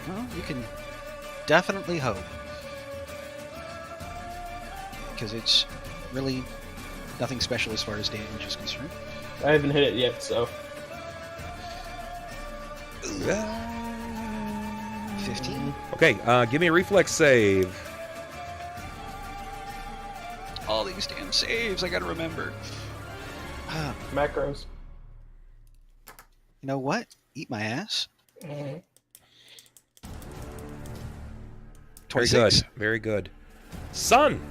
C: Well, you can definitely hope. Because it's really nothing special as far as damage is concerned.
I: I haven't hit it yet, so...
C: 15.
D: Okay, give me a reflex save.
C: All these damn saves, I gotta remember.
I: Macros.
C: You know what? Eat my ass.
I: Mm-hmm.
C: 26.
D: Very good. Very good. Sunn!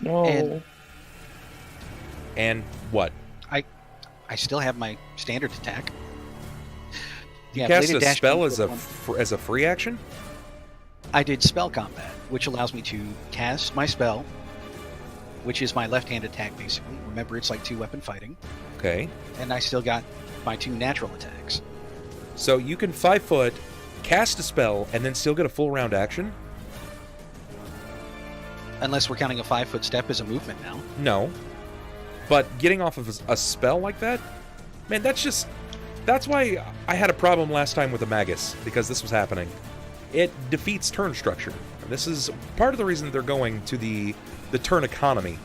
I: No.
D: And what?
C: I still have my standard attack.
D: You cast
C: Bladed
D: a
C: Dash
D: spell
C: means
D: as a free action?
C: I did spell combat, which allows me to cast my spell, which is my left-hand attack, basically. Remember, it's like 2-weapon fighting.
D: Okay.
C: And I still got my 2 natural attacks.
D: So you can 5-foot, cast a spell, and then still get a full round action?
C: Unless we're counting a 5-foot step as a movement now.
D: No. But getting off of a spell like that? Man, that's why I had a problem last time with the Magus, because this was happening. It defeats turn structure. This is part of the reason they're going to the turn economy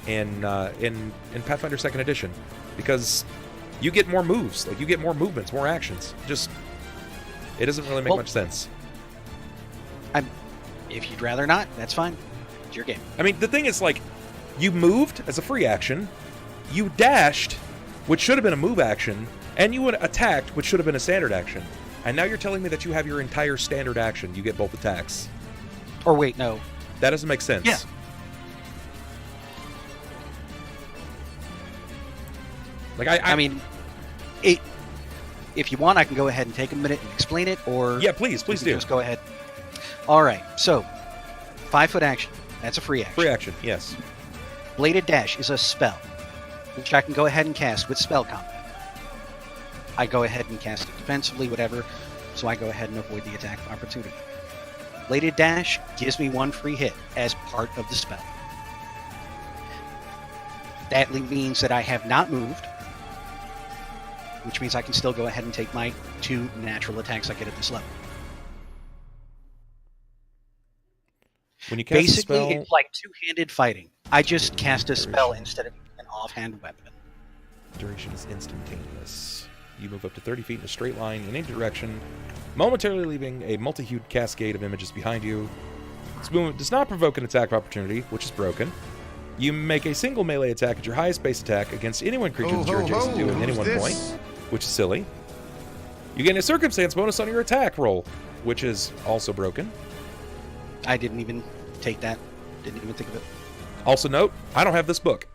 D: in Pathfinder 2nd Edition, because you get more moves, like you get more movements, more actions. Just it doesn't really make much sense.
C: If you'd rather not, that's fine. It's your game.
D: I mean, the thing is, like, you moved as a free action, you dashed, which should have been a move action, and you attacked, which should have been a standard action. And now you're telling me that you have your entire standard action. You get both attacks.
C: Or wait, no.
D: That doesn't make sense.
C: Yeah.
D: Like
C: I mean, if you want, I can go ahead and take a minute and explain it, or
D: yeah, please do.
C: Just go ahead. All right. So, 5-foot action. That's a free action.
D: Free action. Yes.
C: Bladed Dash is a spell, which I can go ahead and cast with spell combat. I go ahead and cast it defensively, whatever. So I go ahead and avoid the attack of opportunity. Bladed Dash gives me 1 free hit as part of the spell. That means that I have not moved, which means I can still go ahead and take my 2 natural attacks I get at this level.
D: When you cast
C: Basically,
D: a spell,
C: it's like two-handed fighting. I just cast a spell instead of an offhand weapon.
D: duration is instantaneous. You move up to 30 feet in a straight line in any direction, momentarily leaving a multi-hued cascade of images behind you. This movement does not provoke an attack of opportunity, which is broken. You make a single melee attack at your highest base attack against any one creature that you're adjacent to at any one point, which is silly. You gain a circumstance bonus on your attack roll, which is also broken.
C: I didn't even take that. Didn't even think of it.
D: Also note, I don't have this book.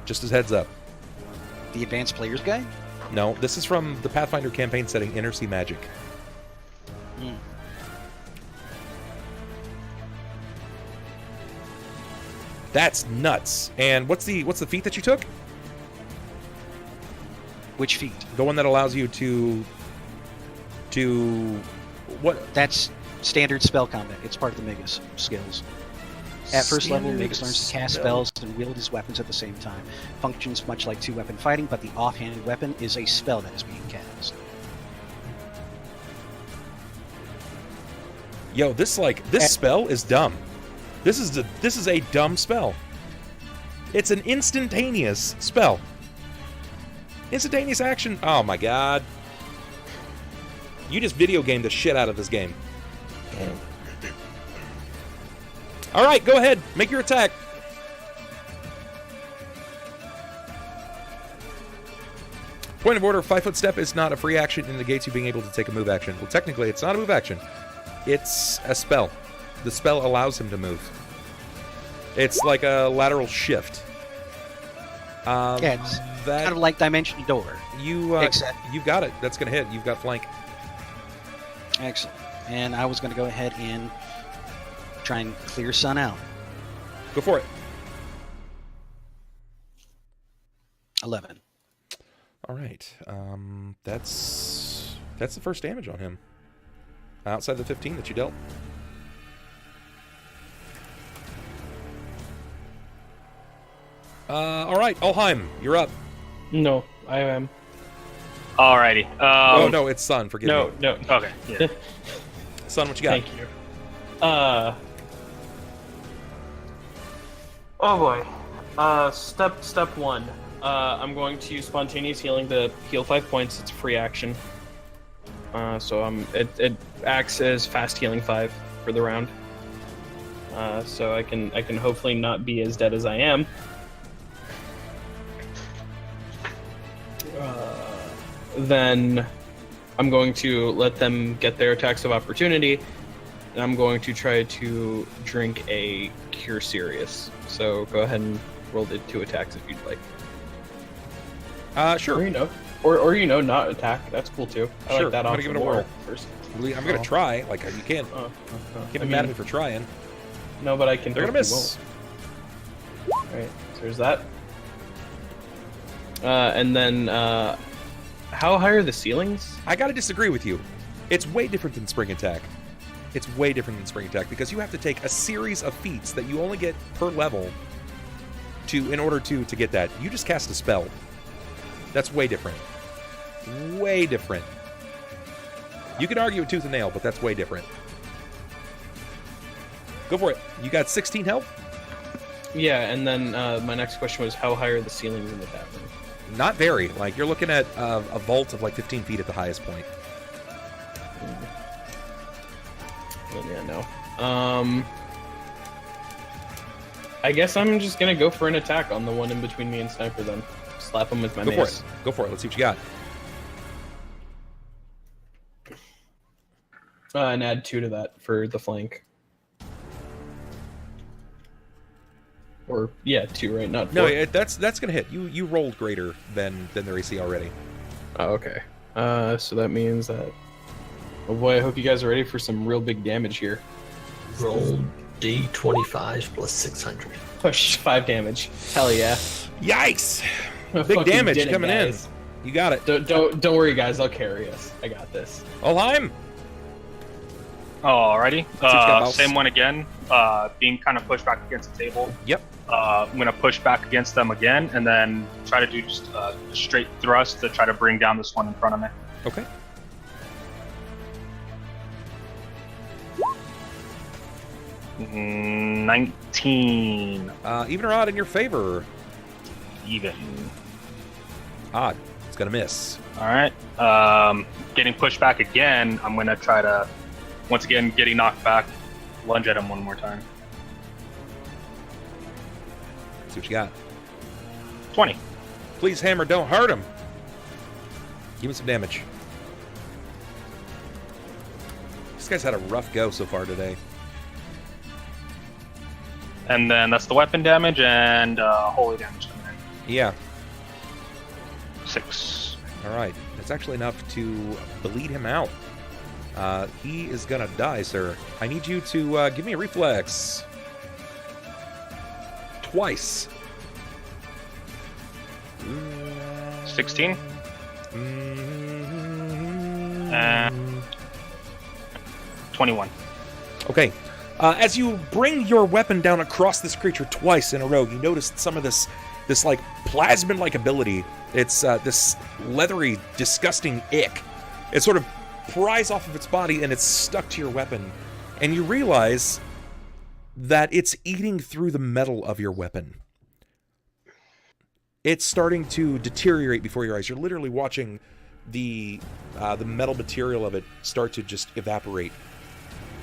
D: Just as heads up.
C: The Advanced Player's Guide?
D: No, this is from the Pathfinder campaign setting Inner Sea Magic.
C: Hmm.
D: That's nuts. And what's the feat that you took?
C: Which feat?
D: The one that allows you to what?
C: That's standard spell combat. It's part of the Magus skills. At first level, Magus learns to cast spells and wield his weapons at the same time. Functions much like two-weapon fighting, but the offhand weapon is a spell that is being cast.
D: Yo, this spell is dumb. This is a dumb spell. It's an instantaneous spell. Instantaneous action. Oh my god. You just video gamed the shit out of this game. Alright, go ahead. Make your attack. Point of order, 5-foot step is not a free action and negates you being able to take a move action. Well, technically, it's not a move action. It's a spell. The spell allows him to move. It's like a lateral shift.
C: Yeah, it's kind of like Dimension Door.
D: You got it. That's going to hit. You've got flank.
C: Excellent. And I was going to go ahead and try and clear Sunn out.
D: Go for it.
C: 11.
D: All right. That's the first damage on him. Outside the 15 that you dealt. All right, Ulhime, you're up.
I: No, I am.
B: Alrighty.
D: Oh no, it's Sunn. Forgive me.
I: No.
B: Okay. Yeah.
I: Sunn,
D: what you got?
I: Thank you. Oh boy. Step one. I'm going to use spontaneous healing to heal 5 points. It's a free action. So it acts as fast healing 5 for the round. So I can hopefully not be as dead as I am. Then I'm going to let them get their attacks of opportunity, and I'm going to try to drink a Cure Serious. So go ahead and roll the 2 attacks if you'd like.
D: Sure.
I: Or not attack. That's cool too. I
D: Sure.
I: like that
D: I'm
I: option
D: gonna give it a whirl
I: first.
D: I'm gonna try. Like you can't. Can't be mad at me for trying.
I: No, but I can.
D: They're gonna miss.
I: All right. So there's that. And then, how high are the ceilings?
D: I gotta disagree with you. It's way different than Spring Attack. It's way different than Spring Attack because you have to take a series of feats that you only get per level in order to get that. You just cast a spell. That's way different. Way different. You can argue with tooth and nail, but that's way different. Go for it. You got 16 health?
I: Yeah, and then my next question was, how high are the ceilings in the tavern?
D: Not very. Like, you're looking at a vault of like 15 feet at the highest point.
I: Well, yeah, no. I guess I'm just gonna go for an attack on the one in between me and Sniper then. Slap him with my mace.
D: Go for it. Let's see what you got.
I: And add 2 to that for the flank. Or, yeah, 2, right? Not 4.
D: No, that's gonna hit. You rolled greater than their AC already.
I: Oh, okay. So that means that... Oh boy, I hope you guys are ready for some real big damage here.
F: Roll D25 plus 600.
I: Push 5 damage. Hell yeah.
D: Yikes!
I: I
D: Big
I: fucking
D: damage
I: did it,
D: coming
I: guys.
D: You got it.
I: Don't worry, guys. I'll carry us. I got this.
D: Ulhime.
B: Alrighty. Same one again. Being kind of pushed back against the table.
D: Yep.
B: I'm gonna push back against them again, and then try to do just a straight thrust to try to bring down this one in front of me.
D: Okay.
B: Mm, 19.
D: Even or odd in your favor?
B: Even.
D: Odd. It's gonna miss.
B: All right. Getting pushed back again. I'm gonna try to, once again, getting knocked back, lunge at him one more time.
D: See what you got.
B: 20.
D: Please, hammer, don't hurt him. Give me some damage. This guy's had a rough go so far today.
B: And then that's the weapon damage and holy damage coming in.
D: Yeah.
B: 6.
D: All right. That's actually enough to bleed him out. He is gonna die, sir. I need you to give me a reflex. Twice.
B: 16. And 21.
D: Okay. As you bring your weapon down across this creature twice in a row, you notice some of this like plasmid-like ability. It's this leathery, disgusting ick. It sort of pries off of its body and it's stuck to your weapon. And you realize that it's eating through the metal of your weapon. It's starting to deteriorate before your eyes. You're literally watching the metal material of it start to just evaporate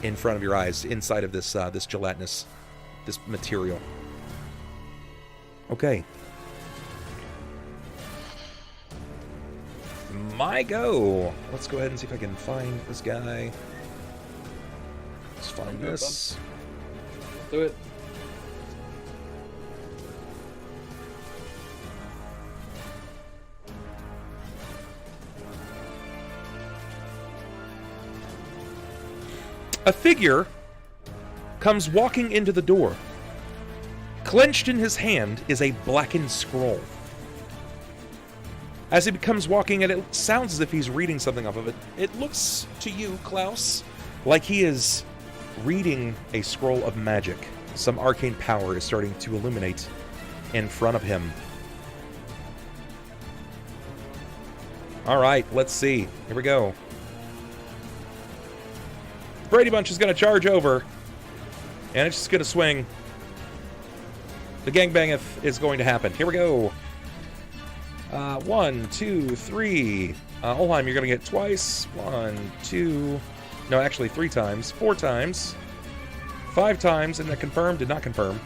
D: in front of your eyes, inside of this this gelatinous, this material. Okay. My go. Let's go ahead and see if I can find this guy. Let's find this.
I: Do it.
D: A figure comes walking into the door. Clenched in his hand is a blackened scroll. As he becomes walking, and it sounds as if he's reading something off of it, it looks to you, Klaus, like he is reading a scroll of magic. Some arcane power is starting to illuminate in front of him. All right, let's see. Here we go. Brady Bunch is going to charge over, and it's just going to swing. The gangbangeth is going to happen. Here we go. 1, 2, 3. Ulhime, you're going to get twice. 1, 2. No, actually 3 times. 4 times. 5 times. And that confirmed? Did not confirm.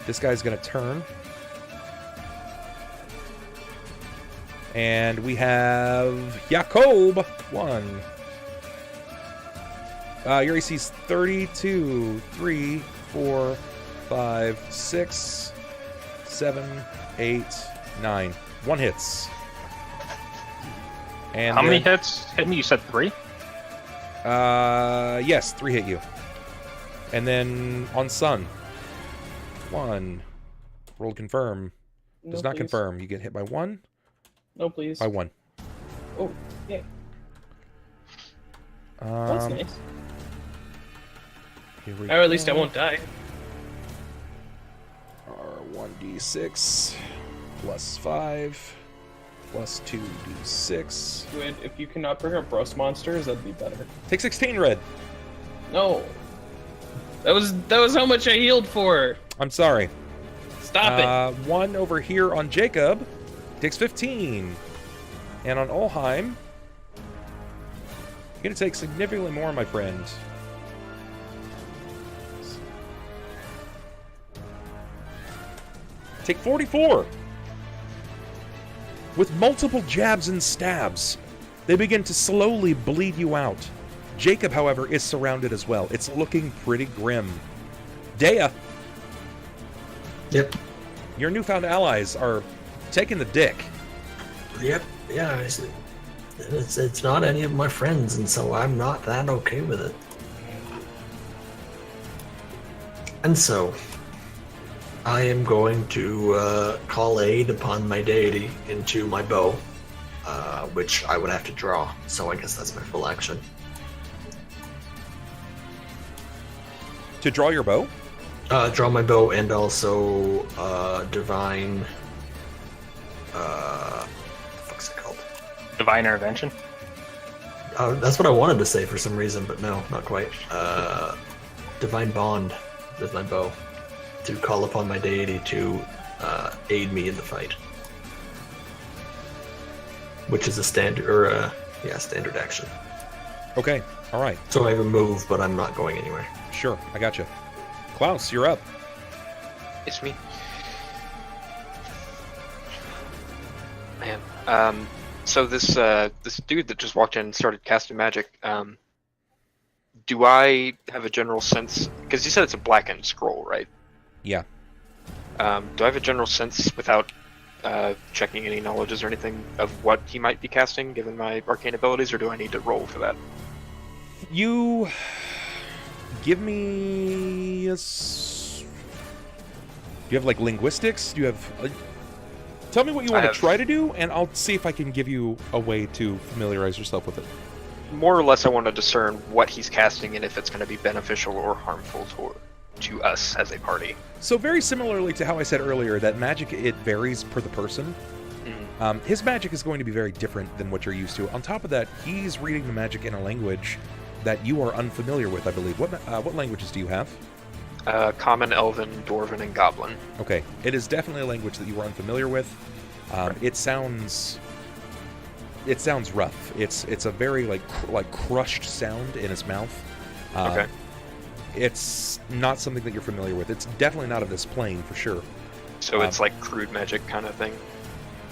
D: This guy's going to turn. And we have Jakob. 1. Your AC's 32, 3, 4, 5, 6, 7, 8, 9. 1 hits. And
B: how many hits hit me? You said 3?
D: Yes, 3 hit you. And then on Sunn. 1. Roll confirm. Does not confirm. You get hit by 1.
I: No, please.
D: By 1.
I: Oh, yeah. That's nice.
D: Here we
I: or at least I won't die.
D: R1d6 plus 5 plus 2d6.
I: Good. If you cannot bring up roast monsters, that'd be better.
D: Take 16 red.
I: No. That was how much I healed for.
D: I'm sorry.
I: Stop it.
D: 1 over here on Jakob takes 15. And on Ulhime, you're going to take significantly more, my friend. Take 44. With multiple jabs and stabs, they begin to slowly bleed you out. Jakob, however, is surrounded as well. It's looking pretty grim. Deia.
F: Yep.
D: Your newfound allies are taking the dick.
F: Yep. Yeah. It's not any of my friends, and so I'm not that okay with it. And so, I am going to call aid upon my deity into my bow, which I would have to draw, so I guess that's my full action.
D: To draw your bow?
F: Draw my bow and also divine... what's it called?
B: Divine Intervention?
F: That's what I wanted to say for some reason, but no, not quite. Divine Bond with my bow to call upon my deity to aid me in the fight, which is a standard, standard action.
D: Okay, all right.
F: So I have a move, but I'm not going anywhere.
D: Sure, I gotcha. Klaus, you're up.
K: It's me. Man, so this dude that just walked in and started casting magic, do I have a general sense, because you said it's a blackened scroll, right?
D: Yeah.
K: Do I have a general sense, without checking any knowledges or anything, of what he might be casting, given my arcane abilities, or do I need to roll for that?
D: You... Give me... Do you have, like, linguistics? Do you have... Tell me what you want to try to do, and I'll see if I can give you a way to familiarize yourself with it.
K: More or less, I want to discern what he's casting and if it's going to be beneficial or harmful to us as a party.
D: So very similarly to how I said earlier, that magic, it varies per the person. His magic is going to be very different than what you're used to. On top of that, he's reading the magic in a language that you are unfamiliar with, I believe. What languages do you have?
K: Common, Elven, Dwarven, and Goblin.
D: Okay, it is definitely a language that you are unfamiliar with. It sounds rough. It's a very like crushed sound in his mouth.
K: Okay.
D: It's not something that you're familiar with. It's definitely not of this plane for sure.
K: So it's like crude magic kind of thing.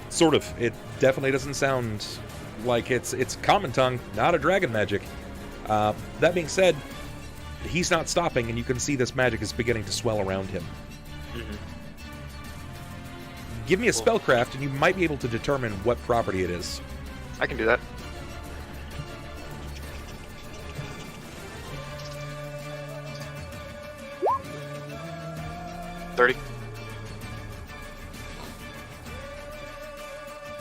D: Sort of. It definitely doesn't sound like it's common tongue, not a dragon magic. That being said, he's not stopping, and you can see this magic is beginning to swell around him. Give me a spellcraft, and you might be able to determine what property it is.
K: I can do that. $30.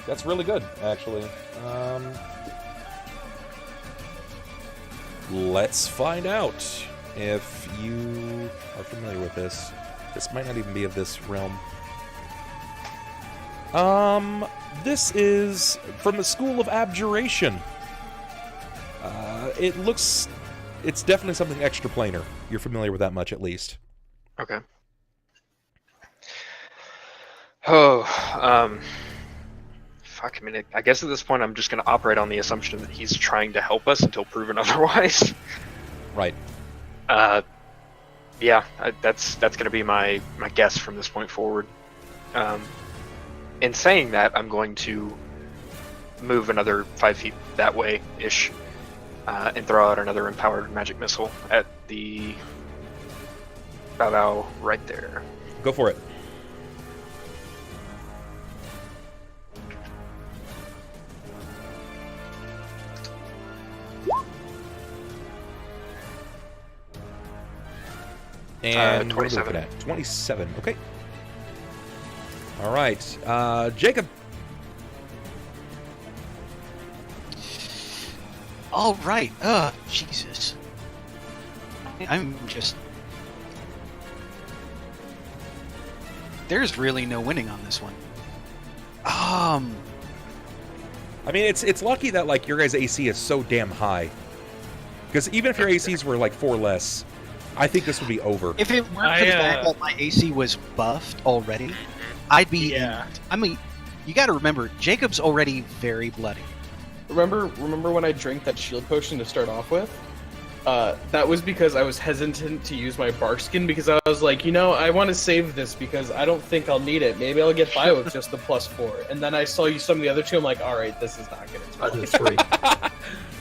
D: That's really good, actually. Let's find out if you are familiar with this. This might not even be of this realm. This is from the School of Abjuration. It's definitely something extraplanar. You're familiar with that much, at least.
K: Okay. Oh, fuck, I mean, I guess at this point I'm just going to operate on the assumption that he's trying to help us until proven otherwise.
D: Right.
K: Yeah, that's going to be my guess from this point forward. In saying that, I'm going to move another 5 feet that way-ish, and throw out another empowered magic missile at the Bow right there.
D: Go for it. And
K: 27.
D: What are we looking at? 27. Okay. All right. Jacob.
C: All right. Jesus. I'm just... There's really no winning on this one.
D: I mean, it's lucky that, like, your guys' AC is so damn high. Because even if your ACs were, like, 4 less, I think this would be over.
C: If it weren't for the fact that my AC was buffed already, I'd be...
I: Yeah.
C: I mean, you gotta remember, Jacob's already very bloody.
I: Remember when I drank that shield potion to start off with? That was because I was hesitant to use my bark skin, because I was like, I want to save this because I don't think I'll need it. Maybe I'll get by with just the +4. And then I saw you some of the other two. I'm like, all right, this is not gonna.
F: Other 3.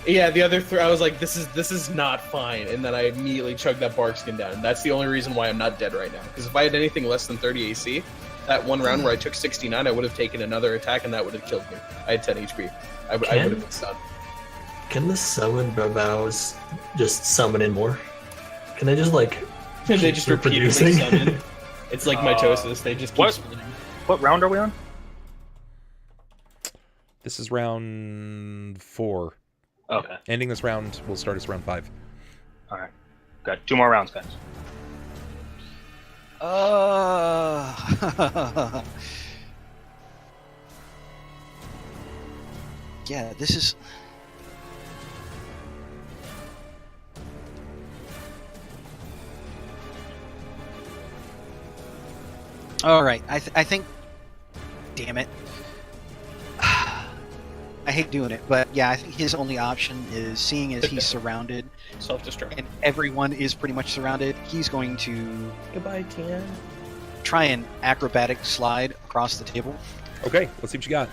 I: Yeah, the other 3. I was like, this is not fine. And then I immediately chugged that bark skin down. And that's the only reason why I'm not dead right now. Because if I had anything less than 30 AC, that one round where I took 69, I would have taken another attack, and that would have killed me. I had 10 HP. I would have been stunned.
F: Can the summon Babaus just summon in more? Can they just
I: Can they just repeatedly summon? It's like mitosis. They just keep splitting.
B: What round are we on?
D: This is round 4.
B: Okay.
D: Ending this round will start as round 5.
B: All right. Got 2 more rounds, guys.
C: Yeah, this is... All right, I think... Damn it. I hate doing it, but yeah, I think his only option is, seeing as he's surrounded,
I: Self-destruct.
C: and everyone is pretty much surrounded, he's going to
I: Goodbye, Tian.
C: try an acrobatic slide across the table.
D: Okay, let's see what you got.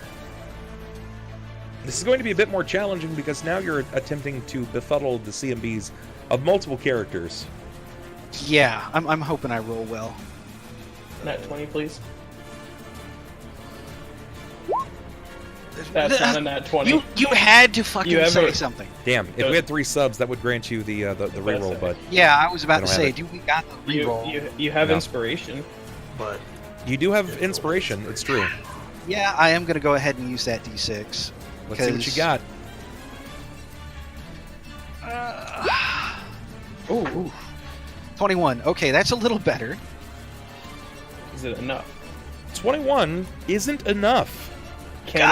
D: This is going to be a bit more challenging because now you're attempting to befuddle the CMBs of multiple characters.
C: Yeah, I'm hoping I roll well.
I: Nat 20, please. That's not a nat 20.
C: You had to fucking
I: You
C: say
I: ever-
C: something.
D: Damn, if we had 3 subs, that would grant you the reroll, but
C: Yeah, I was about
D: I
C: to
D: don't
C: say,
D: have
C: do we got the reroll?
I: You have
D: No.
I: inspiration.
F: But
D: you do have inspiration. It's true.
C: Yeah, I am going to go ahead and use that D6.
D: Let's see what you got.
C: Ooh. 21. Okay, that's a little better.
I: Is it enough?
D: 21 isn't enough.
I: Can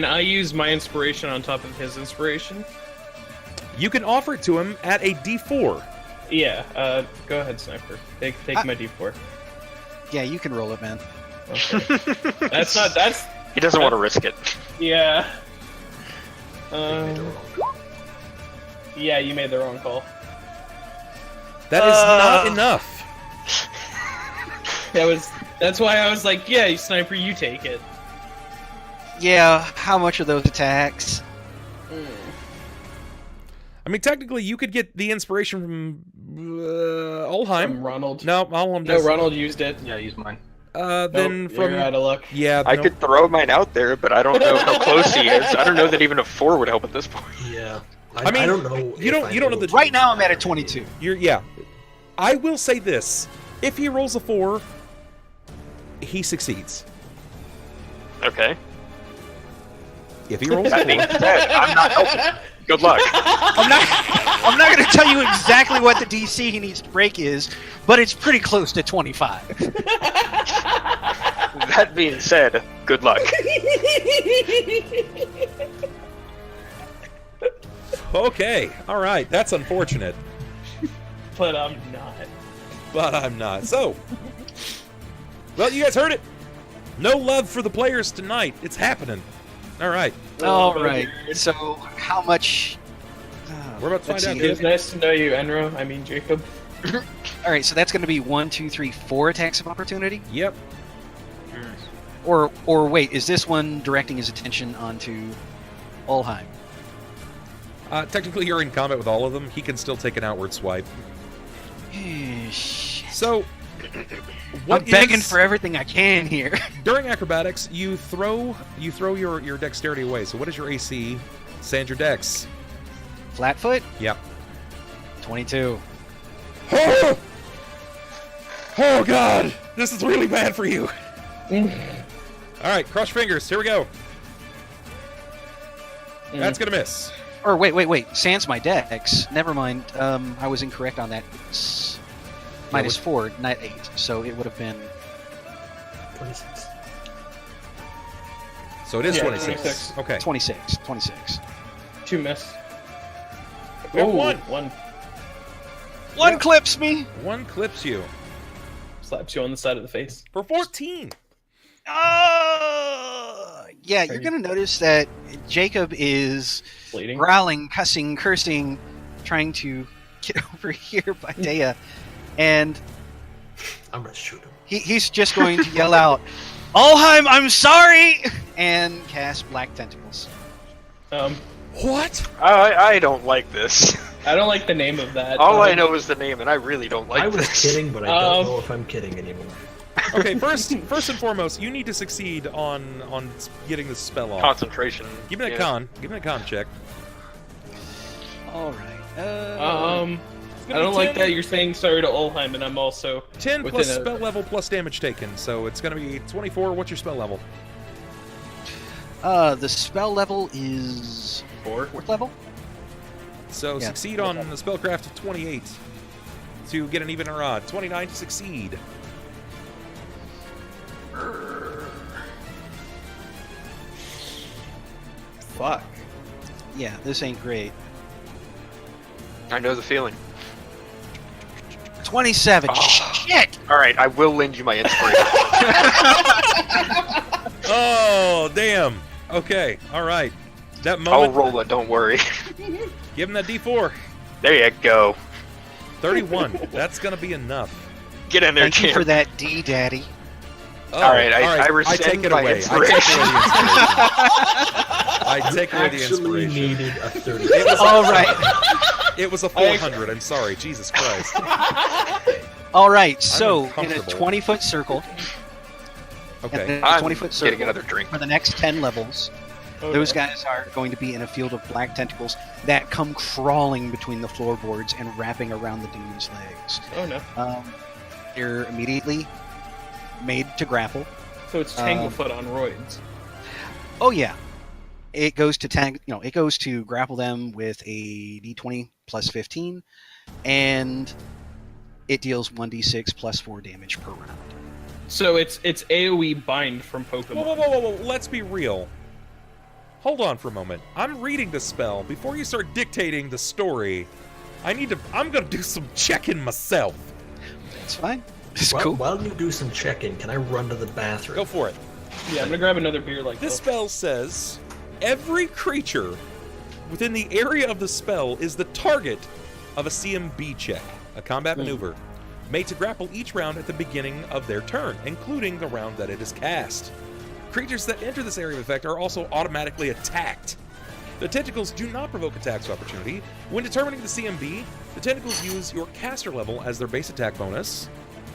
I: I use my inspiration on top of his inspiration?
D: You can offer it to him at a D4.
I: Yeah, go ahead, Sniper. Take my D4.
C: Yeah, you can roll it, man.
I: Okay. That's...
K: He doesn't want to risk it.
I: Yeah. Yeah, you made the wrong call.
D: That is not enough.
I: That's why I was like, yeah, Sniper, you take it.
C: Yeah, how much are those attacks?
D: I mean, technically, you could get the inspiration from Ulhime.
I: From Ronald.
D: No, Ulhime
I: No,
D: does.
I: Ronald used it.
B: Yeah, use mine.
D: Then
I: Nope,
D: from
I: you're out of luck.
D: yeah,
K: I
D: no.
K: could throw mine out there, but I don't know how close he is. I don't know that even a 4 would help at this point.
F: yeah,
D: I mean,
F: I don't know.
D: you don't know the
C: Right now I'm at a 22.
D: Yeah. I will say this: if he rolls a 4, he succeeds.
K: Okay.
D: If he rolls a
K: That being
D: 4,
K: said, I'm not helping. Good luck.
C: I'm not going to tell you exactly what the DC he needs to break is, but it's pretty close to 25.
K: That being said, good luck.
D: okay, all right, that's unfortunate,
I: But I'm not.
D: but I'm not. So, well, you guys heard it. No love for the players tonight. It's happening. All right.
C: All right. So, how much?
D: We're about to
C: let's
D: find out,
C: see.
I: It was nice to know you, Enro. I mean, Jacob.
C: All right. So that's going to be 1, 2, 3, 4 attacks of opportunity.
D: Yep.
C: Or wait, is this one directing his attention onto Ulhime?
D: Technically, you're in combat with all of them. He can still take an outward swipe.
C: Shit.
D: So,
C: I'm begging for everything I can here.
D: During acrobatics, you throw your dexterity away. So what is your AC? Sand your dex.
C: Flatfoot?
D: Yep.
C: 22.
D: Oh! Oh God! This is really bad for you. All right, cross your fingers. Here we go. That's gonna miss.
C: Or wait. Sans my dex. Never mind. I was incorrect on that. It's -4, not 8. So it would have been
F: 26.
D: So it is
I: Yeah,
D: 26.
I: 26.
D: Okay.
C: 26.
I: 2 miss.
D: We have
I: Oh,
D: one.
C: One clips me.
D: One clips you
I: Slaps you on the side of the face.
D: for 14.
C: Yeah, you're gonna notice that Jacob is
I: Bleeding.
C: growling, cussing, cursing, trying to get over here by Deia, and
F: I'm gonna shoot him.
C: he's just going to yell out, "Ulhime, I'm sorry!" and cast Black Tentacles.
D: What?
K: I don't like this.
I: I don't like the name of that.
K: All I know is the name, and I really don't like
F: I was
K: this.
F: kidding, but I don't know if I'm kidding anymore.
D: Okay, first and foremost, you need to succeed on getting this spell off.
K: Concentration.
D: Give me that con. Give me that con check.
C: All right.
I: I don't like that you're saying sorry to Ulhime, and I'm also
D: 10 plus spell level plus damage taken, so it's going to be 24. What's your spell level?
C: The spell level is 4th level.
D: So succeed on the spellcraft of 28 to get an even or odd. 29 to succeed.
I: Fuck.
C: Yeah, this ain't great.
K: I know the feeling.
C: 27. Shit!
K: Alright, I will lend you my inspiration.
D: Oh, damn. Okay, alright. That moment.
K: I'll roll it, don't worry.
D: Give him that D4.
K: There you go.
D: 31. That's going to be enough.
K: Get in there,
C: Thank you
K: champ.
C: for that, D, Daddy.
D: Oh,
K: Alright, I rescind
D: take it
K: my
D: away.
K: inspiration.
D: I take away the
F: Actually
D: inspiration.
F: needed a 30.
C: All right.
D: It was a 400. I'm sorry. Jesus Christ.
C: All right. So in a
D: uncomfortable.
C: 20-foot circle.
D: Okay.
C: In a
K: I'm
C: 20-foot circle.
K: getting another drink.
C: For the next 10 levels, those guys are going to be in a field of black tentacles that come crawling between the floorboards and wrapping around the demon's legs.
I: Oh no.
C: They're immediately made to grapple.
I: So it's Tanglefoot on roids.
C: Oh yeah. It goes to it goes to grapple them with a d20 plus 15, and it deals 1d6 plus 4 damage per round.
I: So it's AoE bind from Pokemon.
D: Whoa. Let's be real. Hold on for a moment. I'm reading the spell. Before you start dictating the story, I'm gonna do some checking myself.
C: It's fine. It's
F: Well,
C: cool.
F: while you do some checking, can I run to the bathroom?
D: Go for it.
I: Yeah, I'm gonna grab another beer like
D: This spell says every creature within the area of the spell is the target of a CMB check, a combat maneuver, made to grapple each round at the beginning of their turn, including the round that it is cast. Creatures that enter this area of effect are also automatically attacked. The tentacles do not provoke attacks of opportunity. When determining the CMB, the tentacles use your caster level as their base attack bonus,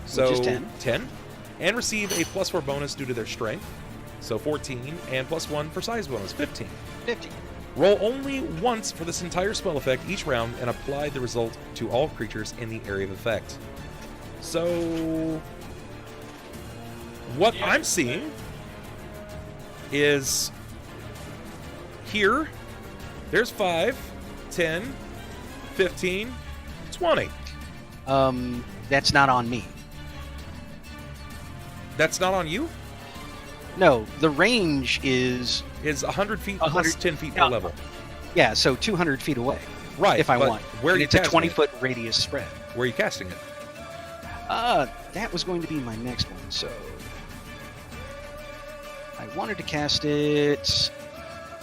D: so
C: Which is 10.
D: And receive a +4 bonus due to their strength, so 14, and +1 for size bonus, 15.
C: 50.
D: Roll only once for this entire spell effect each round and apply the result to all creatures in the area of effect. So, what I'm seeing is here, there's 5, 10, 15, 20.
C: That's not on me.
D: That's not on you?
C: No, the range is
D: 100 feet plus
C: 100
D: 10 feet per level.
C: Yeah, so 200 feet away.
D: Right.
C: If I
D: but
C: want.
D: Where are
C: And
D: you
C: it's a
D: casting it?
C: 20-foot radius spread.
D: Where are you casting it?
C: That was going to be my next one, so I wanted to cast it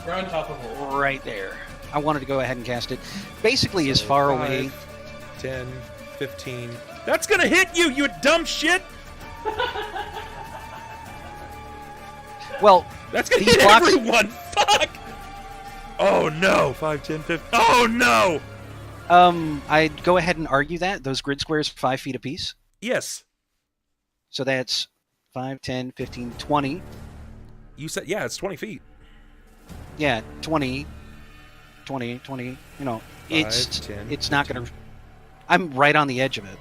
I: We're on top of it.
C: right there. I wanted to go ahead and cast it basically as far
D: 5,
C: away.
D: 10, 15. That's gonna hit you, you dumb shit!
C: Well,
D: That's gonna
C: these
D: hit
C: blocks,
D: everyone! Fuck! Oh no! 5, 10, 15. Oh no!
C: I'd go ahead and argue that. Those grid squares 5 feet apiece.
D: Yes.
C: So that's 5, 10, 15, 20.
D: You said, yeah, it's 20 feet.
C: Yeah, 20. You know,
D: 5,
C: it's
D: 10,
C: it's not going to... I'm right on the edge of it.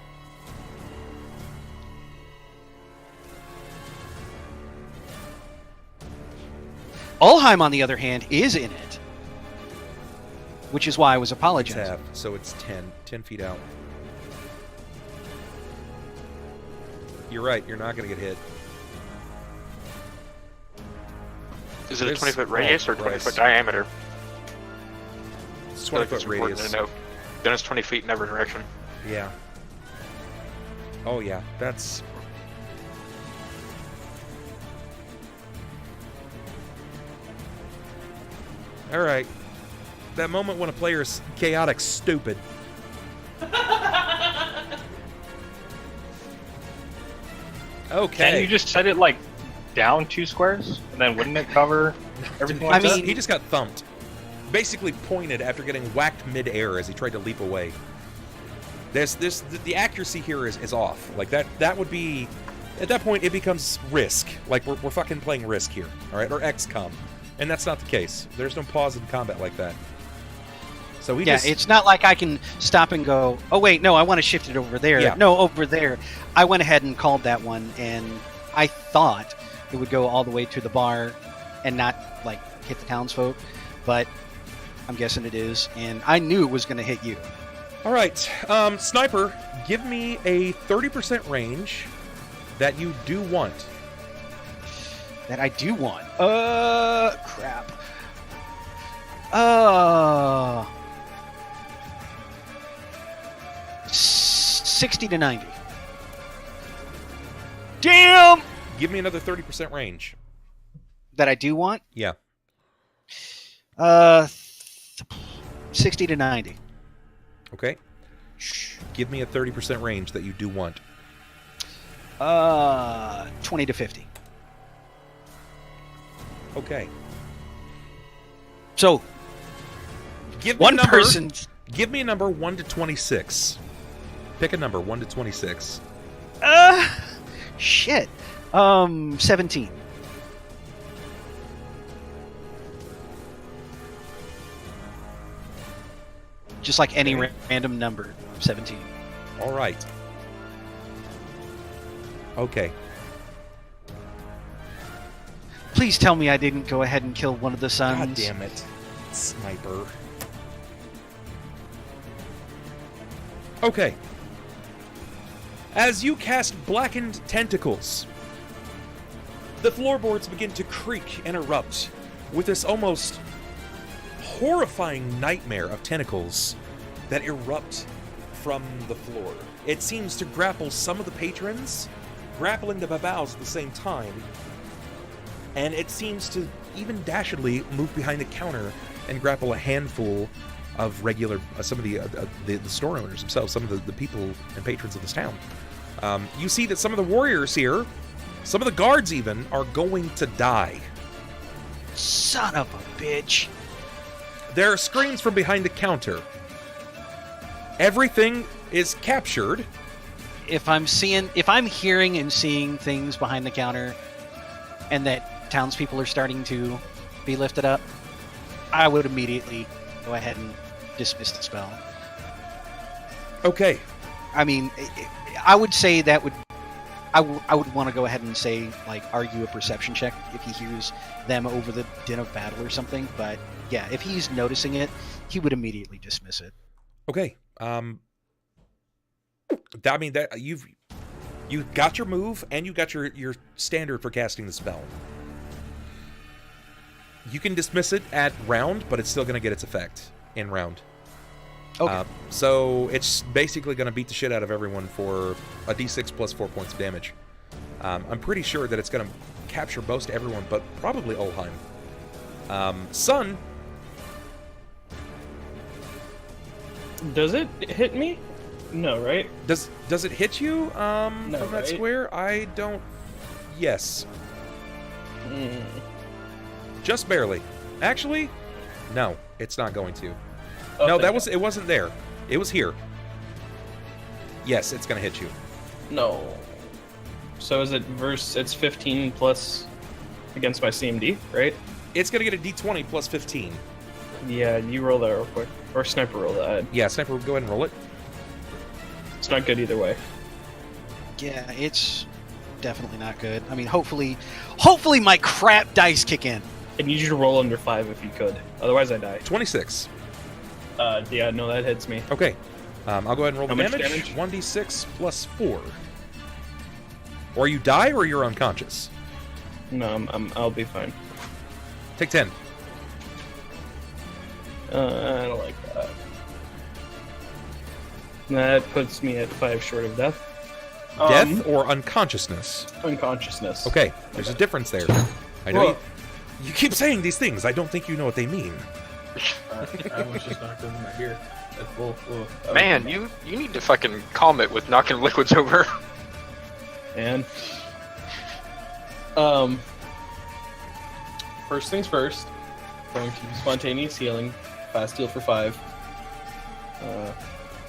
C: Ulhime, on the other hand, is in it. Which is why I was apologizing.
D: Half, so it's 10 feet out. You're right, you're not going to get hit.
K: Is it a
D: There's
K: 20-foot
D: small
K: radius or
D: price.
K: 20-foot diameter?
D: It's
K: I feel like
D: 20-foot
K: it's important
D: radius.
K: to know. Then it's 20 feet in every direction.
D: Yeah. Oh yeah, that's... Alright. That moment when a player is chaotic stupid. Okay.
B: Can you just set it like down 2 squares, and then wouldn't it cover everything?
C: I
B: Like
C: mean-
D: he just got thumped. Basically pointed after getting whacked mid-air as he tried to leap away. The accuracy here is off. Like that would be, at that point it becomes Risk. Like we're fucking playing Risk here, all right, or XCOM, and that's not the case. There's no pause in combat like that. So we
C: it's not like I can stop and go, oh wait, no, I want to shift it over there.
D: Yeah.
C: No, over there. I went ahead and called that one, and I thought it would go all the way to the bar and not like hit the townsfolk, but I'm guessing it is, and I knew it was going to hit you.
D: All right, Sniper, give me a 30% range that you do want.
C: That I do want. Crap. 60 to 90. Damn!
D: Give me another 30% range.
C: That I do want?
D: Yeah.
C: 60 to 90.
D: Okay. Give me a 30% range that you do want.
C: 20 to 50.
D: Okay.
C: So,
D: give me
C: one
D: a number,
C: person.
D: Give me a number 1 to 26. Pick a number 1 to 26.
C: Shit. 17. Just like any random number. 17.
D: All right. Okay.
C: Please tell me I didn't go ahead and kill one of the Sunns.
D: God damn it, Sniper. Okay. As you cast Blackened Tentacles, the floorboards begin to creak and erupt with this almost horrifying nightmare of tentacles that erupt from the floor. It seems to grapple some of the patrons, grappling the babaus at the same time, and it seems to even dashedly move behind the counter and grapple a handful of regular, some of the store owners themselves, some of the people and patrons of this town. You see that some of the warriors here, some of the guards even, are going to die.
C: Son of a bitch.
D: There are screams from behind the counter. Everything is captured.
C: If I'm hearing and seeing things behind the counter, and that townspeople are starting to be lifted up, I would immediately go ahead and dismiss the spell.
D: Okay.
C: I mean, I would say that would... I would want to go ahead and say, like, argue a perception check if he hears them over the din of battle or something, but yeah, if he's noticing it, he would immediately dismiss it.
D: Okay. I mean, that you've got your move and you got your standard for casting the spell. You can dismiss it at round, but it's still going to get its effect in round.
C: Okay.
D: So it's basically going to beat the shit out of everyone for a d6 plus 4 points of damage. I'm pretty sure that it's going to capture most everyone, but probably Ulhime. Sunn.
I: Does it hit me? No, right?
D: Does it hit you from that
I: right?
D: square? I don't... Yes. Just barely. Actually, no, it's not going to.
I: Oh,
D: no, it wasn't there. It was here. Yes, it's going to hit you.
I: No. So is it it's 15 plus against my CMD, right?
D: It's going to get a d20 plus 15.
I: Yeah, you roll that real quick. Or Sniper roll that.
D: Yeah, Sniper, go ahead and roll it.
I: It's not good either way.
C: Yeah, it's definitely not good. I mean, hopefully my crap dice kick in.
I: I need you to roll under 5 if you could. Otherwise, I die.
D: 26.
I: Yeah, no, that hits me.
D: Okay. I'll go ahead and roll
I: How
D: the
I: much
D: damage.
I: damage?
D: 1d6 plus 4. Or you die or you're unconscious.
I: No, I'll be fine.
D: Take 10.
I: I don't like that. That puts me at 5 short of death.
D: Death or unconsciousness?
I: Unconsciousness.
D: Okay, there's a difference there. I know you keep saying these things. I don't think you know what they mean.
J: I was just knocked over my ear.
K: Man, you need to fucking calm it with knocking liquids over.
I: And first things first, going to spontaneous healing, fast heal for 5.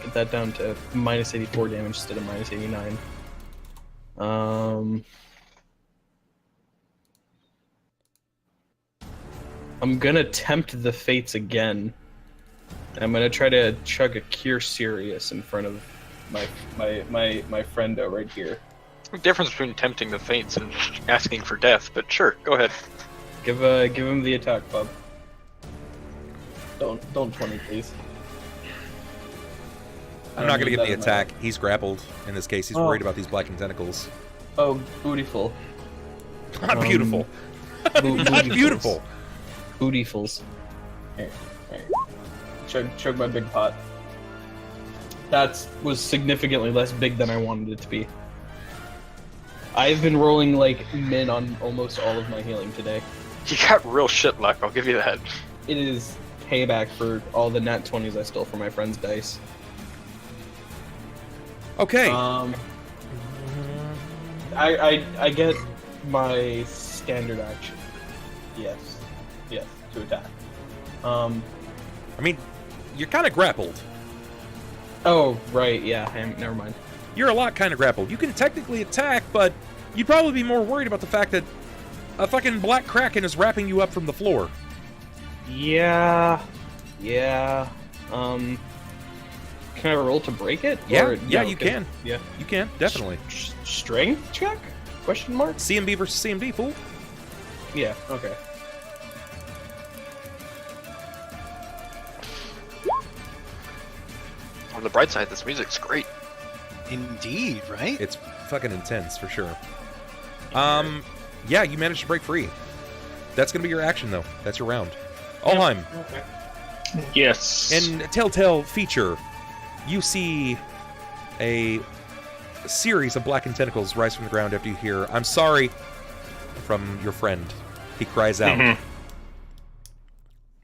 I: Get that down to minus 84 damage instead of minus 89. I'm gonna tempt the fates again I'm gonna try to chug a Cure Serious in front of my friendo right here.
K: The difference between tempting the faints and asking for death, but sure, go ahead.
I: Give him the attack, bub. Don't 20, please.
D: I'm not gonna give the attack. He's grappled in this case. He's worried about these blackened tentacles.
I: Oh, bootyful.
D: Not beautiful. Not beautiful.
I: Bootyfuls. Here. Chug my big pot. That was significantly less big than I wanted it to be. I've been rolling like min on almost all of my healing today.
K: You got real shit luck, I'll give you that.
I: It is payback for all the nat 20s I stole from my friend's dice.
D: Okay.
I: I get my standard action. Yes, to attack.
D: I mean, you're kind of grappled.
I: Oh, right, yeah, never mind.
D: You're a lot kind of grappled. You can technically attack, but you'd probably be more worried about the fact that a fucking black kraken is wrapping you up from the floor.
I: Yeah. Can I have a roll to break it?
D: Yeah,
I: or,
D: you can.
I: Yeah,
D: you can, definitely.
I: Strength check? Question mark?
D: CMB versus CMD, fool.
I: Yeah, okay.
K: On the bright side, this music's great.
C: Indeed, right?
D: It's fucking intense, for sure. Yeah, you managed to break free. That's going to be your action, though. That's your round. Ulhime.
B: Okay. Yes.
D: In Telltale feature, you see a series of blackened tentacles rise from the ground after you hear, "I'm sorry," from your friend. He cries out.
B: Mm-hmm.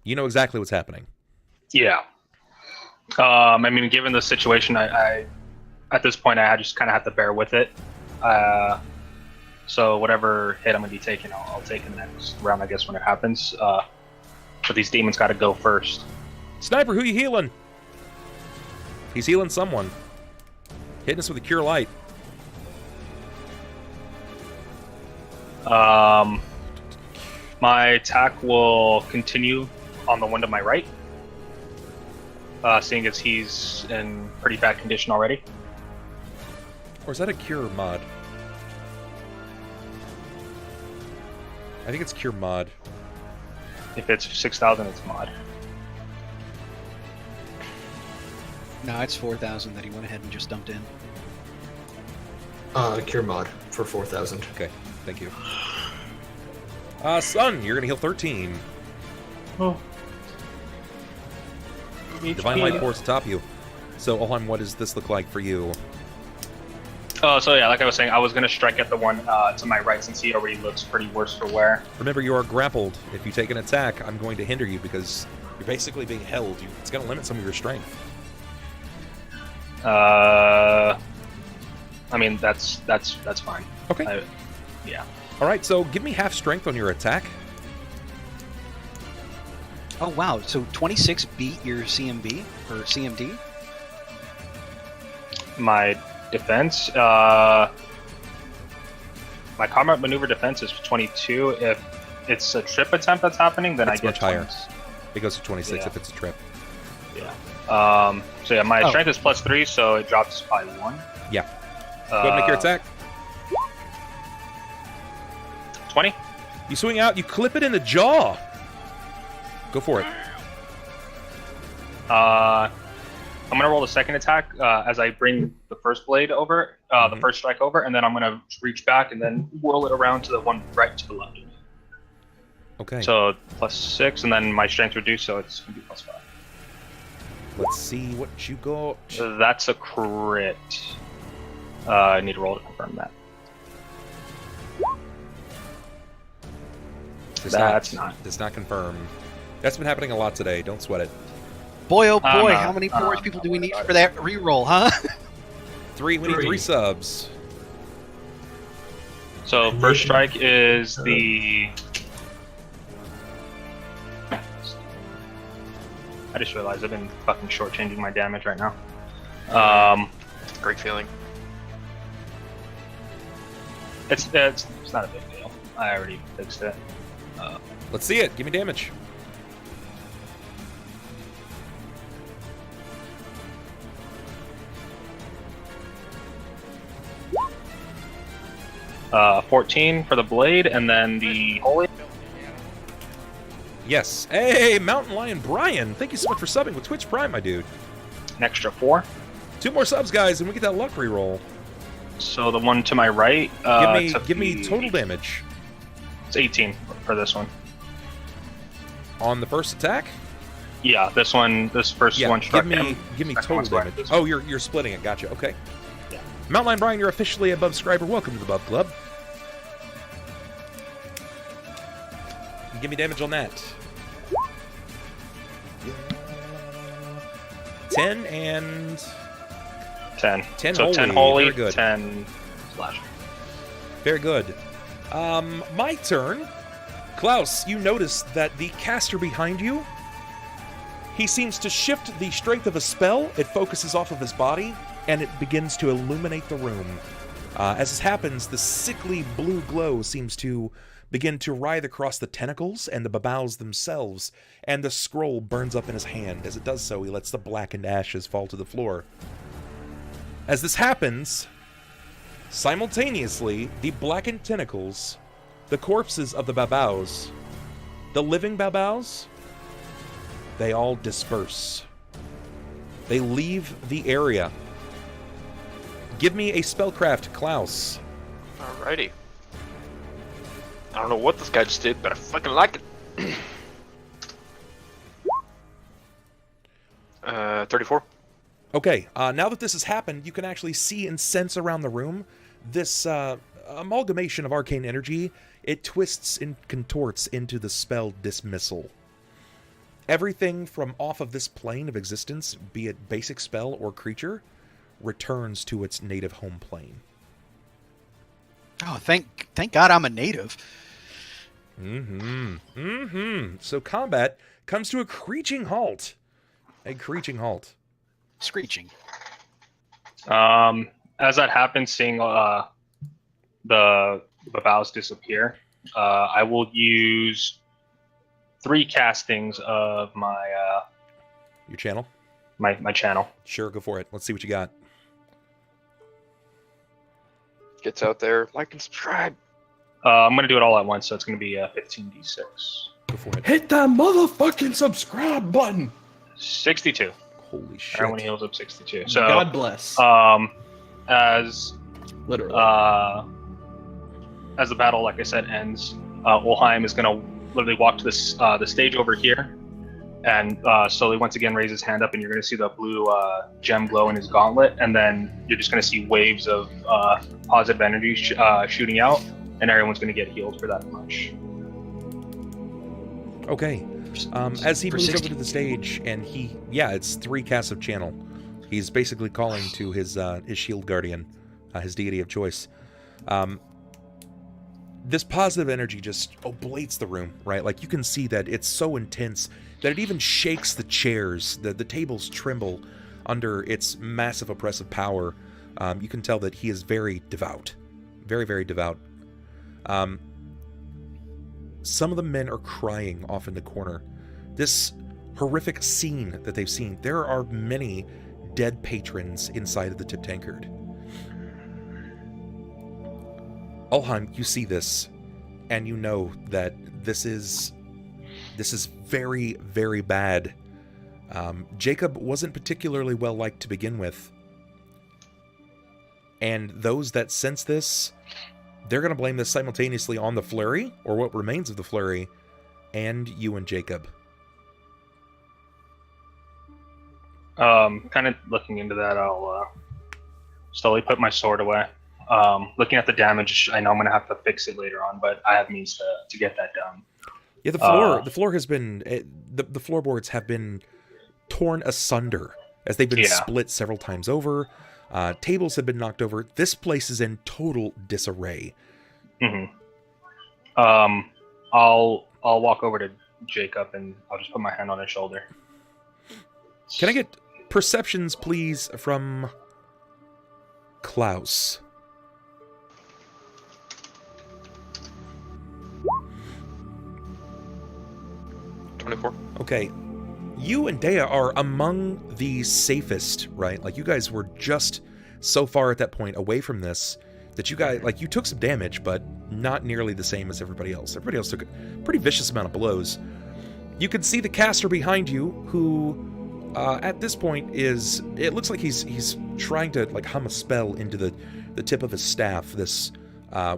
D: You know exactly what's happening.
B: Yeah. I mean, given the situation, I at this point, I just kind of have to bear with it. So whatever hit I'm going to be taking, I'll take in the next round, I guess, when it happens. But these demons got to go first.
D: Sniper, who you healing? He's healing someone. Hitting us with a Cure Light.
B: My attack will continue on the one to my right, seeing as he's in pretty bad condition already.
D: Or is that a Cure mod? I think it's Cure mod.
B: If it's 6,000, it's mod.
C: No, it's 4,000 that he went ahead and just dumped in.
F: Cure mod for 4,000.
D: Okay, thank you. Sunn, you're gonna heal 13.
I: Oh.
D: Divine Light pours atop you. So, Ulhime, what does this look like for you?
B: So yeah, like I was saying, I was going to strike at the one to my right since he already looks pretty worse for wear.
D: Remember, you are grappled. If you take an attack, I'm going to hinder you because you're basically being held. It's going to limit some of your strength.
B: I mean, that's fine.
D: Okay.
B: Yeah.
D: All right, so give me half strength on your attack.
C: Oh, wow. So 26 beat your CMB or CMD?
B: My defense, my combat maneuver defense is 22. If it's a trip attempt that's happening, then
D: it's
B: I get
D: much higher.
B: 20.
D: It goes to 26 if it's a trip.
B: Yeah. So yeah, my strength is +3, so it drops by 1.
D: Yeah. Go ahead and make your attack.
B: 20.
D: You swing out, you clip it in the jaw. Go for it.
B: I'm going to roll the second attack as I bring the first blade over, the first strike over, and then I'm going to reach back and then whirl it around to the one right to the left.
D: Okay.
B: So +6, and then my strength reduced, so it's going to be +5.
D: Let's see what you got.
B: That's a crit. I need to roll to confirm that.
D: Does not confirm. That's been happening a lot today. Don't sweat it.
C: Boy, oh boy, how many force people do we need for that reroll, huh?
D: 3. We need 3 subs.
B: So first strike is the... I just realized I've been fucking shortchanging my damage right now.
K: Great feeling.
B: It's not a big deal. I already fixed it.
D: Let's see it. Give me damage.
B: 14 for the blade, and then the holy.
D: Yes. Hey, Mountain Lion Brian, thank you so much for subbing with Twitch Prime, my dude.
B: An extra 4.
D: 2 more subs, guys, and we get that luck reroll.
B: So the one to my right.
D: Give me total damage.
B: It's 18 for this one.
D: On the first attack?
B: Yeah, this first one struck him.
D: Give me total damage. Oh, you're splitting it. Gotcha. Okay.
B: Yeah.
D: Mountain Lion Brian, you're officially a Bub subscriber. Welcome to the Bub Club. Give me damage on that. 10 and
B: 10.
D: 10
B: so
D: holy.
B: 10 holy,
D: Very good.
B: 10 slash.
D: Very good. My turn. Klaus, you notice that the caster behind you, he seems to shift the strength of a spell. It focuses off of his body, and it begins to illuminate the room. As this happens, the sickly blue glow seems to begin to writhe across the tentacles and the babaus themselves, and the scroll burns up in his hand. As it does so, he lets the blackened ashes fall to the floor. As this happens, simultaneously, the blackened tentacles, the corpses of the babaus, the living babaus, they all disperse. They leave the area. Give me a spellcraft, Klaus.
K: Alrighty. I don't know what this guy just did, but I fucking like it. 34.
D: Okay, now that this has happened, you can actually see and sense around the room this amalgamation of arcane energy. It twists and contorts into the spell dismissal. Everything from off of this plane of existence, be it basic spell or creature, returns to its native home plane.
C: Oh, thank God I'm a native.
D: So combat comes to a screeching halt. A screeching halt.
C: Screeching.
B: As that happens, seeing the babaus disappear, I will use 3 castings of my
D: your channel.
B: My channel.
D: Sure, go for it. Let's see what you got.
K: Gets out there, like and subscribe.
B: I'm gonna do it all at once, so it's gonna be 15d6.
D: Go for it.
I: Hit that motherfucking subscribe button.
B: 62.
D: Holy shit!
B: Everyone heals up 62. So
I: God bless.
B: As
I: Literally.
B: As the battle, like I said, ends, Ulhime is gonna literally walk to this the stage over here, and slowly once again raise his hand up, and you're gonna see the blue gem glow in his gauntlet, and then you're just gonna see waves of positive energy shooting out, and everyone's gonna get healed for that much.
D: Okay. As he moves over to the stage, and it's 3 casts of channel. He's basically calling to his shield guardian, his deity of choice. This positive energy just oblates the room, right? Like, you can see that it's so intense that it even shakes the chairs. The tables tremble under its massive oppressive power. You can tell that he is very devout. Very, very devout. Some of the men are crying off in the corner. This horrific scene that they've seen, there are many dead patrons inside of the Tip Tankard. Ulhime, you see this, and you know that this is very, very bad. Jakob wasn't particularly well liked to begin with, and those that sense this, they're going to blame this simultaneously on the flurry, or what remains of the flurry, and you and Jakob.
B: Kind of looking into that, I'll slowly put my sword away. Looking at the damage, I know I'm going to have to fix it later on, but I have means to get that done.
D: Yeah, the floor has been the floorboards have been torn asunder as they've been split several times over. Tables have been knocked over. This place is in total disarray.
B: Mm-hmm. I'll walk over to Jakob and I'll just put my hand on his shoulder.
D: Can I get perceptions, please, from Klaus? Okay. You and Deia are among the safest, right? Like, you guys were just so far at that point away from this that you guys, like, you took some damage, but not nearly the same as everybody else. Everybody else took a pretty vicious amount of blows. You can see the caster behind you, who, at this point it looks like he's trying to, like, hum a spell into the tip of his staff, this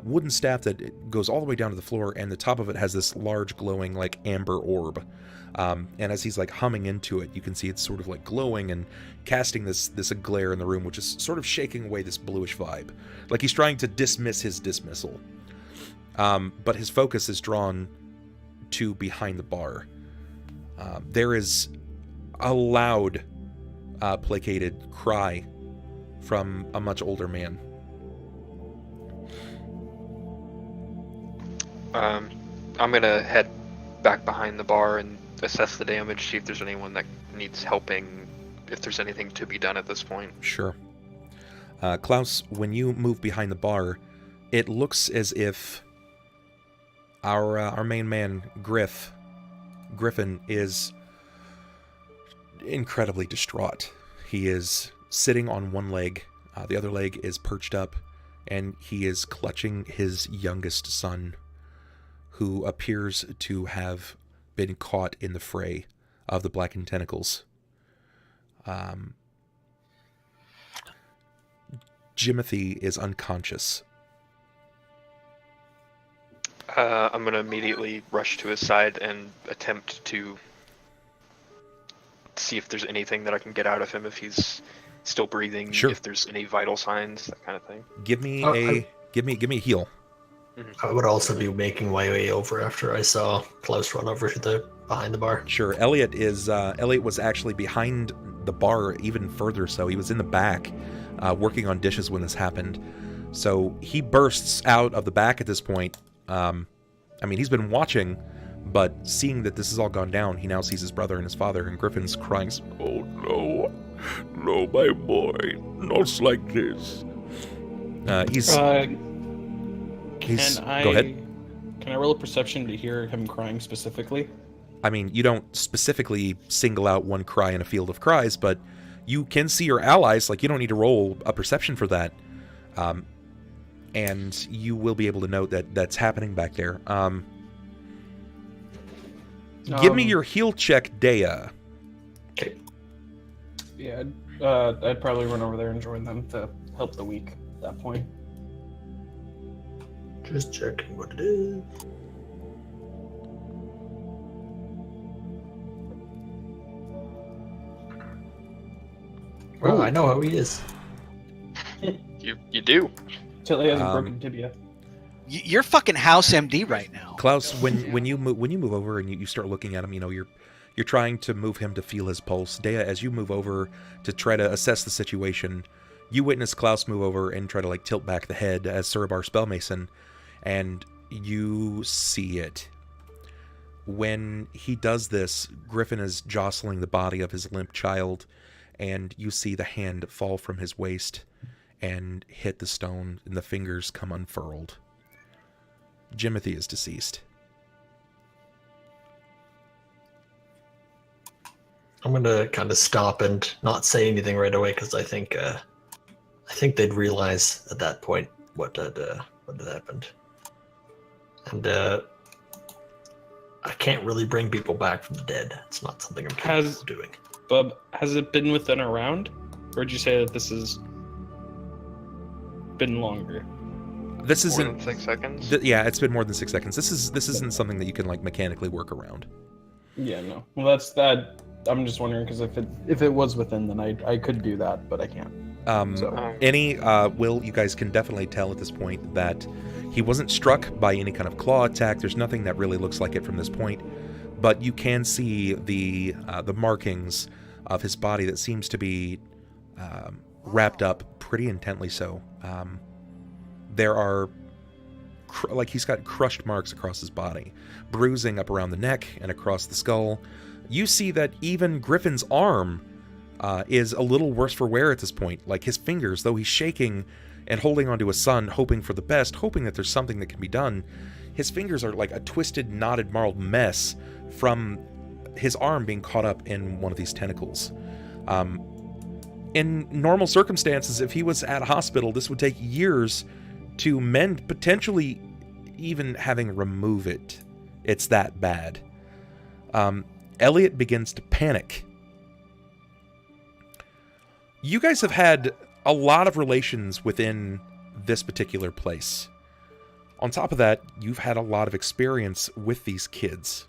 D: wooden staff that goes all the way down to the floor, and the top of it has this large glowing, like, amber orb. And as he's, like, humming into it, you can see it's sort of, like, glowing and casting this glare in the room, which is sort of shaking away this bluish vibe. Like he's trying to dismiss his dismissal. But his focus is drawn to behind the bar. There is a loud, placated cry from a much older man.
K: I'm gonna head back behind the bar and assess the damage, see if there's anyone that needs helping, if there's anything to be done at this point.
D: Sure. Klaus, when you move behind the bar, it looks as if our main man, Griffin, is incredibly distraught. He is sitting on one leg, the other leg is perched up, and he is clutching his youngest son, who appears to have been caught in the fray of the blackened tentacles. Jimothy is unconscious.
K: I'm going to immediately rush to his side and attempt to see if there's anything that I can get out of him, if he's still breathing,
D: sure.
K: If there's any vital signs, that kind of thing.
D: Give me a heal.
F: I would also be making my way over after I saw Klaus run over to behind the bar.
D: Sure. Elliot was actually behind the bar even further, so he was in the back working on dishes when this happened. So he bursts out of the back at this point. I mean, he's been watching, but seeing that this has all gone down, he now sees his brother and his father, and Griffin's crying, "Oh no, no, my boy, not like this." Go ahead.
I: Can I roll a perception to hear him crying specifically?
D: I mean, you don't specifically single out one cry in a field of cries, but you can see your allies. Like, you don't need to roll a perception for that. And you will be able to note that that's happening back there. Give me your heal check, Deia.
F: Okay.
I: Yeah, I'd probably run over there and join them to help the weak at that point.
F: Just checking what it is. Well, I know how he is.
K: You do.
I: Till he has a broken tibia.
C: You're fucking house MD right now.
D: Klaus, when you move over and you start looking at him, you know, you're trying to move him to feel his pulse. Deia, as you move over to try to assess the situation, you witness Klaus move over and try to, like, tilt back the head as Surubar Spellmason, and you see it. When he does this, Griffin is jostling the body of his limp child, and you see the hand fall from his waist and hit the stone, and the fingers come unfurled. Jimothy is deceased.
F: I'm gonna kind of stop and not say anything right away, because I think they'd realize at that point what had happened. And I can't really bring people back from the dead. It's not something I'm capable of doing.
I: Bub, has it been within a round? Or did you say that this has been longer?
D: This isn't
K: more than 6 seconds.
D: Yeah, it's been more than 6 seconds. This isn't something that you can, like, mechanically work around.
I: Yeah, no. Well, that's that. I'm just wondering, because if it was within, then I could do that, but I can't.
D: Will, you guys can definitely tell at this point that he wasn't struck by any kind of claw attack. There's nothing that really looks like it from this point, but you can see the markings of his body that seems to be wrapped up pretty intently. So there are like he's got crushed marks across his body, bruising up around the neck and across the skull. You see that even Griffin's arm is a little worse for wear at this point. Like, his fingers, though he's shaking and holding onto his son, hoping for the best, hoping that there's something that can be done, his fingers are like a twisted, knotted, marled mess from his arm being caught up in one of these tentacles. In normal circumstances, if he was at a hospital, this would take years to mend, potentially even having remove it. It's that bad. Elliot begins to panic. You guys have had a lot of relations within this particular place. On top of that, you've had a lot of experience with these kids.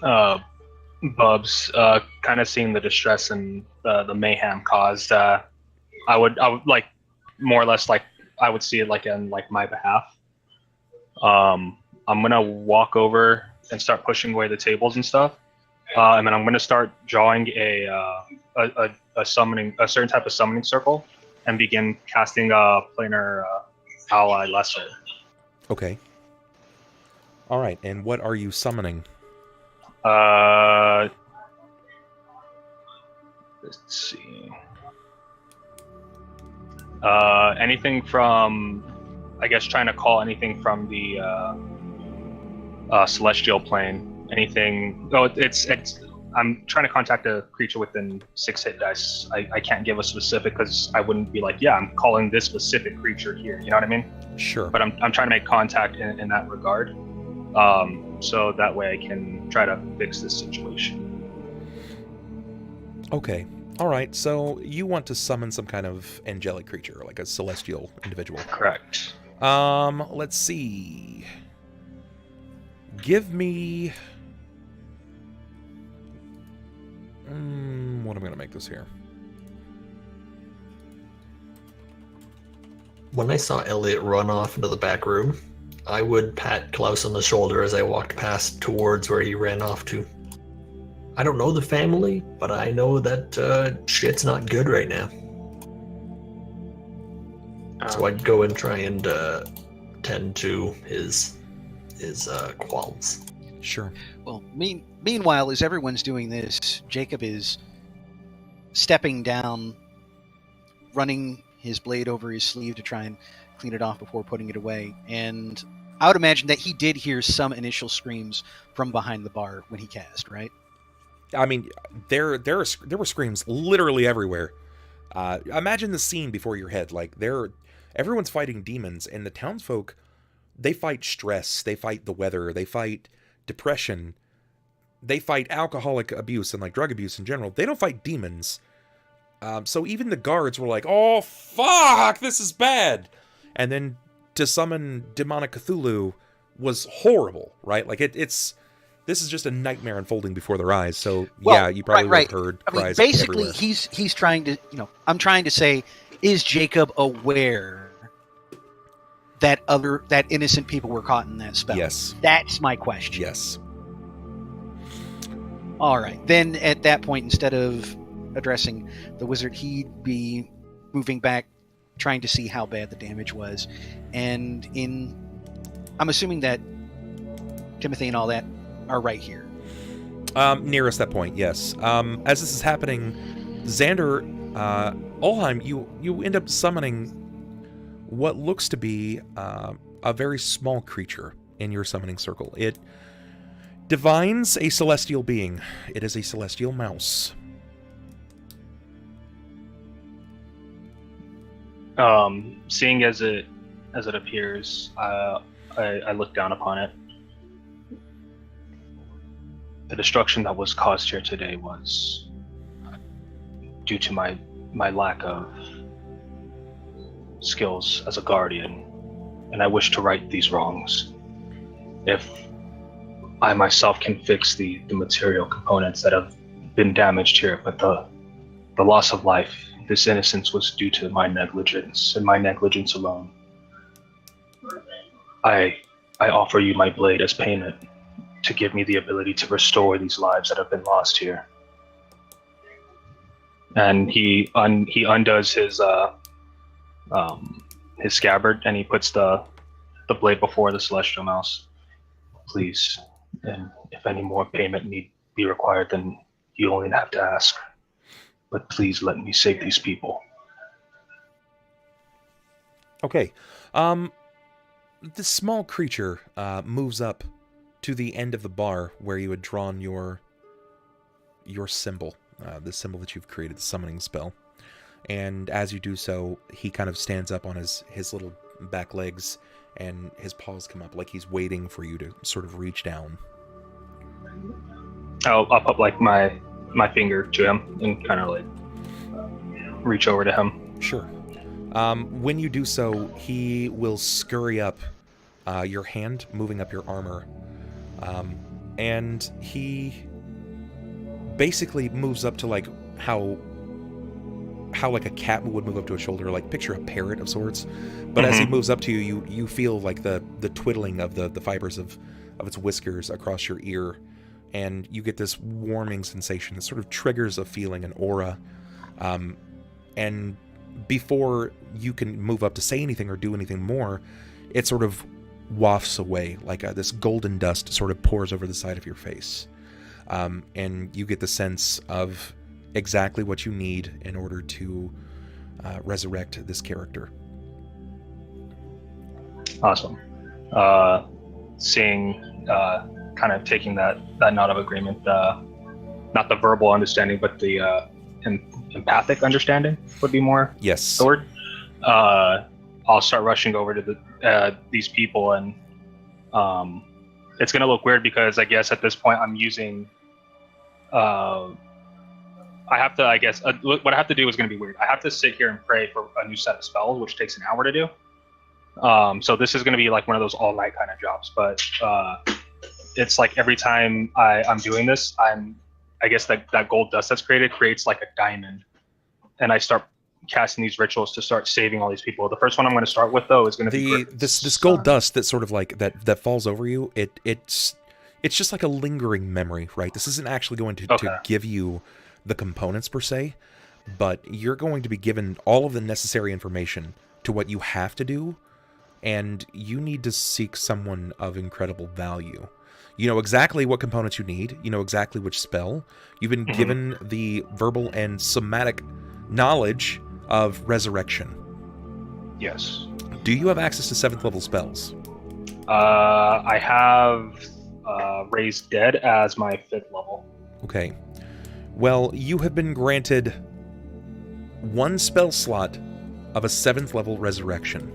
B: Bubs, kind of seeing the distress and the mayhem caused, I would like, more or less, like, I would see it like in like my behalf. I'm gonna walk over and start pushing away the tables and stuff, and then I'm gonna start drawing a certain type of summoning circle, and begin casting planar ally lesser.
D: Okay. All right, and what are you summoning?
B: Let's see. Anything from, I guess, trying to call anything from the celestial plane. Anything. Oh, it's. I'm trying to contact a creature within 6 hit dice. I can't give a specific because I wouldn't be like, yeah, I'm calling this specific creature here. You know what I mean?
D: Sure.
B: But I'm trying to make contact in that regard. So that way I can try to fix this situation.
D: Okay. All right. So you want to summon some kind of angelic creature, like a celestial individual.
B: Correct.
D: Let's see. Give me... what am I going to make this here?
F: When I saw Elliot run off into the back room, I would pat Klaus on the shoulder as I walked past towards where he ran off to. I don't know the family, but I know that shit's not good right now. So I'd go and try and tend to his qualms.
D: Sure.
C: Well, meanwhile, as everyone's doing this, Jakob is stepping down, running his blade over his sleeve to try and clean it off before putting it away. And I would imagine that he did hear some initial screams from behind the bar when he cast, right?
D: I mean, there were screams literally everywhere. Imagine the scene before your head. Like, everyone's fighting demons, and the townsfolk, they fight stress, they fight the weather, they fight depression, they fight alcoholic abuse and like drug abuse in general. They don't fight demons. So even the guards were like, "Oh fuck, this is bad," and then to summon demonic Cthulhu was horrible, right? Like this is just a nightmare unfolding before their eyes. So yeah, you probably would have heard cries.
C: I mean, basically,
D: everywhere.
C: he's trying to, I'm trying to say, is Jakob aware that innocent people were caught in that spell?
D: Yes.
C: That's my question.
D: Yes.
C: All right. Then at that point, instead of addressing the wizard, he'd be moving back, trying to see how bad the damage was. And I'm assuming that Timothy and all that are right here.
D: Nearest that point, yes. As this is happening, Xander, Ulhime, you end up summoning what looks to be a very small creature in your summoning circle. It divines a celestial being. It is a celestial mouse.
B: Seeing as it appears, I look down upon it. The destruction that was caused here today was due to my lack of skills as a guardian, and I wish to right these wrongs. If I myself can fix the material components that have been damaged here, but the loss of life, this innocence was due to my negligence, and my negligence alone. I offer you my blade as payment to give me the ability to restore these lives that have been lost here. And he undoes his scabbard, and he puts the blade before the celestial mouse. Please, and if any more payment need be required, then you only have to ask. But please let me save these people.
D: Okay. This small creature moves up to the end of the bar where you had drawn your symbol, the symbol that you've created, the summoning spell. And as you do so, he kind of stands up on his little back legs, and his paws come up like he's waiting for you to sort of reach down.
B: I'll put like my finger to him and kind of like reach over to him.
D: Sure. When you do so, he will scurry up your hand, moving up your armor, and he basically moves up to like how like a cat would move up to a shoulder, like picture a parrot of sorts. But as he moves up to you, you feel like the twiddling of the fibers of its whiskers across your ear, and you get this warming sensation that sort of triggers a feeling, an aura. And before you can move up to say anything or do anything more, it sort of wafts away, like this golden dust sort of pours over the side of your face. And you get the sense of exactly what you need in order to resurrect this character.
B: Awesome. Seeing, kind of taking that nod of agreement, not the verbal understanding, but the empathic understanding would be more the word. I'll start rushing over to these people, and it's going to look weird because I guess at this point I'm using... I have to, I guess, what I have to do is going to be weird. I have to sit here and pray for a new set of spells, which takes an hour to do. So this is going to be like one of those all-night kind of jobs. But it's like every time I'm doing this, I guess that gold dust that's creates like a diamond. And I start casting these rituals to start saving all these people. The first one I'm going to start with, though, is going to be
D: this gold dust that sort of like that falls over you. It's just like a lingering memory, right? This isn't actually going to give you the components per se, but you're going to be given all of the necessary information to what you have to do, and you need to seek someone of incredible value. You know exactly what components you need. You know exactly which spell. You've been given the verbal and somatic knowledge of resurrection.
B: Yes.
D: Do you have access to 7th level spells?
B: I have Raised Dead as my 5th level.
D: Okay. Well, you have been granted 1 spell slot of a 7th level resurrection.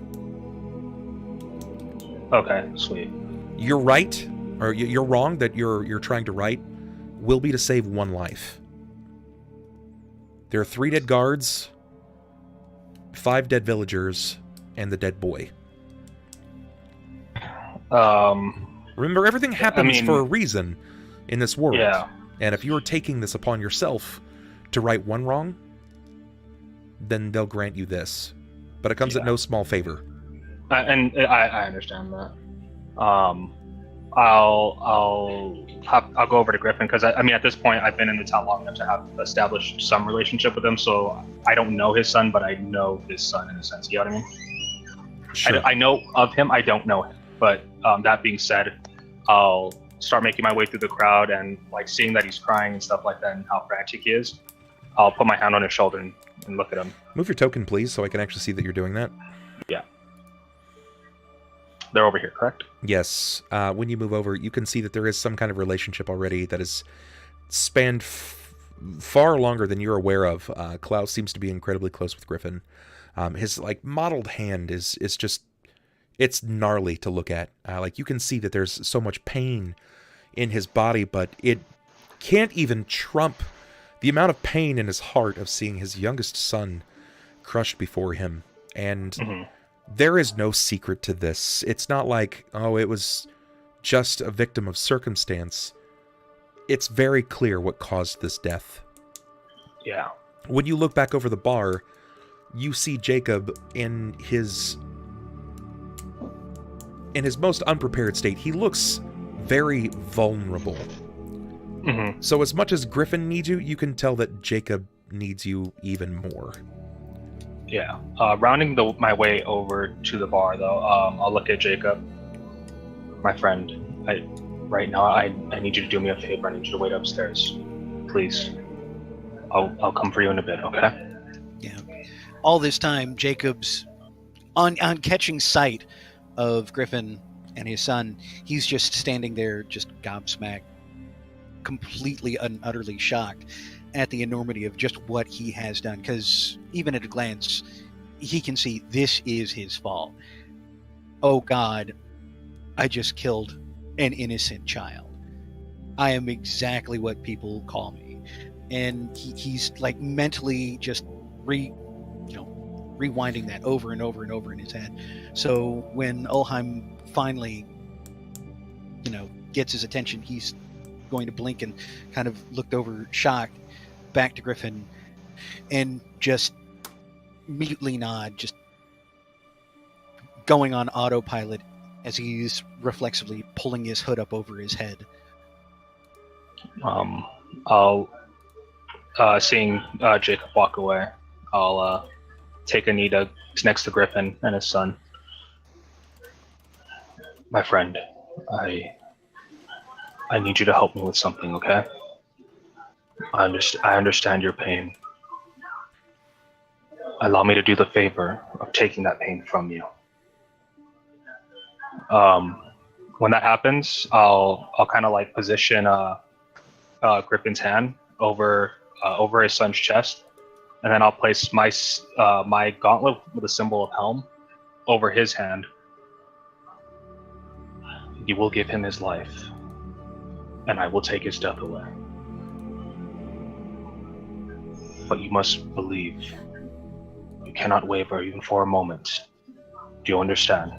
B: Okay, sweet.
D: You're right, or you're wrong that you're trying to write, will be to save 1 life. There are 3 dead guards, 5 dead villagers, and the dead boy. Remember, everything happens for a reason in this world.
B: Yeah.
D: And if you're taking this upon yourself to right 1 wrong, then they'll grant you this. But it comes at no small favor.
B: And I understand that. I'll go over to Griffin because I mean at this point I've been in the town long enough to have established some relationship with him. So I don't know his son, but I know his son in a sense. You know what I mean? Sure. I know of him. I don't know him. But that being said, I'll start making my way through the crowd and like seeing that he's crying and stuff like that and how frantic he is. I'll put my hand on his shoulder and look at him.
D: Move your token, please, so I can actually see that you're doing that.
B: Yeah. They're over here, correct?
D: Yes. When you move over, you can see that there is some kind of relationship already that is spanned far longer than you're aware of. Klaus seems to be incredibly close with Griffin. His like mottled hand is just, it's gnarly to look at. Like you can see that there's so much pain in his body, but it can't even trump the amount of pain in his heart of seeing his youngest son crushed before him. And there is no secret to this. It's not like, oh, it was just a victim of circumstance. It's very clear what caused this death.
B: Yeah.
D: When you look back over the bar, you see Jakob in his most unprepared state. He looks very vulnerable. So as much as Griffin needs you, you can tell that Jakob needs you even more.
B: Yeah. Rounding my way over to the bar, though, I'll look at Jakob. My friend, right now, I need you to do me a favor. I need you to wait upstairs. Please. I'll come for you in a bit, okay?
C: Yeah. All this time, Jacob's on catching sight of Griffin and his son. He's just standing there, just gobsmacked, completely and utterly shocked. at the enormity of just what he has done, because even at a glance, he can see this is his fault. Oh God, I just killed an innocent child. I am exactly what people call me. And he's like mentally just rewinding that over and over and over in his head. So when Ulhime finally, gets his attention, he's going to blink and kind of looked over, shocked, back to Griffin, and just mutely nod, just going on autopilot as he's reflexively pulling his hood up over his head.
B: I'll seeing Jacob walk away, I'll take a knee next to Griffin and his son. My friend, I need you to help me with something, okay? I understand your pain. Allow me to do the favor of taking that pain from you. When that happens, I'll kind of like position Griffin's hand over his son's chest, and then I'll place my my gauntlet with a symbol of helm over his hand. You will give him his life, and I will take his death away. But you must believe. You cannot waver even for a moment. Do you understand?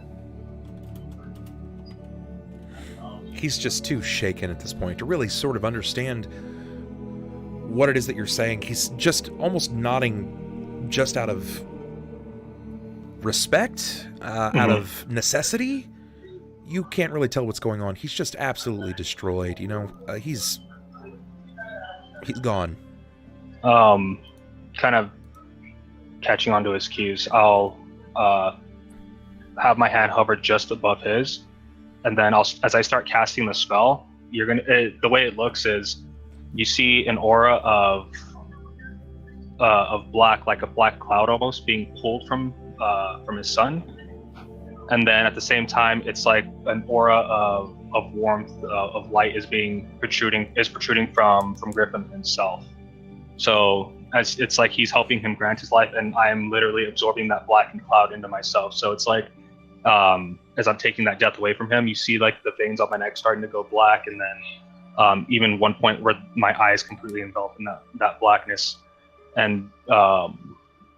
D: He's just too shaken at this point to really sort of understand what it is that you're saying. He's just almost nodding just out of respect, out of necessity. You can't really tell what's going on. He's just absolutely destroyed, he's gone.
B: Kind of catching onto his cues, I'll have my hand hover just above his, and then as I start casting the spell, the way it looks is you see an aura of black, like a black cloud almost, being pulled from his son, and then at the same time it's like an aura of warmth, of light is protruding from Griffin himself. So as it's like he's helping him grant his life, and I'm literally absorbing that blackened cloud into myself. So it's like as I'm taking that death away from him, you see like the veins on my neck starting to go black, and then even one point where my eyes completely enveloped in that blackness, and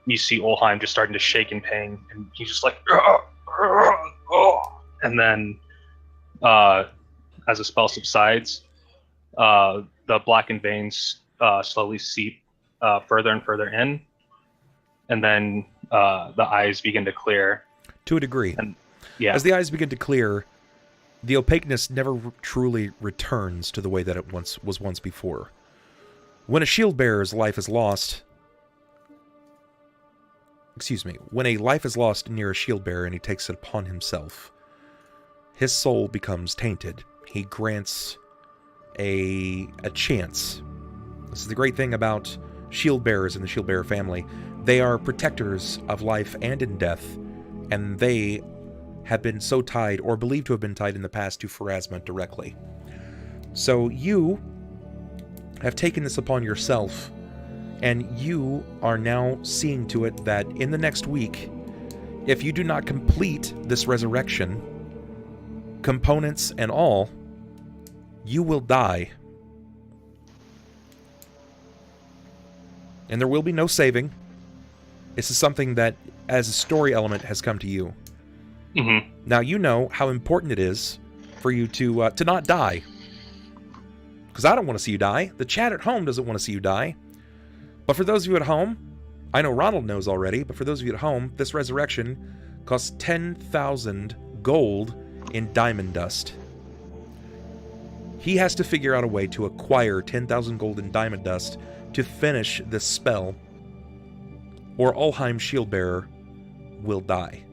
B: you see Ulhime just starting to shake in pain, and he's just like, and then as the spell subsides, the blackened veins slowly seep further and further in, and then the eyes begin to clear.
D: To a degree.
B: And, yeah.
D: As the eyes begin to clear, the opaqueness never truly returns to the way that it was once before. When a shield bearer's life is lost... when a life is lost near a shield bearer and he takes it upon himself, his soul becomes tainted. He grants a chance. This is the great thing about shield bearers in the shield bearer family. They are protectors of life and in death, and they have been so tied, or believed to have been tied in the past, to Pharasma directly. So you have taken this upon yourself, and you are now seeing to it that in the next week, if you do not complete this resurrection, components and all, you will die. And there will be no saving. This is something that, as a story element, has come to you.
B: Mm-hmm.
D: Now you know how important it is for you to not die. Because I don't want to see you die. The chat at home doesn't want to see you die. But for those of you at home, I know Ronald knows already, but for those of you at home, this resurrection costs 10,000 gold in diamond dust. He has to figure out a way to acquire 10,000 gold in diamond dust to finish this spell, or Ulhime Shieldbearer will die.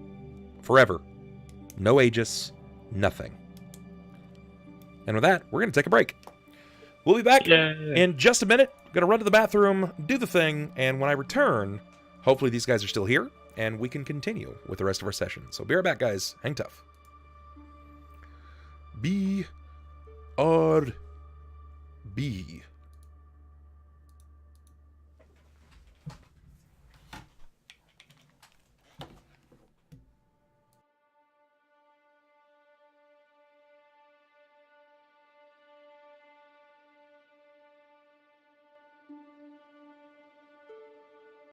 D: Forever. No Aegis, nothing. And with that, we're going to take a break. We'll be back in just a minute. Going to run to the bathroom, do the thing, and when I return, hopefully these guys are still here, and we can continue with the rest of our session. So be right back, guys. Hang tough. B-R-B.